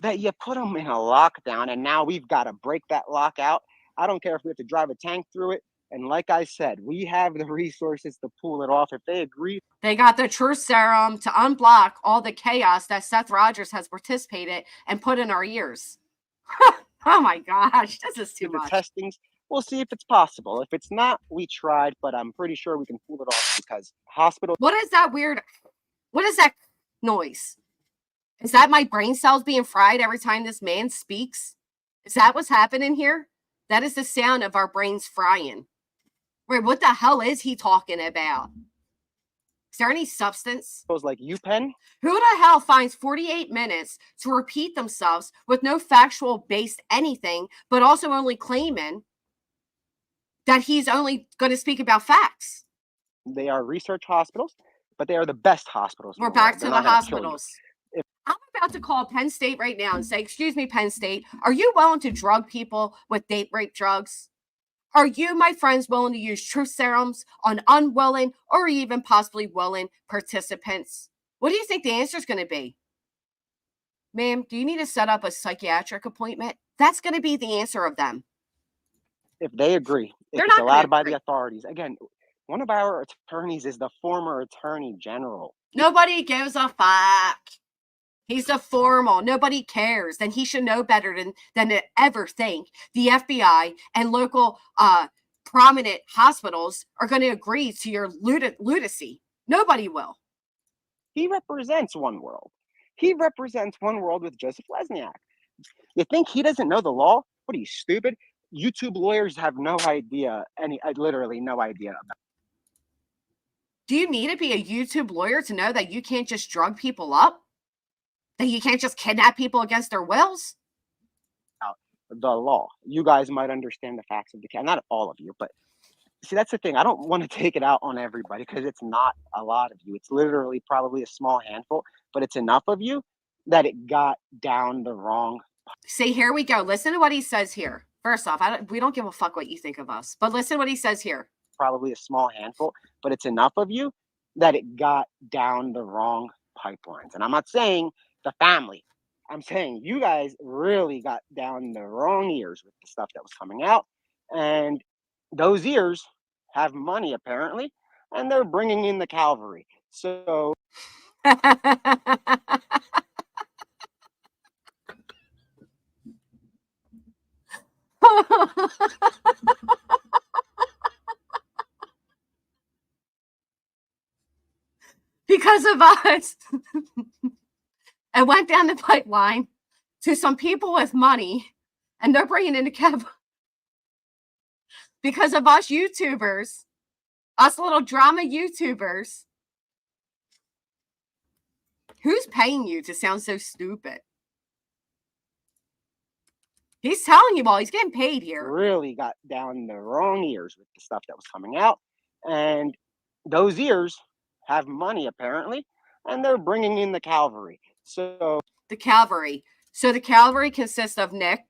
that you put them in a lockdown, and now we've got to break that lockout. I don't care if we have to drive a tank through it. And like I said, we have the resources to pull it off if they agree. They got the truth serum to unblock all the chaos that Seth Rogers has participated and put in our ears. Oh my gosh, this is too much. The testings. We'll see if it's possible. If it's not, we tried, but I'm pretty sure we can pull it off because hospitals. What is that weird? What is that noise? Is that my brain cells being fried every time this man speaks? Is that what's happening here? That is the sound of our brains frying. Wait, what the hell is he talking about? Is there any substance? Like UPenn? Who the hell finds 48 minutes to repeat themselves with no factual based anything, but also only claiming that he's only going to speak about facts? They are research hospitals, but they are the best hospitals. We're back to the hospitals. I'm about to call Penn State right now and say, excuse me, Penn State, are you willing to drug people with date rape drugs? Are you, my friends, willing to use truth serums on unwilling or even possibly willing participants? What do you think the answer is going to be? Ma'am, do you need to set up a psychiatric appointment? That's going to be the answer of them. If they agree, if They're it's not allowed by agree. the authorities. Again, one of our attorneys is the former attorney general. Nobody gives a fuck. He's a formal. Nobody cares. Then he should know better than to ever think the FBI and local prominent hospitals are going to agree to your lunacy. Nobody will. He represents one world. He represents one world with Joseph Lesniak. You think he doesn't know the law? What are you, stupid? YouTube lawyers have no idea, literally no idea about. Do you need to be a YouTube lawyer to know that you can't just drug people up? That you can't just kidnap people against their wills? The law. You guys might understand the facts of the case. Not all of you, but see, that's the thing. I don't want to take it out on everybody because it's not a lot of you. It's literally probably a small handful, but it's enough of you that it got down the wrong. See, here we go. Listen to what he says here. First off, we don't give a fuck what you think of us, but listen to what he says here. Probably a small handful, but it's enough of you that it got down the wrong pipelines. And I'm not saying the family. I'm saying you guys really got down the wrong ears with the stuff that was coming out. And those ears have money, apparently, and they're bringing in the cavalry. So because of us, it went down the pipeline to some people with money, and they're bringing in the cavalry. Because of us YouTubers, us little drama YouTubers. Who's paying you to sound so stupid? He's telling you all. He's getting paid here. Really got down the wrong ears with the stuff that was coming out. And those ears have money, apparently, and they're bringing in the cavalry. So the cavalry. So the cavalry consists of Nick,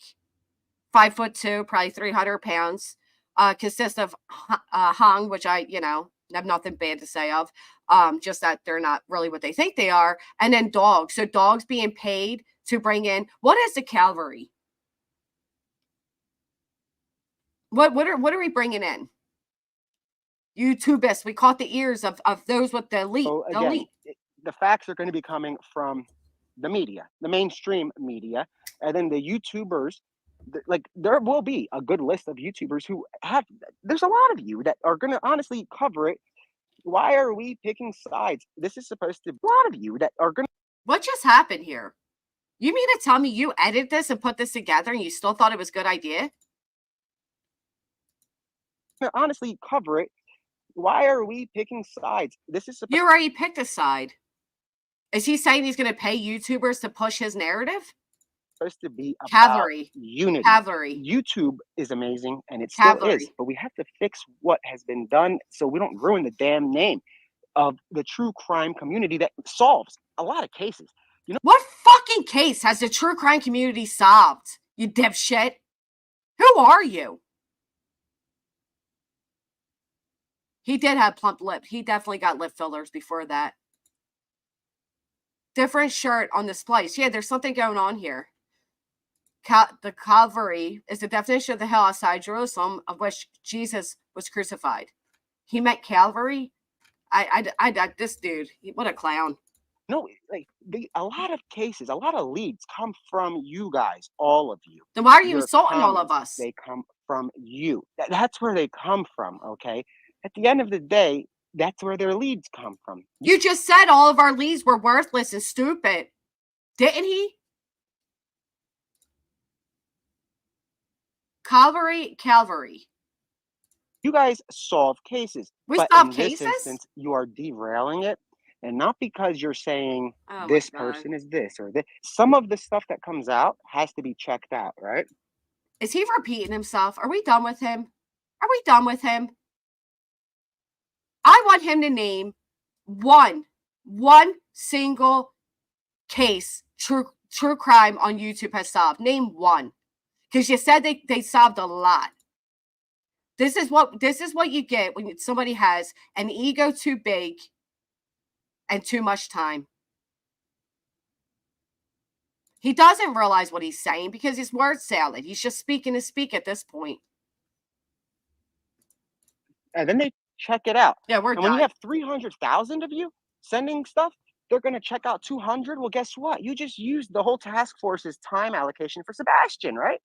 5'2", probably 300 pounds. Consists of Hung, which I, have nothing bad to say of. Just that they're not really what they think they are. And then Dogs. So Dogs being paid to bring in. What is the cavalry? What are we bringing in? YouTubists. We caught the ears of those with the elite. So again, the facts are going to be coming from the media, the mainstream media, and then the YouTubers. Like, there will be a good list of YouTubers who have. There's a lot of you that are going to honestly cover it. Why are we picking sides? This is supposed to be a lot of you that are going to. What just happened here? You mean to tell me you edited this and put this together and you still thought it was a good idea? Honestly cover it. Why are we picking sides? This is you already picked a side. Is he saying he's going to pay YouTubers to push his narrative? Supposed to be about cavalry. Unity. Cavalry. YouTube is amazing, and it cavalry. Still is, but we have to fix what has been done so we don't ruin the damn name of the true crime community that solves a lot of cases. What fucking case has the true crime community solved, you dipshit? Who are you? He did have plump lips. He definitely got lip fillers before that. Different shirt on this place. Yeah, there's something going on here. The Calvary is the definition of the hell outside Jerusalem of which Jesus was crucified. He meant Calvary. This dude, what a clown. No, like a lot of cases, a lot of leads come from you guys, all of you. Then why are you insulting all of us? They come from you. That's where they come from, okay? At the end of the day, that's where their leads come from. You just said all of our leads were worthless and stupid. Didn't he? Calvary. You guys solve cases. We solve cases? In this instance, you are derailing it. And not because you're saying this person is this or this. Some of the stuff that comes out has to be checked out, right? Is he repeating himself? Are we done with him? Are we done with him? I want him to name one single case true crime on YouTube has solved. Name one. Because you said they solved a lot. This is what you get when somebody has an ego too big and too much time. He doesn't realize what he's saying because his word salad. He's just speaking to speak at this point. And then they check it out. Yeah, we're done. When you have 300,000 of you sending stuff, they're going to check out 200. Well, guess what? You just used the whole task force's time allocation for Sebastian, right?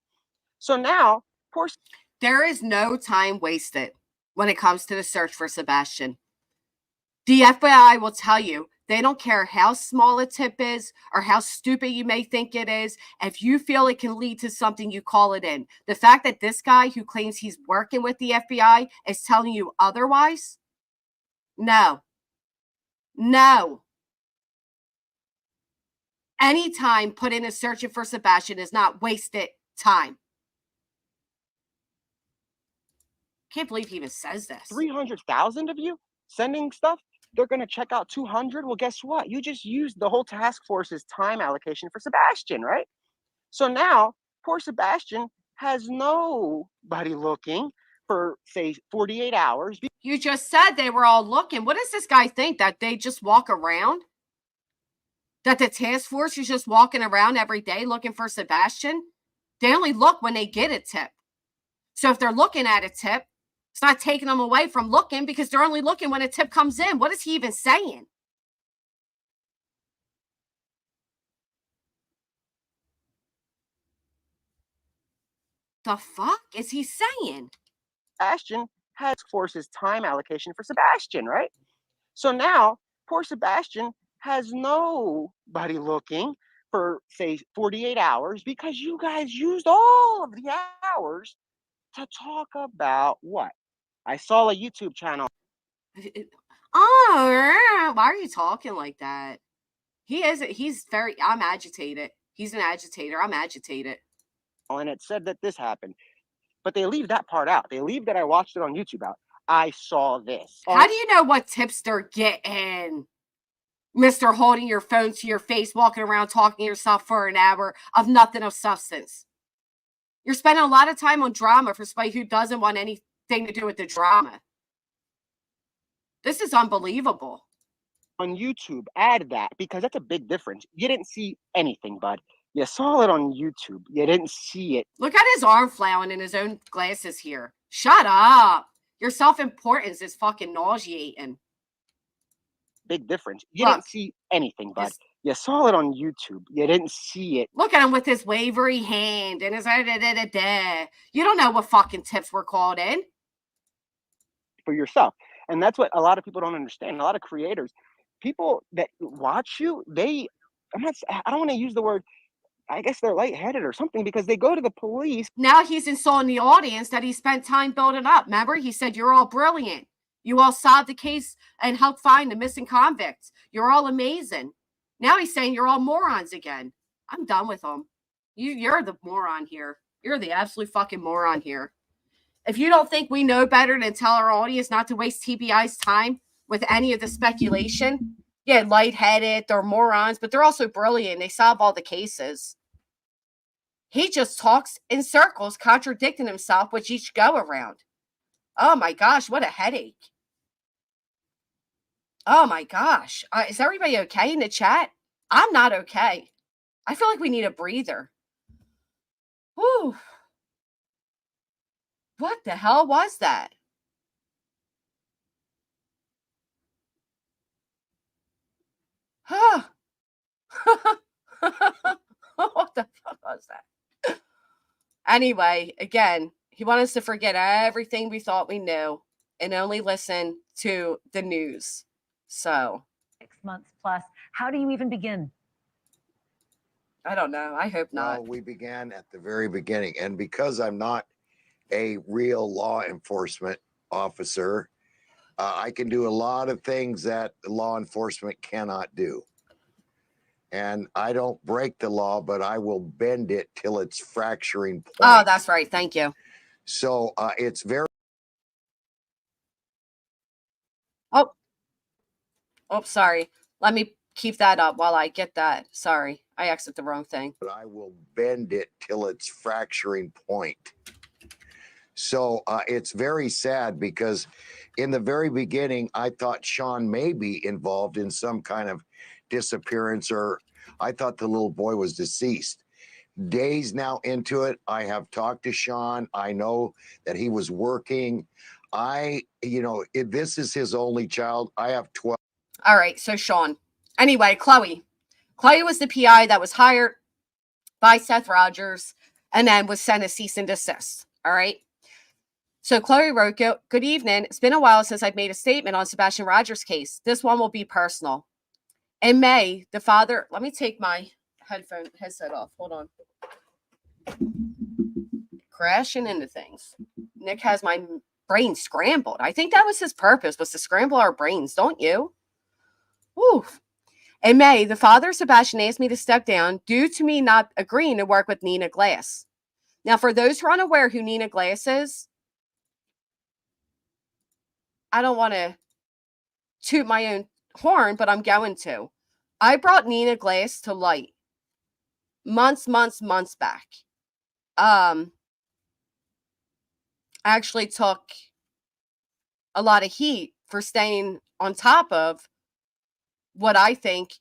So now, There is no time wasted when it comes to the search for Sebastian. The FBI will tell you they don't care how small a tip is or how stupid you may think it is. If you feel it can lead to something, you call it in. The fact that this guy who claims he's working with the FBI is telling you otherwise, no. Any time put in a searching for Sebastian is not wasted time. Can't believe he even says this. 300,000 of you sending stuff. They're going to check out 200. Well, guess what? You just used the whole task force's time allocation for Sebastian, right? So now poor Sebastian has nobody looking for, say, 48 hours. You just said they were all looking. What does this guy think? That they just walk around? That the task force is just walking around every day looking for Sebastian? They only look when they get a tip. So if they're looking at a tip, it's not taking them away from looking because they're only looking when a tip comes in. What is he even saying? The fuck is he saying? Sebastian has forces time allocation for Sebastian, right? So now poor Sebastian has nobody looking for, say, 48 hours because you guys used all of the hours to talk about what? I saw a YouTube channel. Oh, why are you talking like that? I'm agitated. He's an agitator. I'm agitated. And it said that this happened. But they leave that part out. They leave that I watched it on YouTube out. I saw this. How do you know what tips they're getting? Mr. holding your phone to your face, walking around talking to yourself for an hour of nothing of substance. You're spending a lot of time on drama for somebody who doesn't want anything to do with the drama. This is unbelievable. On YouTube, add that because that's a big difference. You didn't see anything, bud. You saw it on YouTube. You didn't see it. Look at his arm flailing in his own glasses here. Shut up. Your self-importance is fucking nauseating. Big difference. You didn't see anything, bud. You saw it on YouTube. You didn't see it. Look at him with his wavery hand and his You don't know what fucking tips were called in. For yourself. And that's what a lot of people don't understand. A lot of creators, people that watch you, I don't want to use the word, I guess they're lightheaded or something because they go to the police. Now he's insulting the audience that he spent time building up. Remember, he said, you're all brilliant. You all solved the case and helped find the missing convicts. You're all amazing. Now he's saying you're all morons again. I'm done with him. You're the moron here. You're the absolute fucking moron here. If you don't think we know better than tell our audience not to waste TBI's time with any of the speculation, yeah, lightheaded, they're morons, but they're also brilliant. They solve all the cases. He just talks in circles, contradicting himself with each go around. Oh my gosh, what a headache. Oh my gosh. Is everybody okay in the chat? I'm not okay. I feel like we need a breather. Whew. What the hell was that? Huh. What the fuck was that? Anyway, again, he wanted us to forget everything we thought we knew and only listen to the news. So 6 months plus. How do you even begin? I don't know. I hope not. Well, we began at the very beginning. And because I'm not a real law enforcement officer, I can do a lot of things that law enforcement cannot do. And I don't break the law, but I will bend it till it's fracturing point. Oh, that's right. Thank you. So it's very. Oh, sorry. Let me keep that up while I get that. Sorry, I exited the wrong thing. But I will bend it till it's fracturing point. So it's very sad because in the very beginning, I thought Sean may be involved in some kind of disappearance, or I thought the little boy was deceased. Days now into it, I have talked to Sean. I know that he was working. This is his only child. I have 12. All right, so Sean. Anyway, Chloe. Chloe was the PI that was hired by Seth Rogers and then was sent a cease and desist. All right. So Chloe wrote, good evening. It's been a while since I've made a statement on Sebastian Rogers' case. This one will be personal. In May, the father, let me take my headset off. Hold on. Crashing into things. Nick has my brain scrambled. I think that was his purpose, was to scramble our brains, don't you? Woo. In May, the father of Sebastian asked me to step down due to me not agreeing to work with Nina Glass. Now, for those who are unaware who Nina Glass is, I don't want to toot my own horn, but I'm going to. I brought Nina Glass to light months back. I actually took a lot of heat for staying on top of what I think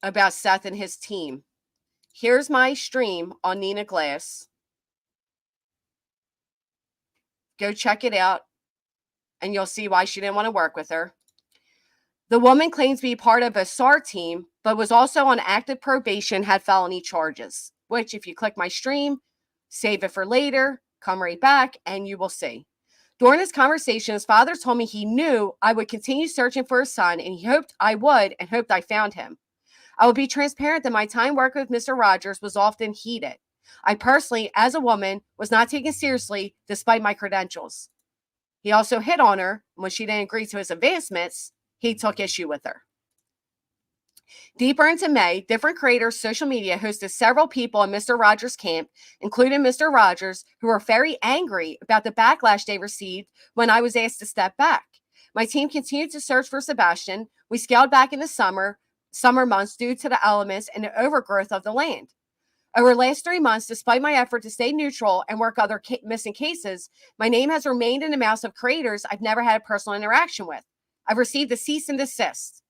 about Seth and his team. Here's my stream on Nina Glass. Go check it out, and you'll see why she didn't want to work with her. The woman claims to be part of a SAR team, but was also on active probation, had felony charges, which if you click my stream, save it for later, come right back, and you will see. During this conversation, his father told me he knew I would continue searching for his son, and he hoped I would and hoped I found him. I will be transparent that my time working with Mr. Rogers was often heated. I personally, as a woman, was not taken seriously despite my credentials. He also hit on her. When she didn't agree to his advancements, he took issue with her. Deeper into May, different creators, social media hosted several people in Mr. Rogers' camp, including Mr. Rogers, who were very angry about the backlash they received when I was asked to step back. My team continued to search for Sebastian. We scaled back in the summer months due to the elements and the overgrowth of the land. Over the last 3 months, despite my effort to stay neutral and work other missing cases, my name has remained in the mouths of creators I've never had a personal interaction with. I've received a cease and desist.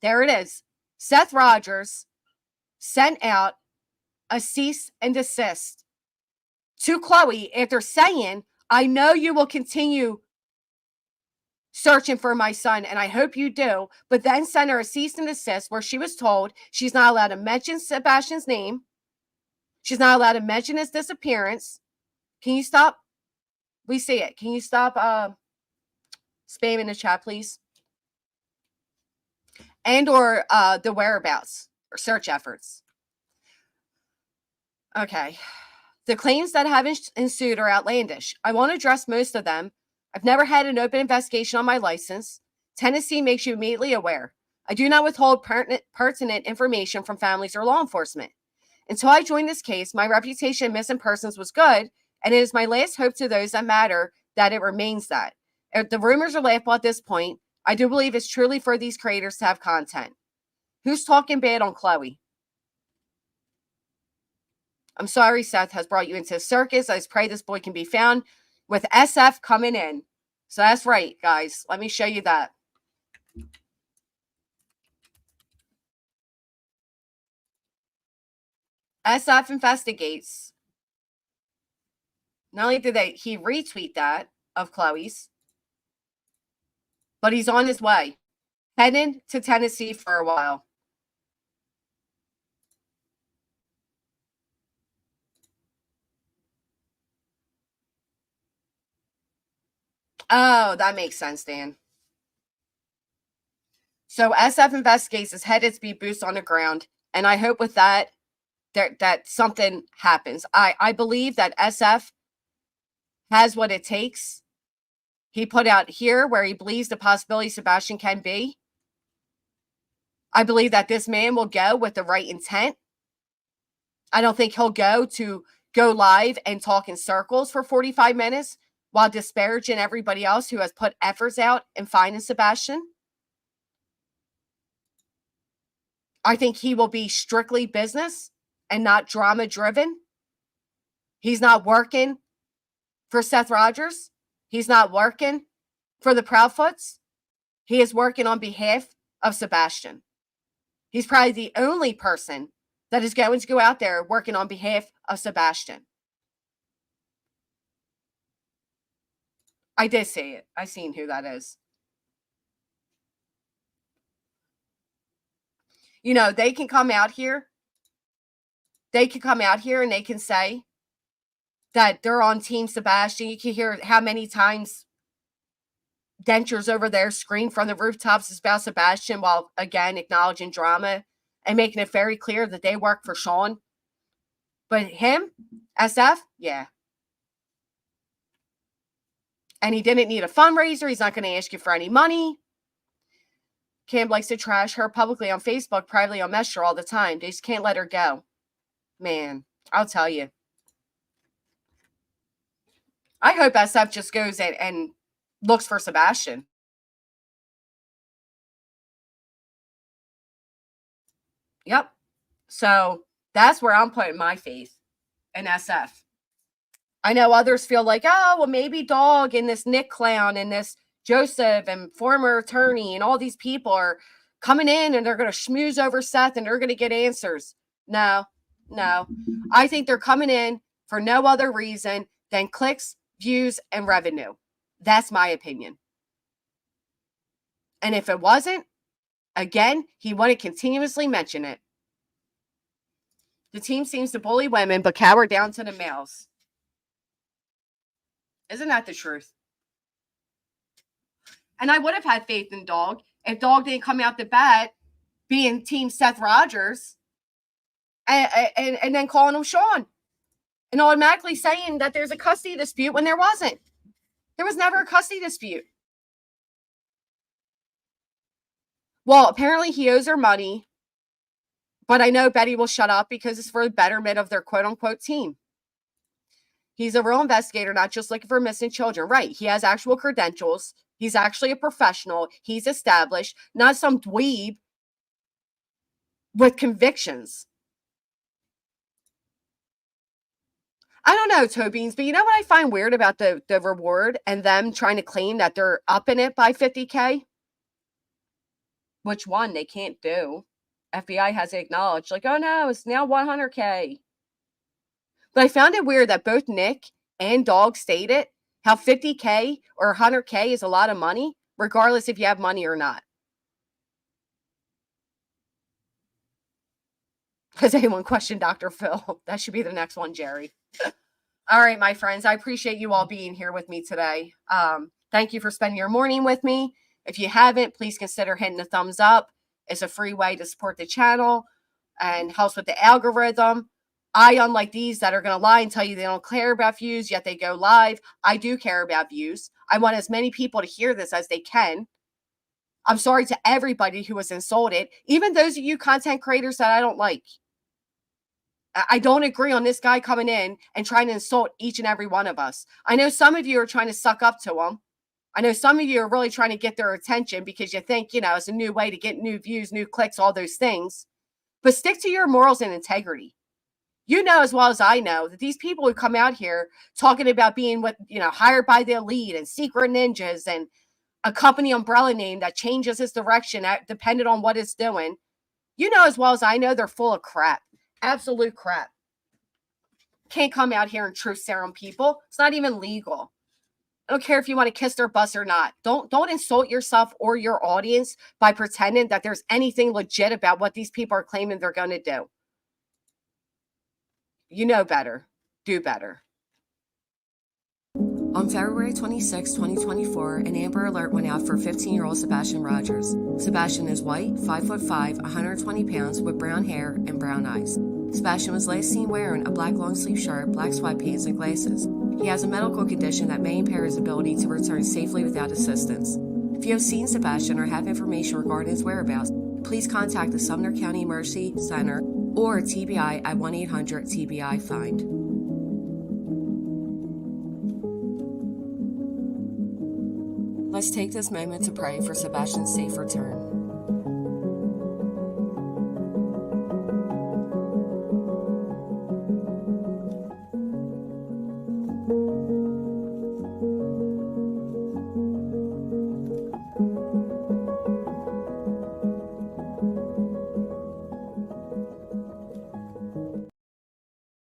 There it is. Seth Rogers sent out a cease and desist to Chloe after saying, I know you will continue searching for my son, and I hope you do, but then sent her a cease and desist where she was told she's not allowed to mention Sebastian's name. She's not allowed to mention his disappearance. Can you stop? We see it. Can you stop spamming the chat, please? And or the whereabouts or search efforts. Okay. The claims that have ensued are outlandish. I won't address most of them. I've never had an open investigation on my license. Tennessee makes you immediately aware. I do not withhold pertinent information from families or law enforcement. Until I joined this case, my reputation in missing persons was good, and it is my last hope to those that matter that it remains that. If the rumors are laughable at this point, I do believe it's truly for these creators to have content. Who's talking bad on Chloe? I'm sorry Seth has brought you into the circus. I just pray this boy can be found with SF coming in. So that's right, guys. Let me show you that. SF investigates. Not only did he retweet that of Chloe's, but he's on his way, heading to Tennessee for a while. Oh, that makes sense, Dan. So SF investigates is headed to be boots on the ground, and I hope with that that something happens. I believe that SF has what it takes. He put out here where he believes the possibility Sebastian can be. I believe that this man will go with the right intent. I don't think he'll go live and talk in circles for 45 minutes while disparaging everybody else who has put efforts out in finding Sebastian. I think he will be strictly business and not drama driven. He's not working for Seth Rogers. He's not working for the Proudfoots. He is working on behalf of Sebastian. He's probably the only person that is going to go out there working on behalf of Sebastian. I did see it. I seen who that is. You know, they can come out here. They can come out here and they can say that they're on Team Sebastian. You can hear how many times Dentures over there scream from the rooftops about Sebastian while, again, acknowledging drama and making it very clear that they work for Sean. But him, SF, yeah. And he didn't need a fundraiser. He's not going to ask you for any money. Cam likes to trash her publicly on Facebook, privately on Messenger all the time. They just can't let her go. Man, I'll tell you. I hope SF just goes in and looks for Sebastian. Yep. So that's where I'm putting my faith in SF. I know others feel like, oh, well, maybe Dog and this Nick clown and this Joseph and former attorney and all these people are coming in and they're going to schmooze over Seth and they're going to get answers. No. I think they're coming in for no other reason than clicks, views, and revenue. That's my opinion. And if it wasn't, again, he wouldn't continuously mention it. The team seems to bully women, but cower down to the males. Isn't that the truth? And I would have had faith in Dog if Dog didn't come out the bat being Team Seth Rogers and then calling him Sean and automatically saying that there's a custody dispute when there wasn't. There was never a custody dispute. Well, apparently he owes her money, but I know Betty will shut up because it's for the betterment of their quote-unquote team. He's a real investigator, not just looking for missing children. Right, he has actual credentials. He's actually a professional. He's established, not some dweeb with convictions. I don't know, toe beans, but you know what I find weird about the reward and them trying to claim that they're upping it by $50K? Which one they can't do. FBI has acknowledged, like, oh no, it's now $100K. But I found it weird that both Nick and Dog stated how $50K or $100K is a lot of money, regardless if you have money or not. Has anyone questioned Dr. Phil? That should be the next one, Jerry. All right, my friends, I appreciate you all being here with me today. Thank you for spending your morning with me. If you haven't, please consider hitting the thumbs up. It's a free way to support the channel and helps with the algorithm. Unlike these that are going to lie and tell you they don't care about views, yet they go live, I do care about views. I want as many people to hear this as they can. I'm sorry to everybody who was insulted, even those of you content creators that I don't like. I don't agree on this guy coming in and trying to insult each and every one of us. I know some of you are trying to suck up to him. I know some of you are really trying to get their attention because you think, it's a new way to get new views, new clicks, all those things. But stick to your morals and integrity. You know as well as I know that these people who come out here talking about being hired by the elite and secret ninjas and a company umbrella name that changes its direction depending on what it's doing. You know as well as I know they're full of crap. Absolute crap. Can't come out here and truth serum people. It's not even legal. I don't care if you want to kiss their bus or not. Don't insult yourself or your audience by pretending that there's anything legit about what these people are claiming they're going to do. You know better. Do better. On February 26, 2024, an Amber Alert went out for 15-year-old Sebastian Rogers. Sebastian is white, 5'5", 120 pounds, with brown hair and brown eyes. Sebastian was last seen wearing a black long-sleeve shirt, black sweatpants, and glasses. He has a medical condition that may impair his ability to return safely without assistance. If you have seen Sebastian or have information regarding his whereabouts, please contact the Sumner County Emergency Center or TBI at 1-800-TBI-FIND. Let's take this moment to pray for Sebastian's safe return.